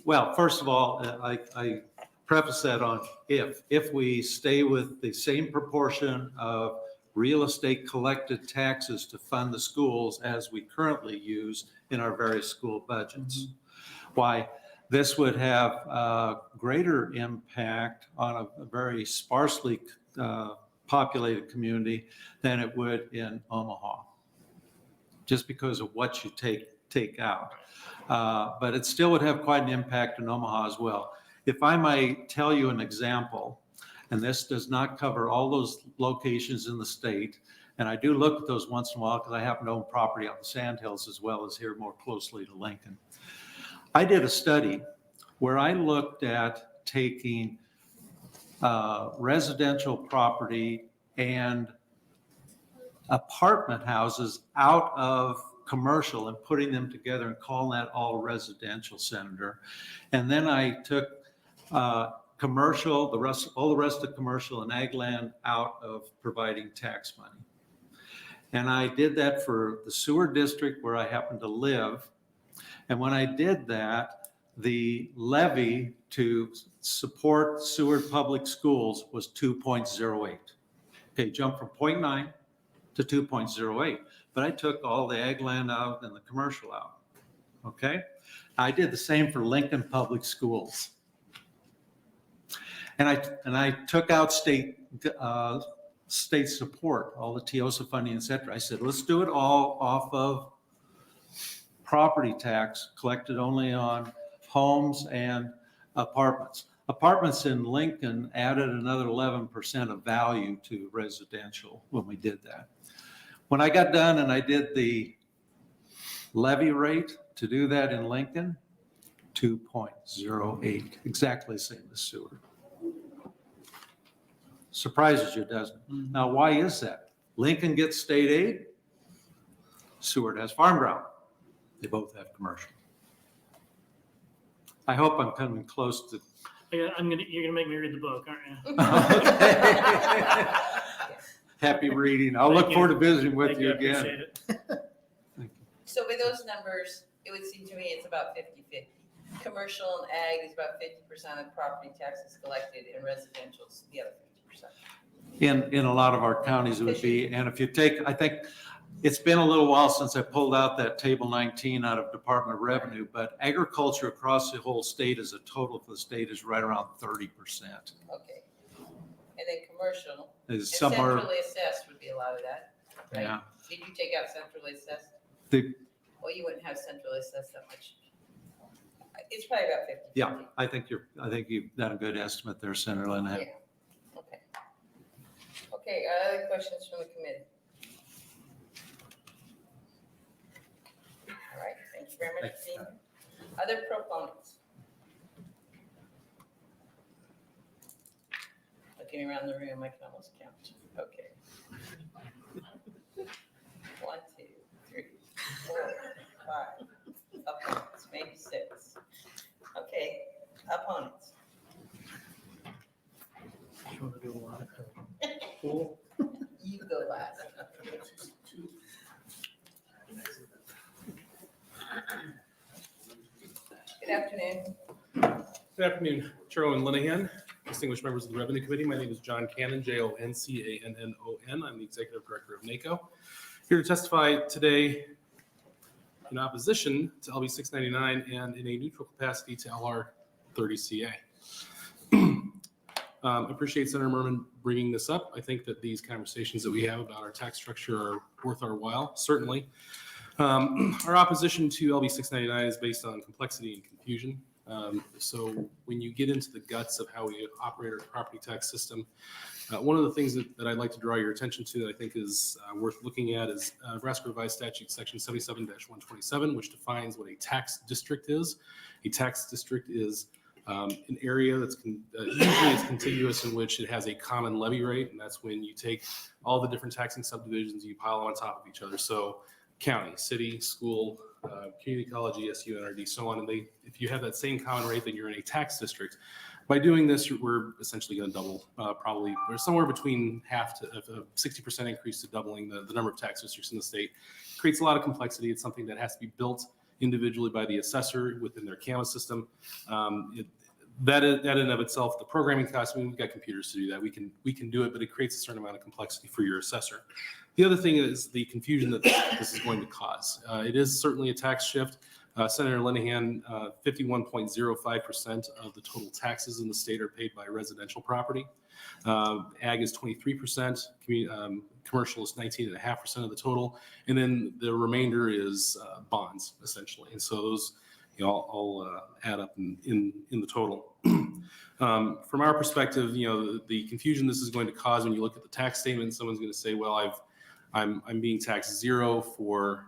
well, first of all, I preface that on if we stay with the same proportion of real estate collected taxes to fund the schools as we currently use in our various school budgets. Why? This would have a greater impact on a very sparsely populated community than it would in Omaha, just because of what you take out. But it still would have quite an impact in Omaha as well. If I might tell you an example, and this does not cover all those locations in the state, and I do look at those once in a while because I happen to own property out in Sandhills as well as here more closely to Lincoln. I did a study where I looked at taking residential property and apartment houses out of commercial and putting them together and calling that all residential, Senator. And then I took commercial, all the rest of commercial and ag land out of providing tax money. And I did that for the sewer district where I happen to live. And when I did that, the levy to support Seward Public Schools was 2.08. Okay, jumped from 0.9 to 2.08. But I took all the ag land out and the commercial out. Okay? I did the same for Lincoln Public Schools. And I took out state support, all the TIOSA funding, et cetera. I said, let's do it all off of property tax collected only on homes and apartments. Apartments in Lincoln added another 11% of value to residential when we did that. When I got done and I did the Levy rate to do that in Lincoln, 2.08, exactly the same as Seward. Surprises you, doesn't it? Now, why is that? Lincoln gets state aid, Seward has farm ground. They both have commercial. I hope I'm coming close to. Yeah, you're gonna make me read the book, aren't you? Happy reading. I'll look forward to visiting with you again. Appreciate it. So with those numbers, it would seem to me it's about 50-50. Commercial and ag is about 50% of property taxes collected, and residential is the other 50%. In a lot of our counties it would be, and if you take, I think it's been a little while since I pulled out that table 19 out of Department of Revenue, but agriculture across the whole state as a total for the state is right around 30%. Okay. And then commercial, and Is somewhere, centrally assessed would be a lot of that, right? yeah. Did you take out centrally assessed? Well, you wouldn't have centrally assessed that much. It's probably about 50. Yeah, I think you've done a good estimate there, Senator Linehan. Yeah. Okay. Okay, other questions from the committee? All right, thank you very much, Dean. Other proponents? Looking around the room, I can almost count. Okay. 1, 2, 3, 4, 5. Opponents, maybe 6. Okay, opponents. You wanna do a lot? Cool. You go last. Good afternoon. Good afternoon, Chairwoman Linehan, distinguished members of the Revenue Committee. My name is John Cannon, Joncannon. I'm the Executive Director of NACO. Here to testify today in opposition to LB 699 and in a neutral capacity to LR 30CA. I appreciate Senator Murman bringing this up. I think that these conversations that we have about our tax structure are worth our while, certainly. Our opposition to LB 699 is based on complexity and confusion. So when you get into the guts of how we operate our property tax system, one of the things that I'd like to draw your attention to that I think is worth looking at is Nebraska Revised Statute Section 77-127, which defines what a tax district is. A tax district is an area that's usually it's contiguous in which it has a common levy rate, and that's when you take all the different taxing subdivisions, you pile them on top of each other. So county, city, school, community college, ESU, NRD, so on. And if you have that same common rate, then you're in a tax district. By doing this, we're essentially going to double, probably, or somewhere between half to a 60% increase to doubling the number of tax districts in the state. It creates a lot of complexity. It's something that has to be built individually by the assessor within their CAMA system. That in and of itself, the programming costs, I mean, we've got computers to do that. We can do it, but it creates a certain amount of complexity for your assessor. The other thing is the confusion that this is going to cause. It is certainly a tax shift. Senator Linehan, 51.05% of the total taxes in the state are paid by residential property. Ag is 23%, commercial is 19.5% of the total, and then the remainder is bonds, essentially. And so those all add up in the total. From our perspective, the confusion this is going to cause when you look at the tax statement, someone's going to say, well, I'm being taxed zero for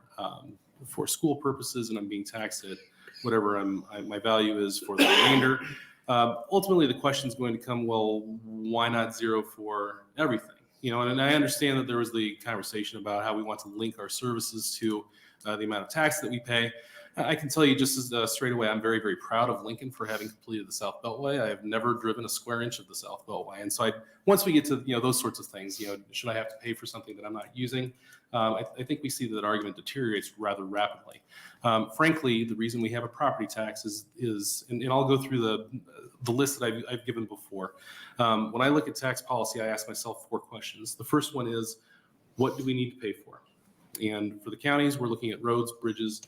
school purposes, and I'm being taxed at whatever my value is for the remainder. Ultimately, the question is going to come, well, why not zero for everything? And I understand that there was the conversation about how we want to link our services to the amount of tax that we pay. I can tell you just as straight away, I'm very, very proud of Lincoln for having completed the South Beltway. I have never driven a square inch of the South Beltway. And so once we get to those sorts of things, should I have to pay for something that I'm not using? I think we see that argument deteriorates rather rapidly. Frankly, the reason we have a property tax is and I'll go through the list that I've given before. When I look at tax policy, I ask myself 4 questions. The first one is, what do we need to pay for? And for the counties, we're looking at roads, bridges,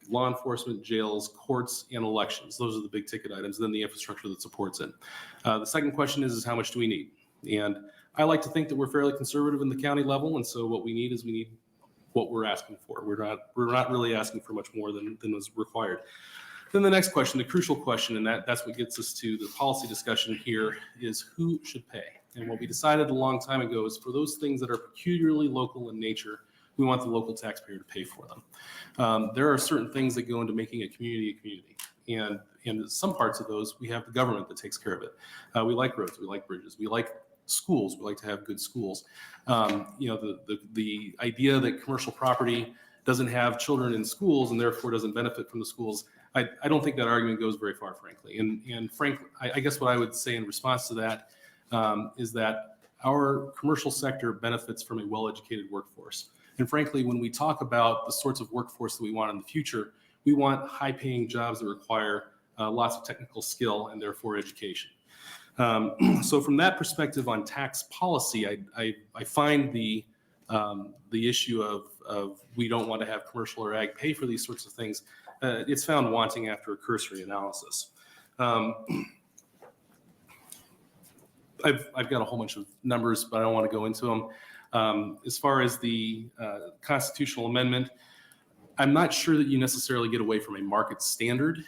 law enforcement, jails, courts, and elections. Those are the big ticket items, and then the infrastructure that supports it. The second question is how much do we need? And I like to think that we're fairly conservative in the county level, and so what we need is what we're asking for. We're not really asking for much more than is required. Then the next question, the crucial question, and that's what gets us to the policy discussion here, is who should pay? And what we decided a long time ago is for those things that are peculiarly local in nature, we want the local taxpayer to pay for them. There are certain things that go into making a community. And in some parts of those, we have the government that takes care of it. We like roads, we like bridges, we like schools, we like to have good schools. The idea that commercial property doesn't have children in schools and therefore doesn't benefit from the schools, I don't think that argument goes very far, frankly. And frankly, I guess what I would say in response to that is that our commercial sector benefits from a well-educated workforce. And frankly, when we talk about the sorts of workforce that we want in the future, we want high-paying jobs that require lots of technical skill and therefore education. So from that perspective on tax policy, I find the issue of we don't want to have commercial or ag pay for these sorts of things, it's found wanting after a cursory analysis. I've got a whole bunch of numbers, but I don't want to go into them. As far as the constitutional amendment, I'm not sure that you necessarily get away from a market standard.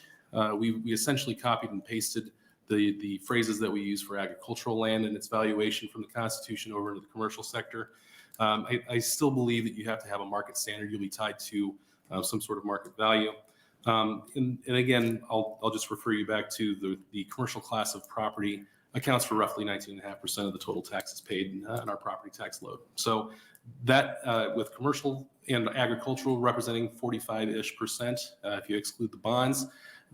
We essentially copied and pasted the phrases that we use for agricultural land and its valuation from the Constitution over into the commercial sector. I still believe that you have to have a market standard. You'll be tied to some sort of market value. And again, I'll just refer you back to the commercial class of property accounts for roughly 19.5% of the total taxes paid in our property tax load. So that with commercial and agricultural representing 45-ish%, if you exclude the bonds,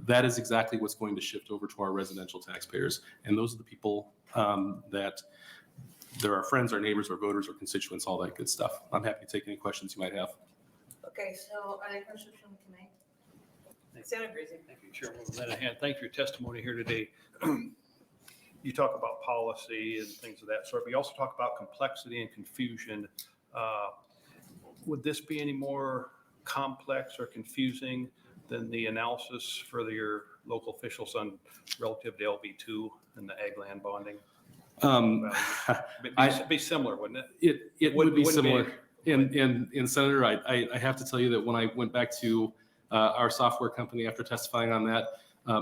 that is exactly what's going to shift over to our residential taxpayers. And those are the people that they're our friends, our neighbors, our voters, our constituents, all that good stuff. I'm happy to take any questions you might have. Okay, so any questions from the committee? Senator Brizzi. Thank you, Chairman Linehan. Thank you for your testimony here today. You talk about policy and things of that sort, but you also talk about complexity and confusion. Would this be any more complex or confusing than the analysis for your local officials on relative to LB2 and the ag land bonding? Be similar, wouldn't it? It would be similar. And Senator, I have to tell you that when I went back to our software company after testifying on that,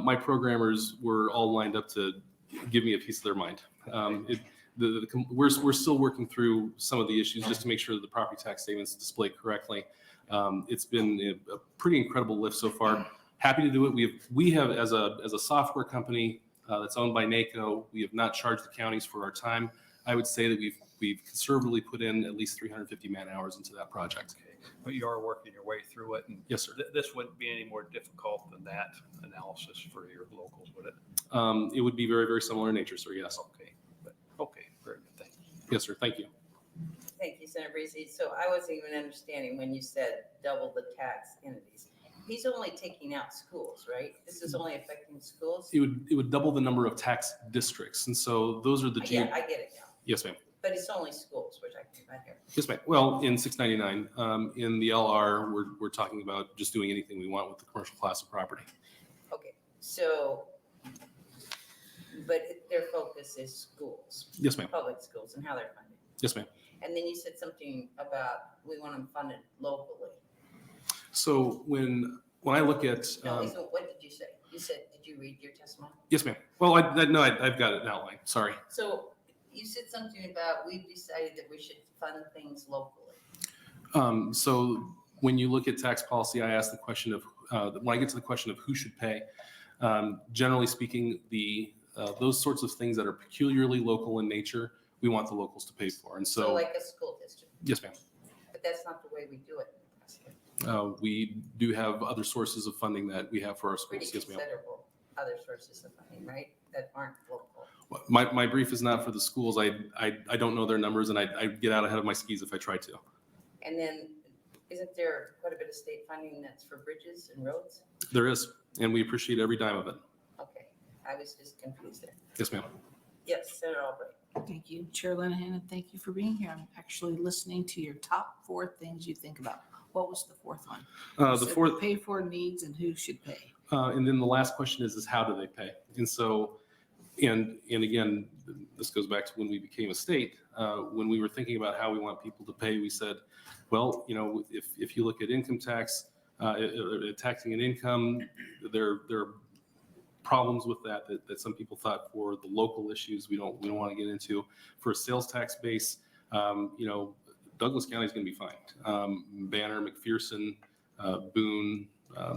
my programmers were all lined up to give me a piece of their mind. We're still working through some of the issues just to make sure that the property tax statements display correctly. It's been a pretty incredible lift so far. Happy to do it. We have as a software company that's owned by NACO, we have not charged the counties for our time. I would say that we've conservatively put in at least 350 man hours into that project. Okay. But you are working your way through it. And yes, sir. This wouldn't be any more difficult than that analysis for your locals, would it? It would be very, very similar in nature, sir. Yes. Okay. Okay. Very good. Thank you. Yes, sir. Thank you. Thank you, Senator Brizzi. So I wasn't even understanding when you said double the tax entities. He's only taking out schools, right? This is only affecting schools? It would double the number of tax districts. And so those are the Yeah, I get it now. Yes, ma'am. But it's only schools, which I can right here. Yes, ma'am. Well, in 699, in the LR, we're talking about just doing anything we want with the commercial class of property. Okay, so, but their focus is schools. Yes, ma'am. Public schools and how they're funded. Yes, ma'am. And then you said something about we want them funded locally. So when I look at No, Lisa, what did you say? You said, did you read your testimony? yes, ma'am. Well, no, I've got it outlined. Sorry. So you said something about we've decided that we should fund things locally. So when you look at tax policy, I ask the question of when I get to the question of who should pay. Generally speaking, those sorts of things that are peculiarly local in nature, we want the locals to pay for. And so like a school district. yes, ma'am. But that's not the way we do it. We do have other sources of funding that we have for our schools. Pretty Yes, ma'am. considerable other sources of funding, right? That aren't local. My brief is not for the schools. I don't know their numbers, and I get out ahead of my skis if I try to. And then isn't there quite a bit of state funding that's for bridges and roads? There is, and we appreciate every dime of it. Okay, I was just confused there. Yes, ma'am. Yes, Senator Albright. Thank you, Chair Linehan, and thank you for being here. I'm actually listening to your top 4 things you think about. What was the fourth one? The fourth, pay for needs and who should pay. and then the last question is how do they pay? And so, and again, this goes back to when we became a state. When we were thinking about how we want people to pay, we said, well, if you look at income tax, taxing an income, there are problems with that some people thought for the local issues we don't want to get into. For a sales tax base, Douglas County is going to be fine. Banner, McPherson, Boone,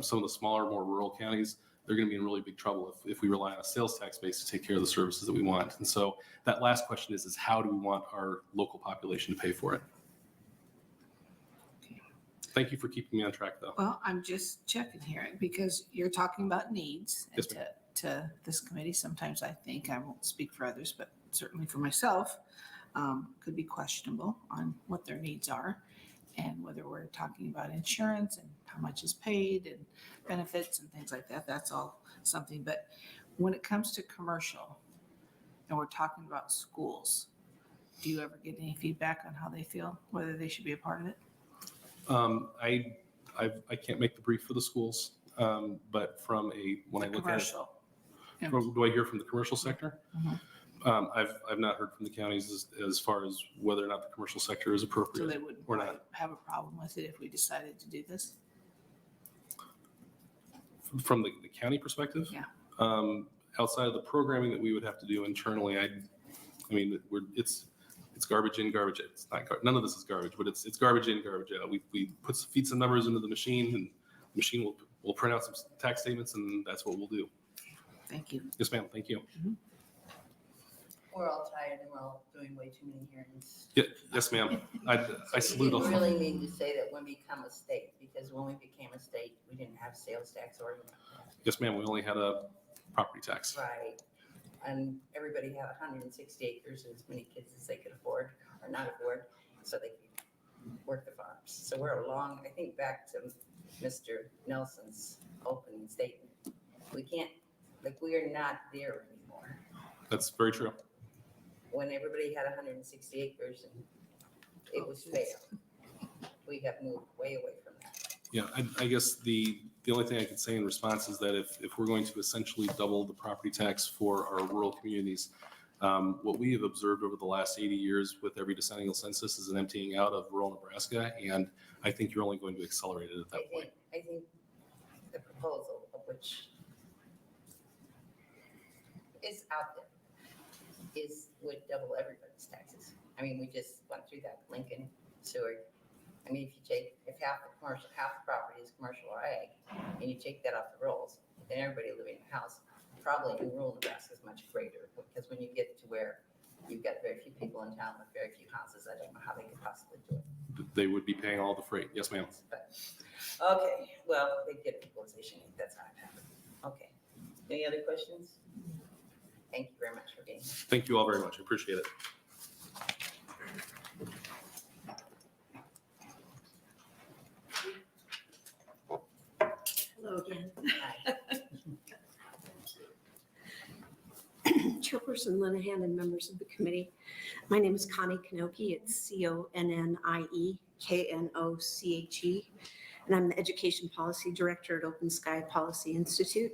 some of the smaller, more rural counties, they're going to be in really big trouble if we rely on a sales tax base to take care of the services that we want. And so that last question is how do we want our local population to pay for it? Thank you for keeping me on track, though. Well, I'm just checking here because you're talking about needs. Yes, And to this committee, sometimes I think, I won't speak for others, but certainly for myself, could be questionable on what their needs are and whether we're talking about insurance and how much is paid and benefits and things like that. That's all something. But when it comes to commercial and we're talking about schools, do you ever get any feedback on how they feel, whether they should be a part of it? I can't make the brief for the schools, but from when I look at it, Commercial. do I hear from the commercial sector? I've not heard from the counties as far as whether or not the commercial sector is So appropriate they wouldn't or not. have a problem with it if we decided to do this? From the county perspective? Yeah. Outside of the programming that we would have to do internally, I mean, it's garbage in, garbage out. It's not, none of this is garbage, but it's garbage in, garbage out. We feed some numbers into the machine and the machine will print out some tax statements and that's what we'll do. Thank you. Yes, ma'am. Thank you. We're all tired and we're all doing way too many hearings. Yeah, yes, ma'am. I salute We all. really need to say that when we become a state, because when we became a state, we didn't have sales tax or anything like that. Yes, ma'am. We only had a property tax. Right. And everybody had 160 acres and as many kids as they could afford or not afford, so they could work the farms. So we're along, I think back to Mr. Nelson's opening statement. We can't, we are not there anymore. That's very true. When everybody had 160 acres and it was fair. We have moved way away from that. Yeah, I guess the only thing I could say in response is that if we're going to essentially double the property tax for our rural communities, what we have observed over the last 80 years with every decennial census is an emptying out of rural Nebraska, and I think you're only going to accelerate it at that point. I think the proposal of which is out there would double everybody's taxes. I mean, we just went through that Lincoln sewer. I mean, if half the property is commercial or ag, and you take that off the rolls, then everybody living in a house, probably in rural Nebraska is much greater, because when you get to where you've got very few people in town with very few houses, I don't know how they could possibly do it. They would be paying all the freight. Yes, ma'am. But, okay, well, they get equalization, that's how it happened. Okay, any other questions? Thank you very much for being here. Thank you all very much. I appreciate it. Hello again. Hi. Chairperson Linehan and members of the committee. My name is Connie Knoche. It's CONNIE, and I'm the Education Policy Director at Open Sky Policy Institute.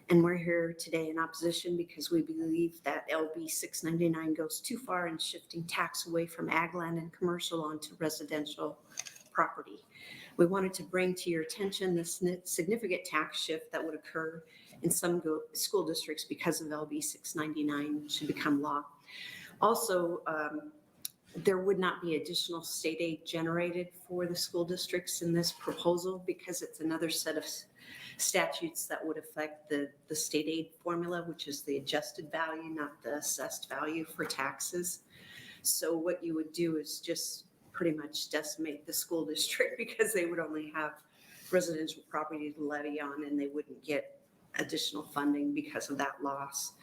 And we're here today in opposition because we believe that LB 699 goes too far in shifting tax away from ag land and commercial onto residential property. We wanted to bring to your attention this significant tax shift that would occur in some school districts because of LB 699 should become law. Also, there would not be additional state aid generated for the school districts in this proposal because it's another set of statutes that would affect the state aid formula, which is the adjusted value, not the assessed value for taxes. So what you would do is just pretty much decimate the school district because they would only have residential property to levy on and they wouldn't get additional funding because of that loss.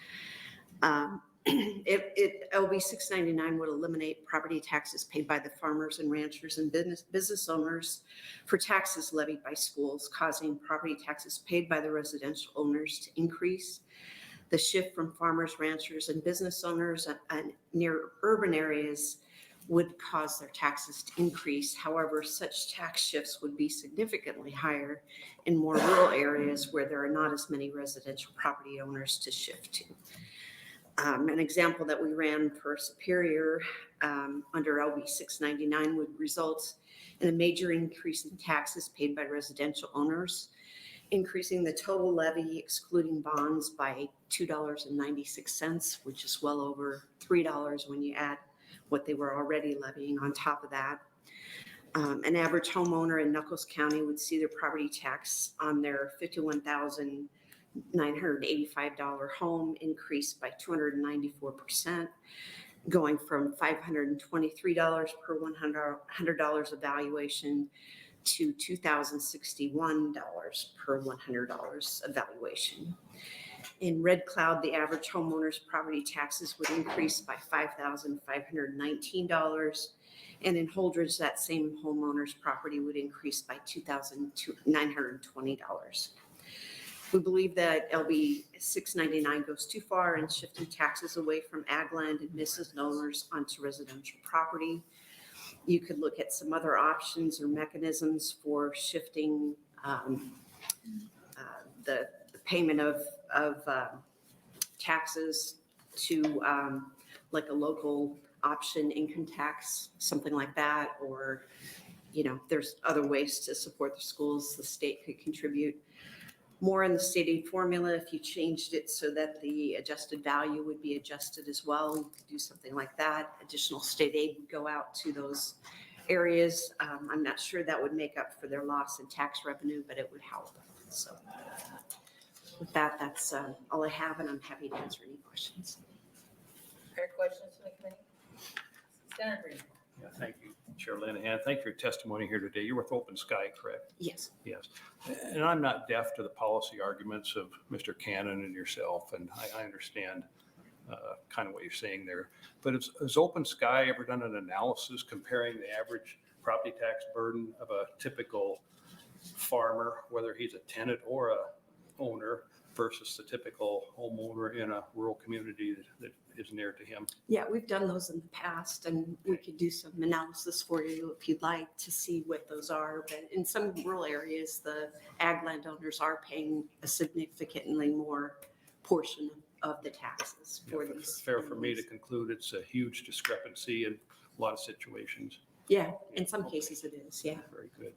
LB 699 would eliminate property taxes paid by the farmers and ranchers and business owners for taxes levied by schools, causing property taxes paid by the residential owners to increase. The shift from farmers, ranchers, and business owners and near urban areas would cause their taxes to increase. However, such tax shifts would be significantly higher in more rural areas where there are not as many residential property owners to shift to. An example that we ran for Superior under LB 699 would result in a major increase in taxes paid by residential owners, increasing the total levy excluding bonds by $2.96, which is well over $3 when you add what they were already levying on top of that. An average homeowner in Knuckles County would see their property tax on their $51,985 home increase by 294%, going from $523 per $100 of valuation to $2,061 per $100 of valuation. In Red Cloud, the average homeowner's property taxes would increase by $5,519. And in Holdridge, that same homeowner's property would increase by $2,920. We believe that LB 699 goes too far in shifting taxes away from ag land and business owners onto residential property. You could look at some other options or mechanisms for shifting the payment of taxes to like a local option income tax, something like that. Or, there's other ways to support the schools. The state could contribute more in the state aid formula if you changed it so that the adjusted value would be adjusted as well. You could do something like that. Additional state aid would go out to those areas. I'm not sure that would make up for their loss in tax revenue, but it would help. So with that, that's all I have, and I'm happy to answer any questions. Fair questions from the committee? Senator Green. Yeah, thank you, Chair Linehan. Thank you for your testimony here today. You're with Open Sky, correct? Yes. Yes. And I'm not deaf to the policy arguments of Mr. Cannon and yourself, and I understand kind of what you're saying there. But has Open Sky ever done an analysis comparing the average property tax burden of a typical farmer, whether he's a tenant or a owner, versus the typical homeowner in a rural community that is near to him? Yeah, we've done those in the past, and we could do some analysis for you if you'd like to see what those are. But in some rural areas, the ag landowners are paying a significantly more portion of the taxes for these. Fair for me to conclude it's a huge discrepancy in a lot of situations. Yeah, in some cases it is, yeah. Very good.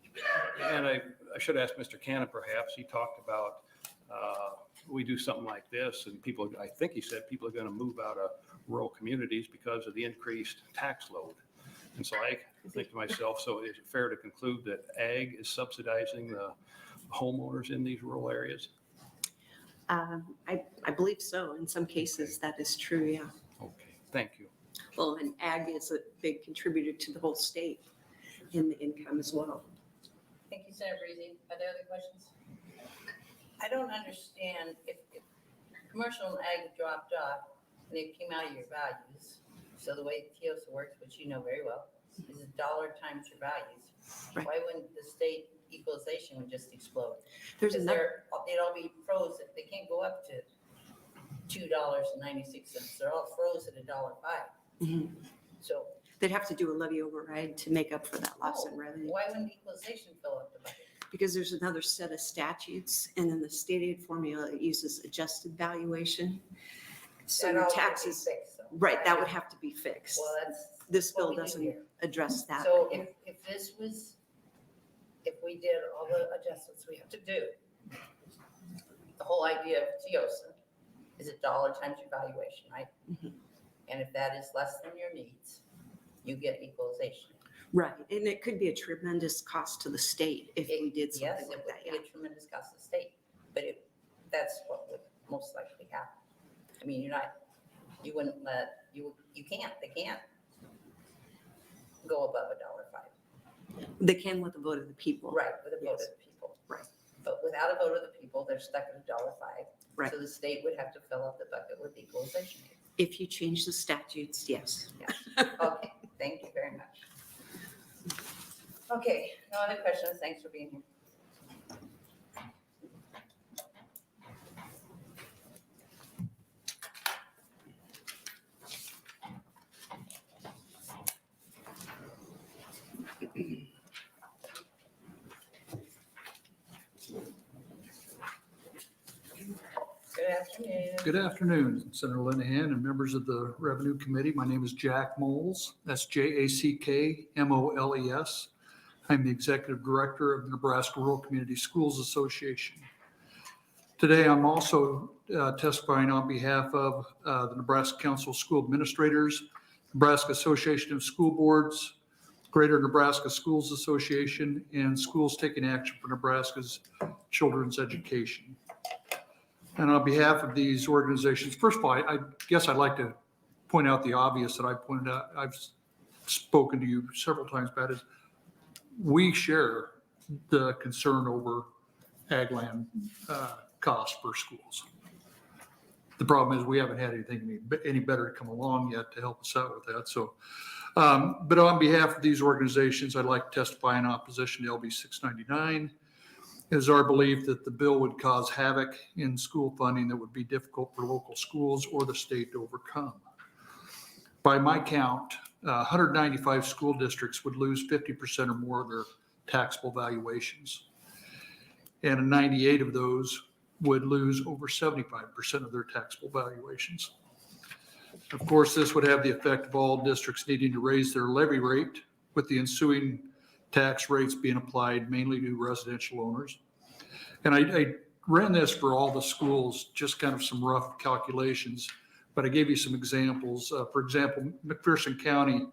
And I should ask Mr. Cannon, perhaps, he talked about we do something like this and people, I think he said people are going to move out of rural communities because of the increased tax load. And so I think to myself, so is it fair to conclude that ag is subsidizing the homeowners in these rural areas? I believe so. In some cases, that is true, yeah. Okay, thank you. Well, and ag is a big contributor to the whole state in the income as well. Thank you, Senator Breezy. Are there other questions? I don't understand if commercial and ag dropped off and it came out of your values. So the way TIOSA works, which you know very well, is a dollar times your values. Right. Why wouldn't the state equalization would just explode? There's Because another, they'd all be froze. They can't go up to $2.96. They're all froze at $1.05. Mhm. So They'd have to do a levy override to make up for that loss in revenue. why wouldn't equalization fill up the budget? Because there's another set of statutes, and then the state aid formula uses adjusted valuation. So That your all would be taxes, fixed, though. right, that would have to be fixed. Well, that's. This what bill we do doesn't here. address that. So if we did all the adjustments we have to do, the whole idea of TIOSA is a dollar times your valuation, right? Mhm. And if that is less than your needs, you get equalization. Right, and it could be a tremendous cost to the state if we did Yes, something it like that, would yeah. be a tremendous cost to the state, but that's what would most likely happen. I mean, you wouldn't let, they can't go above $1.05. They can with the vote of the people. Right, with a vote Yes. of the people. Right. But without a vote of the people, they're stuck at $1.05. Right. So the state would have to fill up the bucket with equalization. If you change the statutes, yes. Okay, thank you very much. Okay, no other questions. Thanks for being here. Good afternoon. Good afternoon, Senator Linehan and members of the Revenue Committee. My name is Jack Moles. That's JACKMOLES. I'm the Executive Director of the Nebraska Rural Community Schools Association. Today, I'm also testifying on behalf of the Nebraska Council of School Administrators, Nebraska Association of School Boards, Greater Nebraska Schools Association, and Schools Taking Action for Nebraska's Children's Education. And on behalf of these organizations, first of all, I guess I'd like to point out the obvious that I pointed out, I've spoken to you several times about, is we share the concern over ag land costs for schools. The problem is we haven't had anything any better to come along yet to help us out with that. So, but on behalf of these organizations, I'd like to testify in opposition to LB 699. It is our belief that the bill would cause havoc in school funding that would be difficult for local schools or the state to overcome. By my count, 195 school districts would lose 50% or more of their taxable valuations. And 98 of those would lose over 75% of their taxable valuations. Of course, this would have the effect of all districts needing to raise their levy rate, with the ensuing tax rates being applied mainly to residential owners. And I ran this for all the schools, just kind of some rough calculations, but I gave you some examples. For example, McPherson County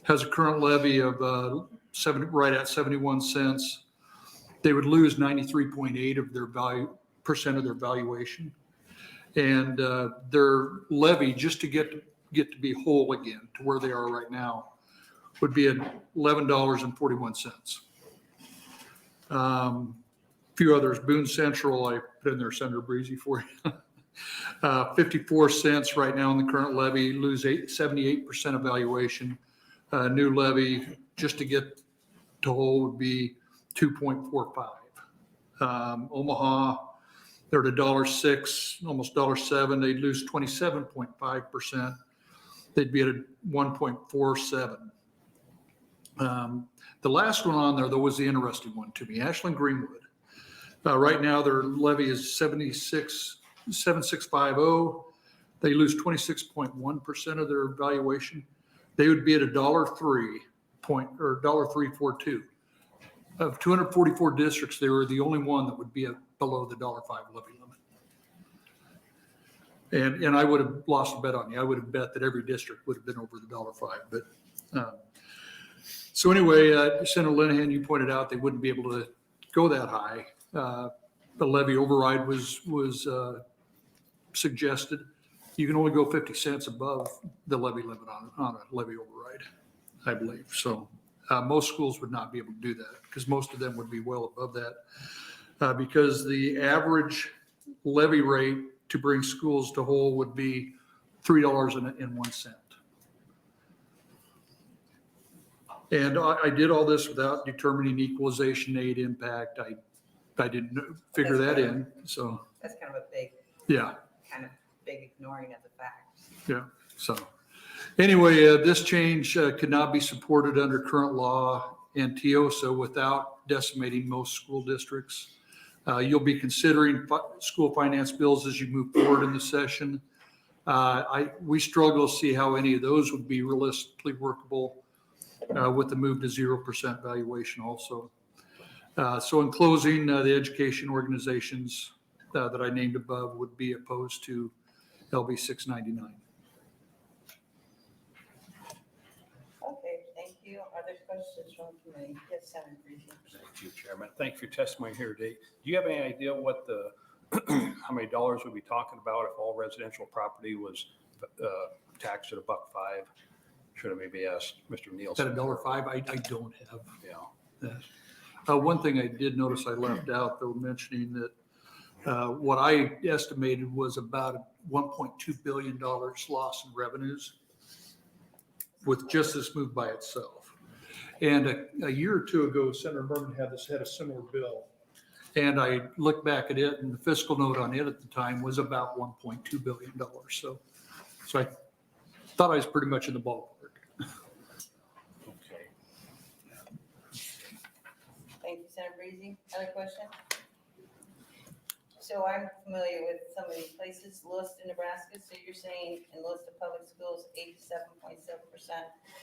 has a current levy of right at 71 cents. They would lose 93.8 of their percent of their valuation. And their levy, just to get to be whole again to where they are right now, would be at $11.41. A few others, Boone Central, I put in there Senator Breezy for you. 54 cents right now in the current levy, lose 78% of valuation. New levy, just to get to whole, would be 2.45. Omaha, they're at $1.06, almost $1.07. They'd lose 27.5%. They'd be at 1.47. The last one on there, though, was the interesting one to me, Ashland Greenwood. Right now, their levy is 7650. They lose 26.1% of their valuation. They would be at $1.342. Of 244 districts, they were the only one that would be below the $5 levy limit. And I would have lost a bet on you. I would have bet that every district would have been over the $5. But so anyway, Senator Linehan, you pointed out they wouldn't be able to go that high. The levy override was suggested. You can only go 50 cents above the levy limit on a levy override, I believe. So most schools would not be able to do that because most of them would be well above that because the average levy rate to bring schools to whole would be $3.01. And I did all this without determining equalization aid impact. I didn't figure that in. So That's kind of a big, yeah. kind of big ignoring of the facts. Yeah. So anyway, this change could not be supported under current law and TOSA without decimating most school districts. You'll be considering school finance bills as you move forward in the session. We struggle to see how any of those would be realistically workable with the move to 0% valuation also. So in closing, the education organizations that I named above would be opposed to LB 699. Okay, thank you. Are there questions from the committee? Yes, Senator Breezy. Thank you, Chairman. Thank you for your testimony here today. Do you have any idea what the, how many dollars we'd be talking about if all residential property was taxed at $1.05? Should have maybe asked Mr. Nielsen. At $1.05, I don't have Yeah. that. One thing I did notice I left out, though, mentioning that what I estimated was about $1.2 billion loss in revenues with just this move by itself. And a year or two ago, Senator Murman had a similar bill. And I looked back at it, and the fiscal note on it at the time was about $1.2 billion. So I thought I was pretty much in the ballpark. Okay. Thank you, Senator Breezy. Other question? So I'm familiar with some of these places, Lewiston, Nebraska. So you're saying in Lewiston Public Schools, 87.7%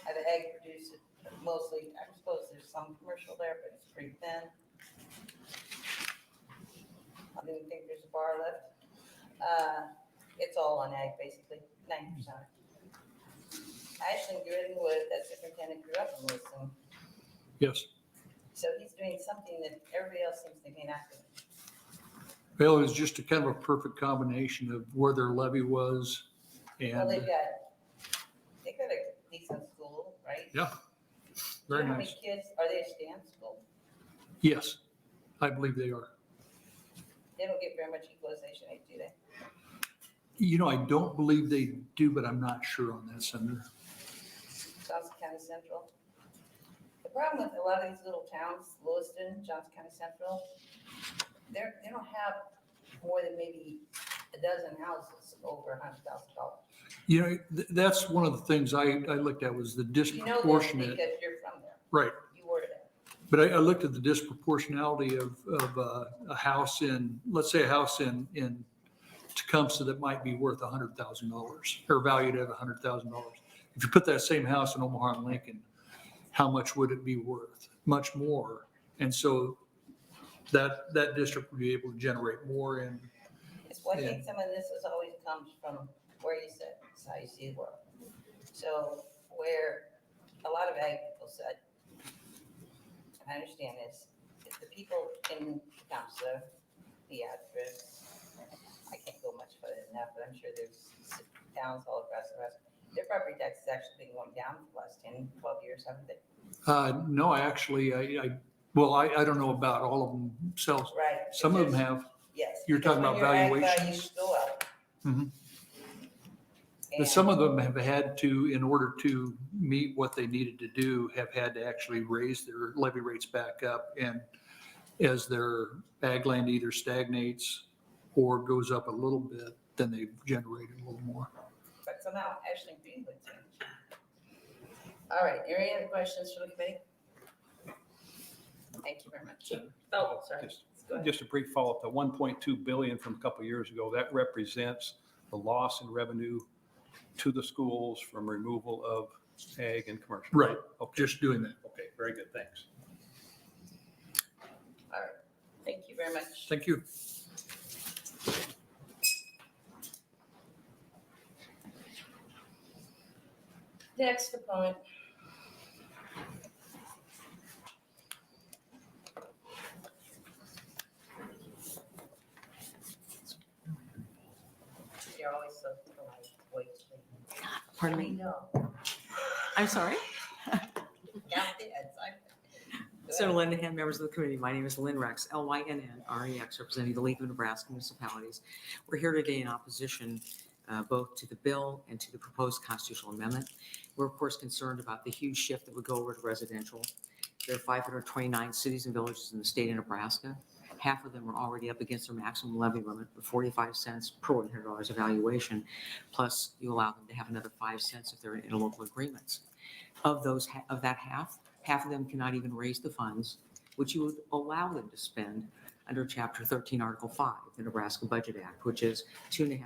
have ag produced, mostly, I suppose there's some commercial there, but it's pretty thin. I don't even think there's a bar left. It's all on ag, basically, 90%. Ashland Greenwood, that superintendent grew up in Lewiston. Yes. So he's doing something that everybody else seems to be not doing. Well, it was just a kind of a perfect combination of where their levy was Well, and, they got a decent school, right? yeah, Do you very know how many nice. kids, are they a stand school? Yes, I believe they are. They don't get very much equalization aid, do they? You know, I don't believe they do, but I'm not sure on that, Senator. Johnson County Central. The problem with a lot of these little towns, Lewiston, Johnson County Central, they don't have more than maybe a dozen houses over $100,000. You know, that's one of the things I looked at was the You know this disproportionate, because you're from there. right. You were there. But I looked at the disproportionality of a house in, let's say a house in Tecumseh that might be worth $100,000 or valued at $100,000. If you put that same house in Omaha and Lincoln, how much would it be worth? Much more. And so that district would be able to generate more in. It's what I think some of this is always comes from where you sit, it's how you see the world. So where a lot of ag people said, and I understand this, if the people in Tecumseh, Beatrice, I can't go much further than that, but I'm sure there's towns all across the rest. Their property tax has actually been going down for the last 10, 12 years, haven't they? No, I actually, I don't know about all of them themselves. Right. Some of them have. Yes. You're talking because about when your ag valuations. values go up. Mhm. But and- some of them have had to, in order to meet what they needed to do, have had to actually raise their levy rates back up. And as their ag land either stagnates or goes up a little bit, then they've generated a little more. But somehow Ashland Green would change. All right, any other questions for the committee? Thank you very much. Oh, sorry. Go ahead. Just a brief follow-up, the 1.2 billion from a couple of years ago, that represents the loss in revenue to the schools from removal of ag and commercial. Right, Okay, just doing that. okay, very good, thanks. All right, thank you very much. Thank you. Next opponent. You're always so polite. Wait, Pardon me? No. I'm sorry. Count the heads. Senator Linehan, members of the committee, my name is Lynn Rex, Lynnrex, representing the League of Nebraska Municipalities. We're here today in opposition both to the bill and to the proposed constitutional amendment. We're of course concerned about the huge shift that would go over to residential. There are 529 cities and villages in the state of Nebraska. Half of them are already up against their maximum levy limit of 45 cents per $100 evaluation. Plus you allow them to have another 5 cents if they're in interlocal agreements. Of that half of them cannot even raise the funds, which you would allow them to spend under Chapter 13, Article 5, the Nebraska Budget Act, which is 2.5%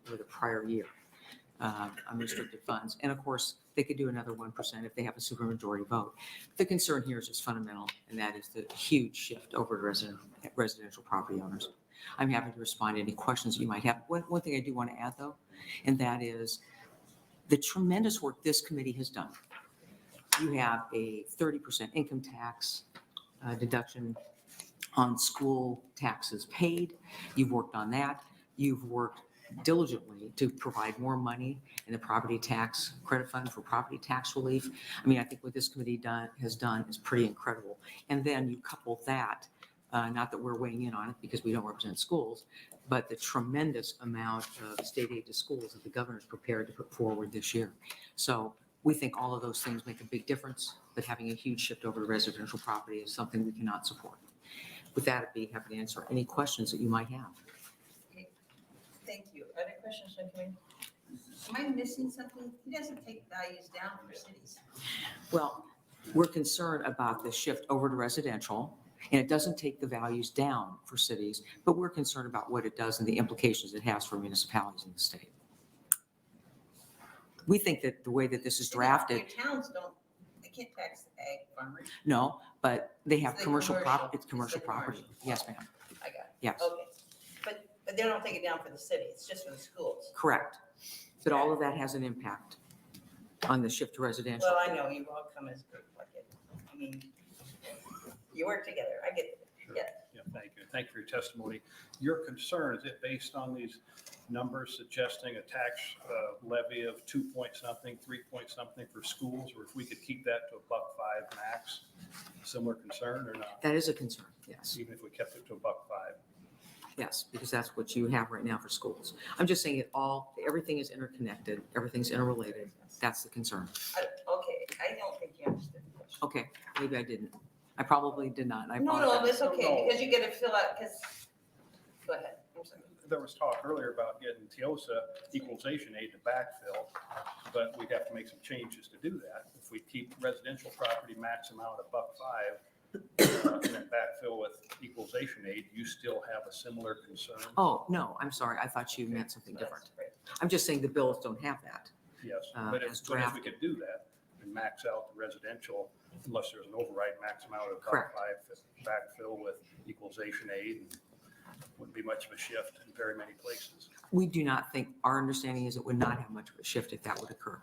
over the prior year, unrestricted funds. And of course, they could do another 1% if they have a supermajority vote. The concern here is just fundamental, and that is the huge shift over to residential property owners. I'm happy to respond to any questions you might have. One thing I do want to add, though, and that is the tremendous work this committee has done. You have a 30% income tax deduction on school taxes paid. You've worked on that. You've worked diligently to provide more money in the property tax credit fund for property tax relief. I mean, I think what this committee has done is pretty incredible. And then you couple that, not that we're weighing in on it because we don't represent schools, but the tremendous amount of state aid to schools that the governor is prepared to put forward this year. So we think all of those things make a big difference, but having a huge shift over to residential property is something we cannot support. With that, I'd be happy to answer any questions that you might have. Okay, thank you. Other questions from the committee? Am I missing something? He doesn't take values down for cities. Well, we're concerned about the shift over to residential, and it doesn't take the values down for cities, but we're concerned about what it does and the implications it has for municipalities in the state. We think that the way that this is drafted, Your towns they can't tax the ag farmers. no, but they have It's the commercial commercial. property, it's commercial the property. commercial. Yes, ma'am. I got it. Yes, Okay, but they don't take it down for the city. It's just for the schools. correct. But all of that has an impact on the shift to residential. Well, I know you all come as a group like it. I mean, You work together. I get it. Sure. Yeah. Yeah, thank you. Thank you for your testimony. Your concern, is it based on these numbers suggesting a tax levy of 2 point something, 3 point something for schools, or if we could keep that to $1.05 max? Similar concern or not? That is a concern, yes. Even if we kept it to $1.05? Yes, because that's what you have right now for schools. I'm just saying everything is interconnected, everything's interrelated. That's the concern. Okay, I don't think you understood the question. Okay, maybe I didn't. I probably did not. I No, apologize. it's okay, because you get to fill out, because, go ahead. I'm sorry. There was talk earlier about getting TIOSA equalization aid to backfill, but we'd have to make some changes to do that. If we keep residential property max amount at $1.05, and then backfill with equalization aid, you still have a similar concern? Oh, no, I'm sorry. I thought you meant something different. I'm just saying the bills don't have that. Yes, as but if we drafted. could do that and max out the residential, unless there's an override max amount of Correct. $1.05, backfill with equalization aid, and wouldn't be much of a shift in very many places. We do not think, our understanding is it would not have much of a shift if that would occur.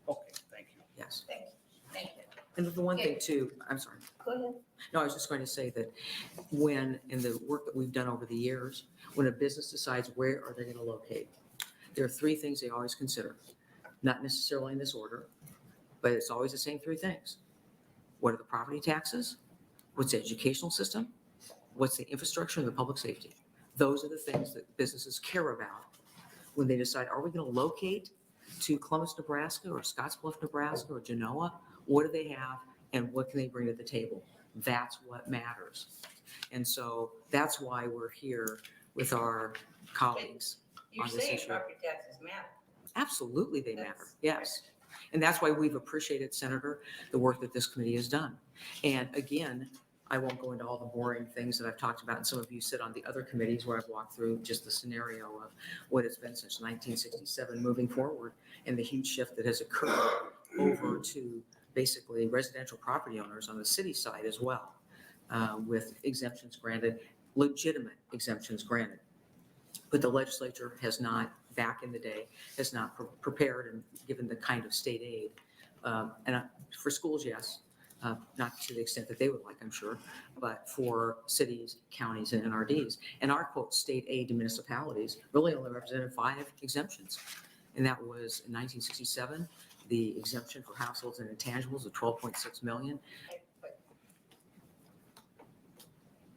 Okay, thank you. Yes. Thank you. And the one thing too, I'm sorry. Go ahead. No, I was just going to say that when, in the work that we've done over the years, when a business decides where are they going to locate, there are three things they always consider. Not necessarily in this order, but it's always the same three things. What are the property taxes? What's the educational system? What's the infrastructure and the public safety? Those are the things that businesses care about when they decide, are we going to locate to Columbus, Nebraska, or Scottsbluff, Nebraska, or Genoa? What do they have and what can they bring to the table? That's what matters. And so that's why we're here with our colleagues You're on this saying issue. property taxes matter. Absolutely, they matter. Yes. And that's why we've appreciated, Senator, the work that this committee has done. And again, I won't go into all the boring things that I've talked about. And some of you sit on the other committees where I've walked through just the scenario of what it's been since 1967 moving forward and the huge shift that has occurred over to basically residential property owners on the city side as well, with exemptions granted, legitimate exemptions granted. But the legislature has not, back in the day, has not prepared and given the kind of state aid. For schools, yes, not to the extent that they would like, I'm sure, but for cities, counties, and NRDs. And our quote, state aid to municipalities really only represented 5 exemptions. And that was in 1967, the exemption for households and intangibles of $12.6 million.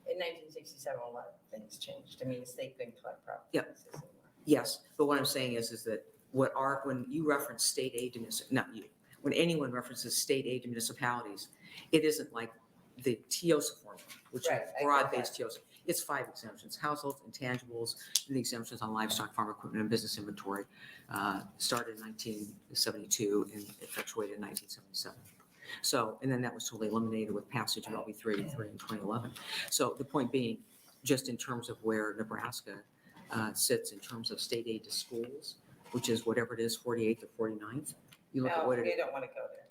In 1967, a lot of things changed. I mean, the state couldn't collect property Yep. taxes anymore. Yes, but what I'm saying is that when you reference state aid to not you, when anyone references state aid to municipalities, it isn't like the TIOSA formula, which Right, is I get broad-based TIOSA. It's 5 exemptions: households, intangibles, and the exemptions on livestock, farm equipment, and business inventory. Started in 1972 and effectuated in 1977. So, and then that was totally eliminated with passage of LB 383 in 2011. So the point being, just in terms of where Nebraska sits in terms of state aid to schools, which is whatever it is, 48th or 49th. You look at No, what it we is. don't want to go there.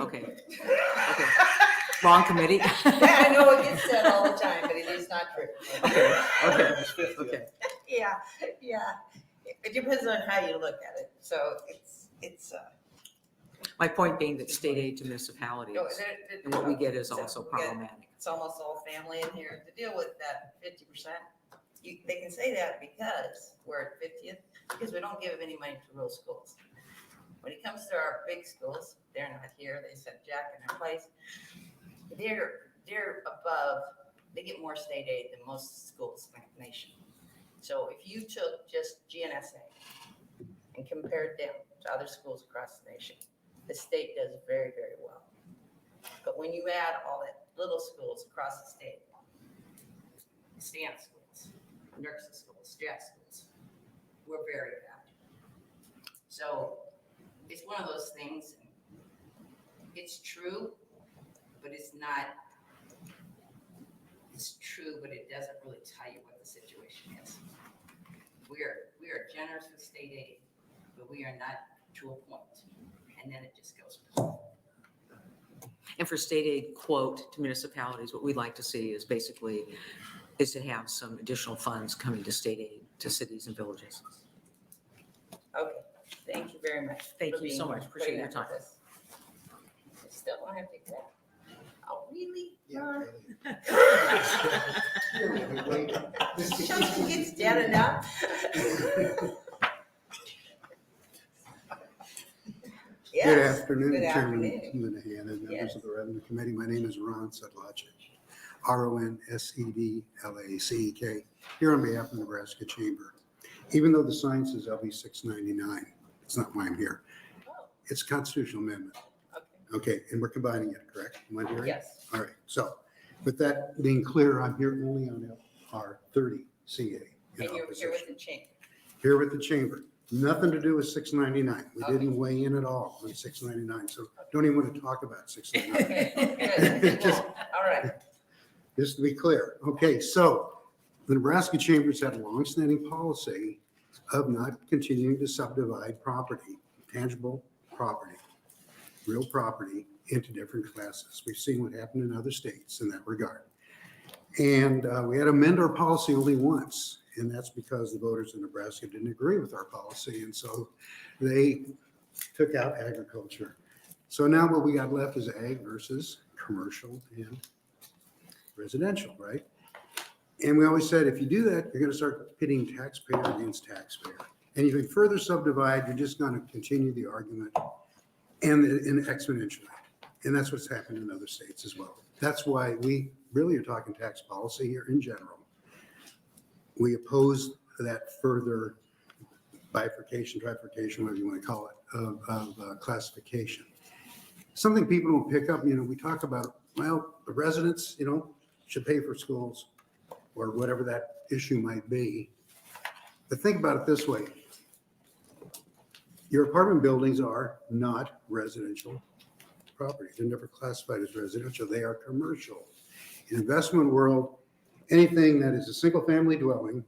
Okay. Wrong committee. I know it gets said all the time, but it is not true. Okay. Yeah. It depends on how you look at it. So it's. My point being that state aid to municipalities and what we get is also problematic. It's almost all family in here to deal with that 50%. They can say that because we're at 50th, because we don't give any money to rural schools. When it comes to our big schools, they're not here. They sent Jack in their place. They're above. They get more state aid than most schools in the nation. So if you took just GNSA and compared them to other schools across the nation, the state does very, very well. But when you add all the little schools across the state, STAN schools, nurses schools, Jack schools, we're very bad. So it's one of those things. It's true, but it's not. It's true, but it doesn't really tell you what the situation is. We are generous with state aid, but we are not to a point, and then it just goes. And for state aid, quote, to municipalities, what we'd like to see is basically to have some additional funds coming to state aid to cities and villages. Okay, thank you very much. Thank for you being so here, much. Appreciate putting your up with time. this. I still don't have to accept. Oh, really? Yeah, Chelsea gets dead enough. Good Yes, afternoon, good Chairman afternoon. Linehan and members Yes. of the Revenue Committee. My name is Ron Sedlacek, RONSEDLACEK, here on behalf of the Nebraska Chamber. Even though the sign says LB 699, it's not why I'm here. It's a constitutional amendment. Okay, and we're combining it, correct? Am I hearing? Yes. All right, so with that being clear, I'm here only on LR 30 CA. And you're here with the chamber. Here with the chamber. Nothing to do with 699. We didn't weigh in at all on 699, so don't even want to talk about 699. Okay, good. Just- All right. Just to be clear. Okay, so the Nebraska Chamber's had a longstanding policy of not continuing to subdivide property, tangible property, real property, into different classes. We've seen what happened in other states in that regard. And we had to amend our policy only once, and that's because the voters in Nebraska didn't agree with our policy, and so they took out agriculture. So now what we got left is ag versus commercial and residential, right? And we always said, if you do that, you're gonna start pitting taxpayer against taxpayer. And if you further subdivide, you're just gonna continue the argument and exponentially. And that's what's happened in other states as well. That's why we really are talking tax policy here in general. We oppose that further bifurcation, trifurcation, whatever you want to call it, of classification. Something people don't pick up, we talk about, well, the residents, should pay for schools or whatever that issue might be. But think about it this way. Your apartment buildings are not residential property. They're never classified as residential. They are commercial. In investment world, anything that is a single family dwelling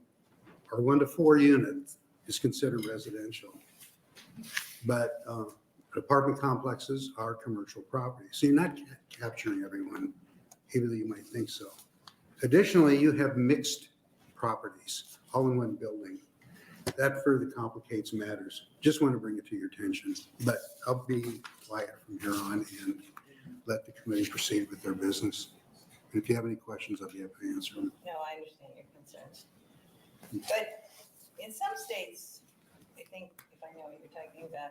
or 1 to 4 units is considered residential. But apartment complexes are commercial property. So you're not capturing everyone, even though you might think so. Additionally, you have mixed properties all in one building. That further complicates matters. Just want to bring it to your attention, but I'll be quiet from here on and let the committee proceed with their business. And if you have any questions, I'll be happy to answer them. No, I understand your concerns. But in some states, I think, if I know what you're talking about,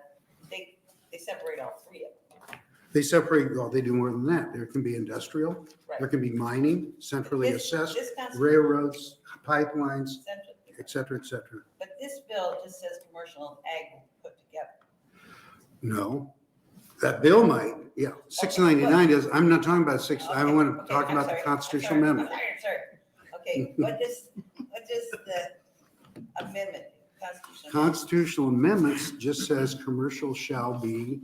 they separate all three of them. They separate, well, they do more than that. There can be industrial, there can be mining, centrally assessed, railroads, pipelines, et cetera, et cetera. But this bill just says commercial and ag put together. No, that bill might, yeah, 699 is, I'm not talking about I want to talk about the constitutional amendment. Sorry. Okay, what does the amendment, Constitutional amendments just says commercial shall be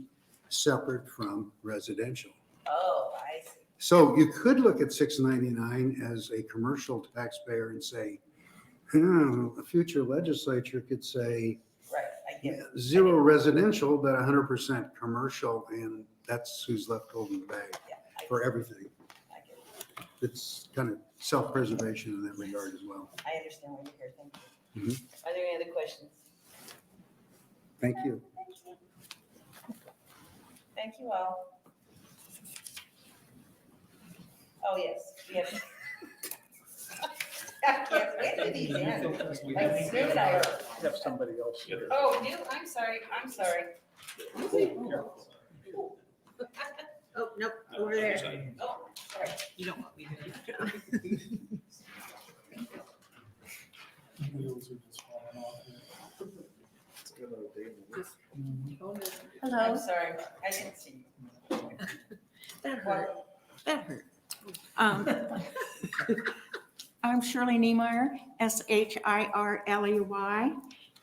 separate from residential. Oh, I see. So you could look at 699 as a commercial taxpayer and say, a future legislature could say, Right, I get it. zero residential, but 100% commercial, and that's who's left holding the bag for everything. I get it. It's kind of self-preservation in that regard as well. I understand what you're here. Thank you. Mhm. Are there any other questions? Thank you. Thank you. Thank you all. Oh, yes, we have. I can't wait to these end. Like, soon I- Have somebody else here. Oh, you, I'm sorry. Oh, nope, over there. Oh, sorry. You don't want me to. Hello. I'm sorry, I didn't see you. That hurt. That hurt. I'm Shirley Niemeyer, SHIRLEY,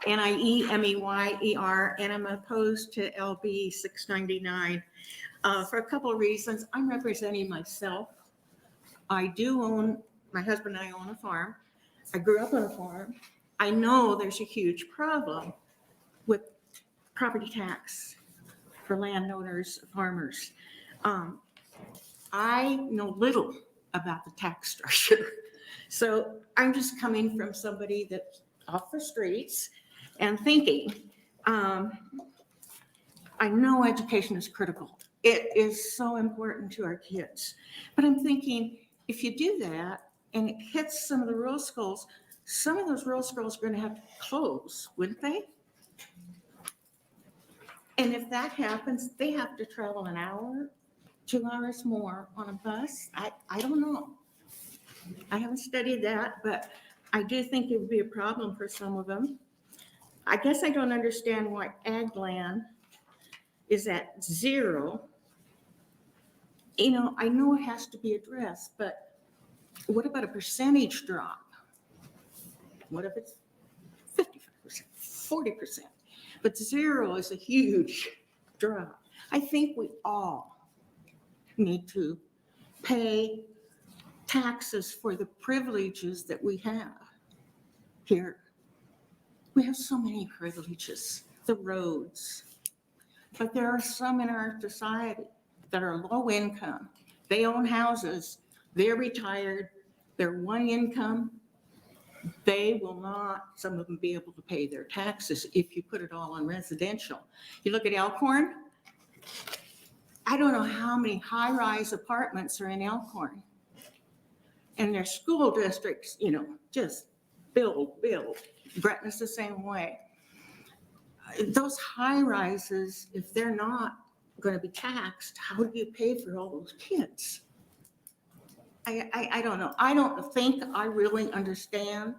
NIEMEYER, and I'm opposed to LB 699 for a couple of reasons. I'm representing myself. I do own, my husband and I own a farm. I grew up on a farm. I know there's a huge problem with property tax for landowners, farmers. I know little about the tax structure. So I'm just coming from somebody that's off the streets and thinking, I know education is critical It is so important to our kids. But I'm thinking, if you do that and it hits some of the rural schools, some of those rural schools are going to have to close, wouldn't they? And if that happens, they have to travel an hour, 2 hours more on a bus. I don't know. I haven't studied that, but I do think it would be a problem for some of them. I guess I don't understand why ag land is at 0. You know, I know it has to be addressed, but what about a percentage drop? What if it's 55%, 40%? But 0 is a huge drop. I think we all need to pay taxes for the privileges that we have here. We have so many privileges, the roads, but there are some in our society that are low income. They own houses, they're retired, they're one income. They will not, some of them, be able to pay their taxes if you put it all on residential. You look at Elkhorn, I don't know how many high-rise apartments are in Elkhorn. And their school districts, you know, just build. Gretna's the same way. Those high rises, if they're not going to be taxed, how do you pay for all those kids? I don't know. I don't think I really understand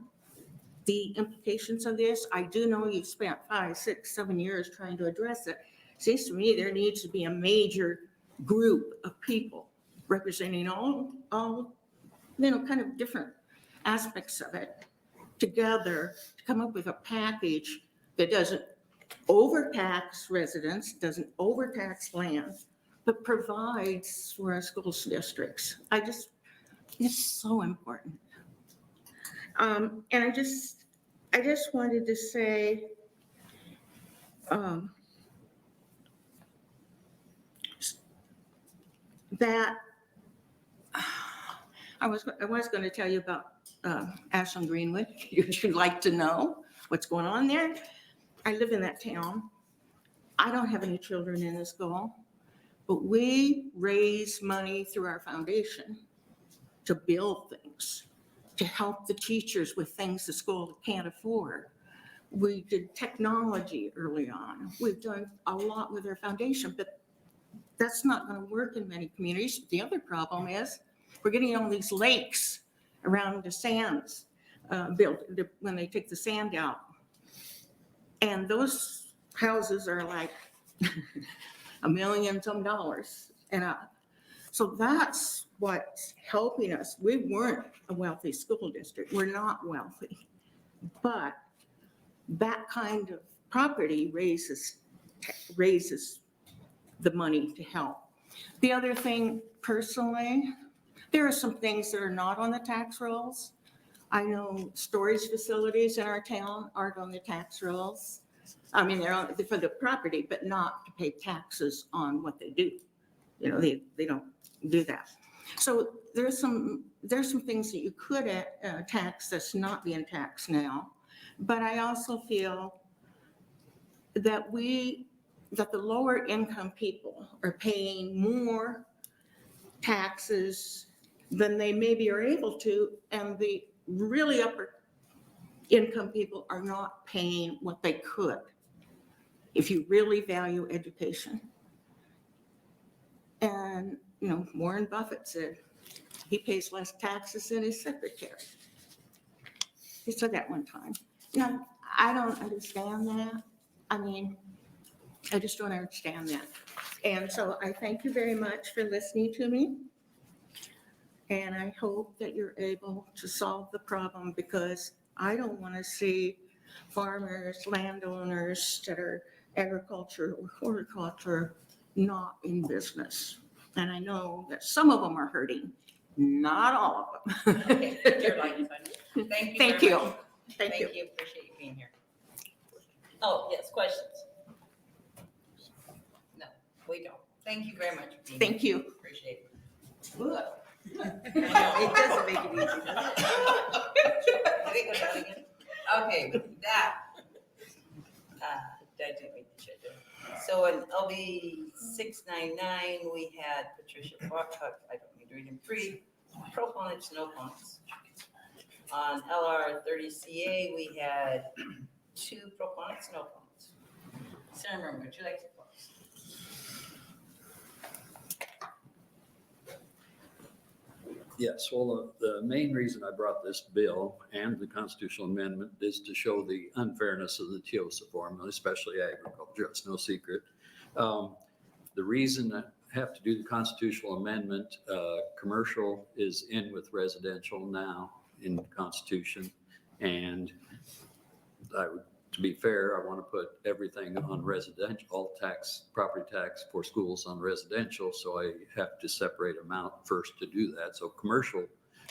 the implications of this. I do know you've spent 5, 6, 7 years trying to address it. Seems to me there needs to be a major group of people representing all you know, kind of different aspects of it together to come up with a package that doesn't overtax residents, doesn't overtax land, but provides for our school districts. It's so important. And I just wanted to say, that I was going to tell you about Ashland Greenwood. You'd like to know what's going on there. I live in that town. I don't have any children in the school, but we raise money through our foundation to build things, to help the teachers with things the school can't afford. We did technology early on. We've done a lot with our foundation, but that's not going to work in many communities. The other problem is we're getting all these lakes around the sands built when they take the sand out. And those houses are like $1 million some dollars. And so that's what's helping us. We weren't a wealthy school district. We're not wealthy. But that kind of property raises the money to help. The other thing, personally, there are some things that are not on the tax rolls. I know storage facilities in our town aren't on the tax rolls. I mean, they're on for the property, but not to pay taxes on what they do. You know, they don't do that. So there's some things that you could tax that's not being taxed now. But I also feel that the lower income people are paying more taxes than they maybe are able to, and the really upper income people are not paying what they could if you really value education. And, you know, Warren Buffett said he pays less taxes than his secretary. He said that one time. Now, I don't understand that. I mean, I just don't understand that. And so I thank you very much for listening to me. And I hope that you're able to solve the problem, because I don't want to see farmers, landowners that are agriculture or horticulture not in business. And I know that some of them are hurting, not all of them. You're like, thank you. Thank very you. much. Thank you. Appreciate you being here. Oh, yes, questions? No, we don't. Thank you very much for being here. Thank you. Appreciate it. Look. I know, it doesn't make it easy, does it? Can we go down again? Okay, that, I didn't make the shit, did I? So in LB 699, we had Patricia Buck, I don't need to read him, 3 proponents, no opponents. On LR 30CA, we had 2 proponents, no opponents. Senator Murman, would you like to close? Yes, well, the main reason I brought this bill and the constitutional amendment is to show the unfairness of the TIOSA formula, especially agriculture. It's no secret. The reason I have to do the constitutional amendment, commercial is in with residential now in the Constitution. And to be fair, I want to put everything on residential, all tax, property tax for schools on residential. So I have to separate them out first to do that. So commercial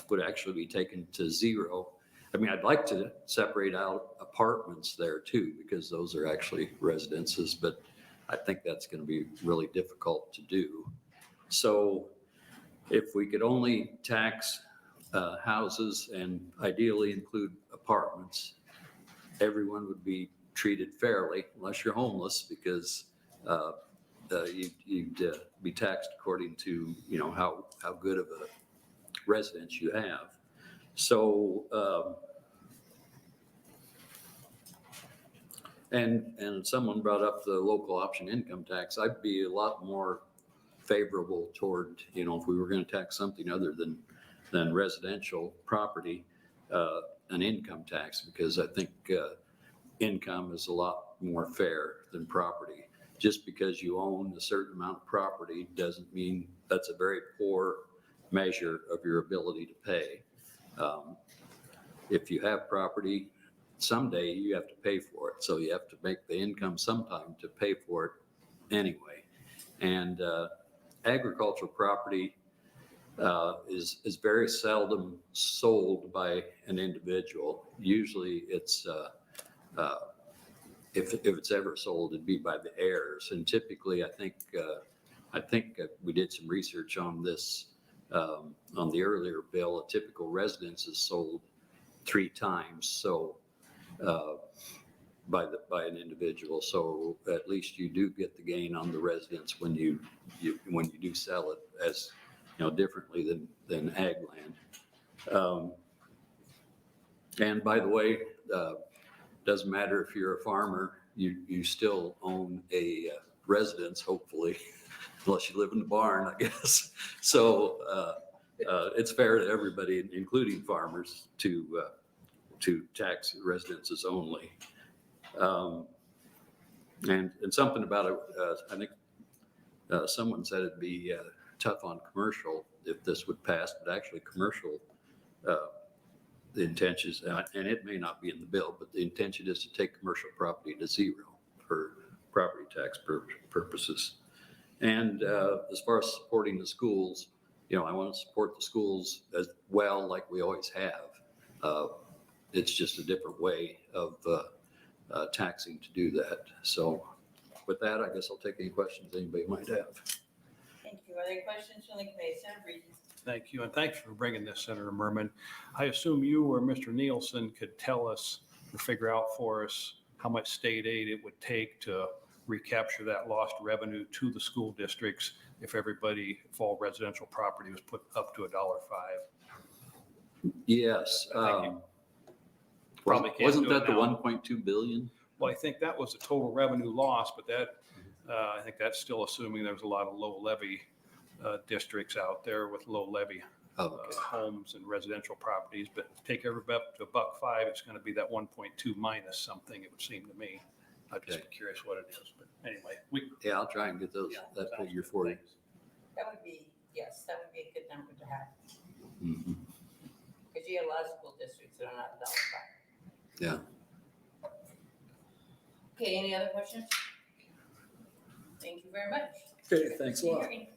would actually be taken to 0. I mean, I'd like to separate out apartments there too, because those are actually residences, but I think that's going to be really difficult to do. So if we could only tax houses and ideally include apartments, everyone would be treated fairly, unless you're homeless, because you'd be taxed according to, you know, how good of a residence you have. So, and someone brought up the local option income tax. I'd be a lot more favorable toward, you know, if we were going to tax something other than residential property, an income tax, because I think income is a lot more fair than property. Just because you own a certain amount of property doesn't mean that's a very poor measure of your ability to pay. If you have property, someday you have to pay for it. So you have to make the income sometime to pay for it anyway. And agricultural property is very seldom sold by an individual. Usually it's, if it's ever sold, it'd be by the heirs. And typically, I think we did some research on this, on the earlier bill. A typical residence is sold 3 times. So by an individual. So at least you do get the gain on the residence when you do sell it, as you know, differently than ag land. And by the way, doesn't matter if you're a farmer, you still own a residence, hopefully, unless you live in the barn, I guess. So it's fair to everybody, including farmers, to tax residences only. And something about it, I think someone said it'd be tough on commercial if this would pass, but actually commercial, the intention is, and it may not be in the bill, but the intention is to take commercial property to 0 for property tax purposes. And as far as supporting the schools, you know, I want to support the schools as well, like we always have. It's just a different way of taxing to do that. So with that, I guess I'll take any questions anybody might have. Thank you. Are there questions from the committee? Senator Breeden. Thank you, and thanks for bringing this, Senator Murman. I assume you or Mr. Nielsen could tell us or figure out for us how much state aid it would take to recapture that lost revenue to the school districts if all residential property was put up to $1.05. Yes. Probably can't Wasn't do it that the now. 1.2 billion? Well, I think that was the total revenue loss, but that, I think that's still assuming there's a lot of low levy districts out there with low levy homes and residential properties. But take everybody up to $1.05, it's going to be that 1.2 minus something, it would seem to me. I'd just be curious what it is, but anyway. Yeah, I'll try and get that figure for you. That would be, yes, that would be a good number to have. Mhm. Because you have a lot of school districts that are not $1.05. Yeah. Okay, any other questions? Thank you very much. Okay, thanks a lot. Hearing.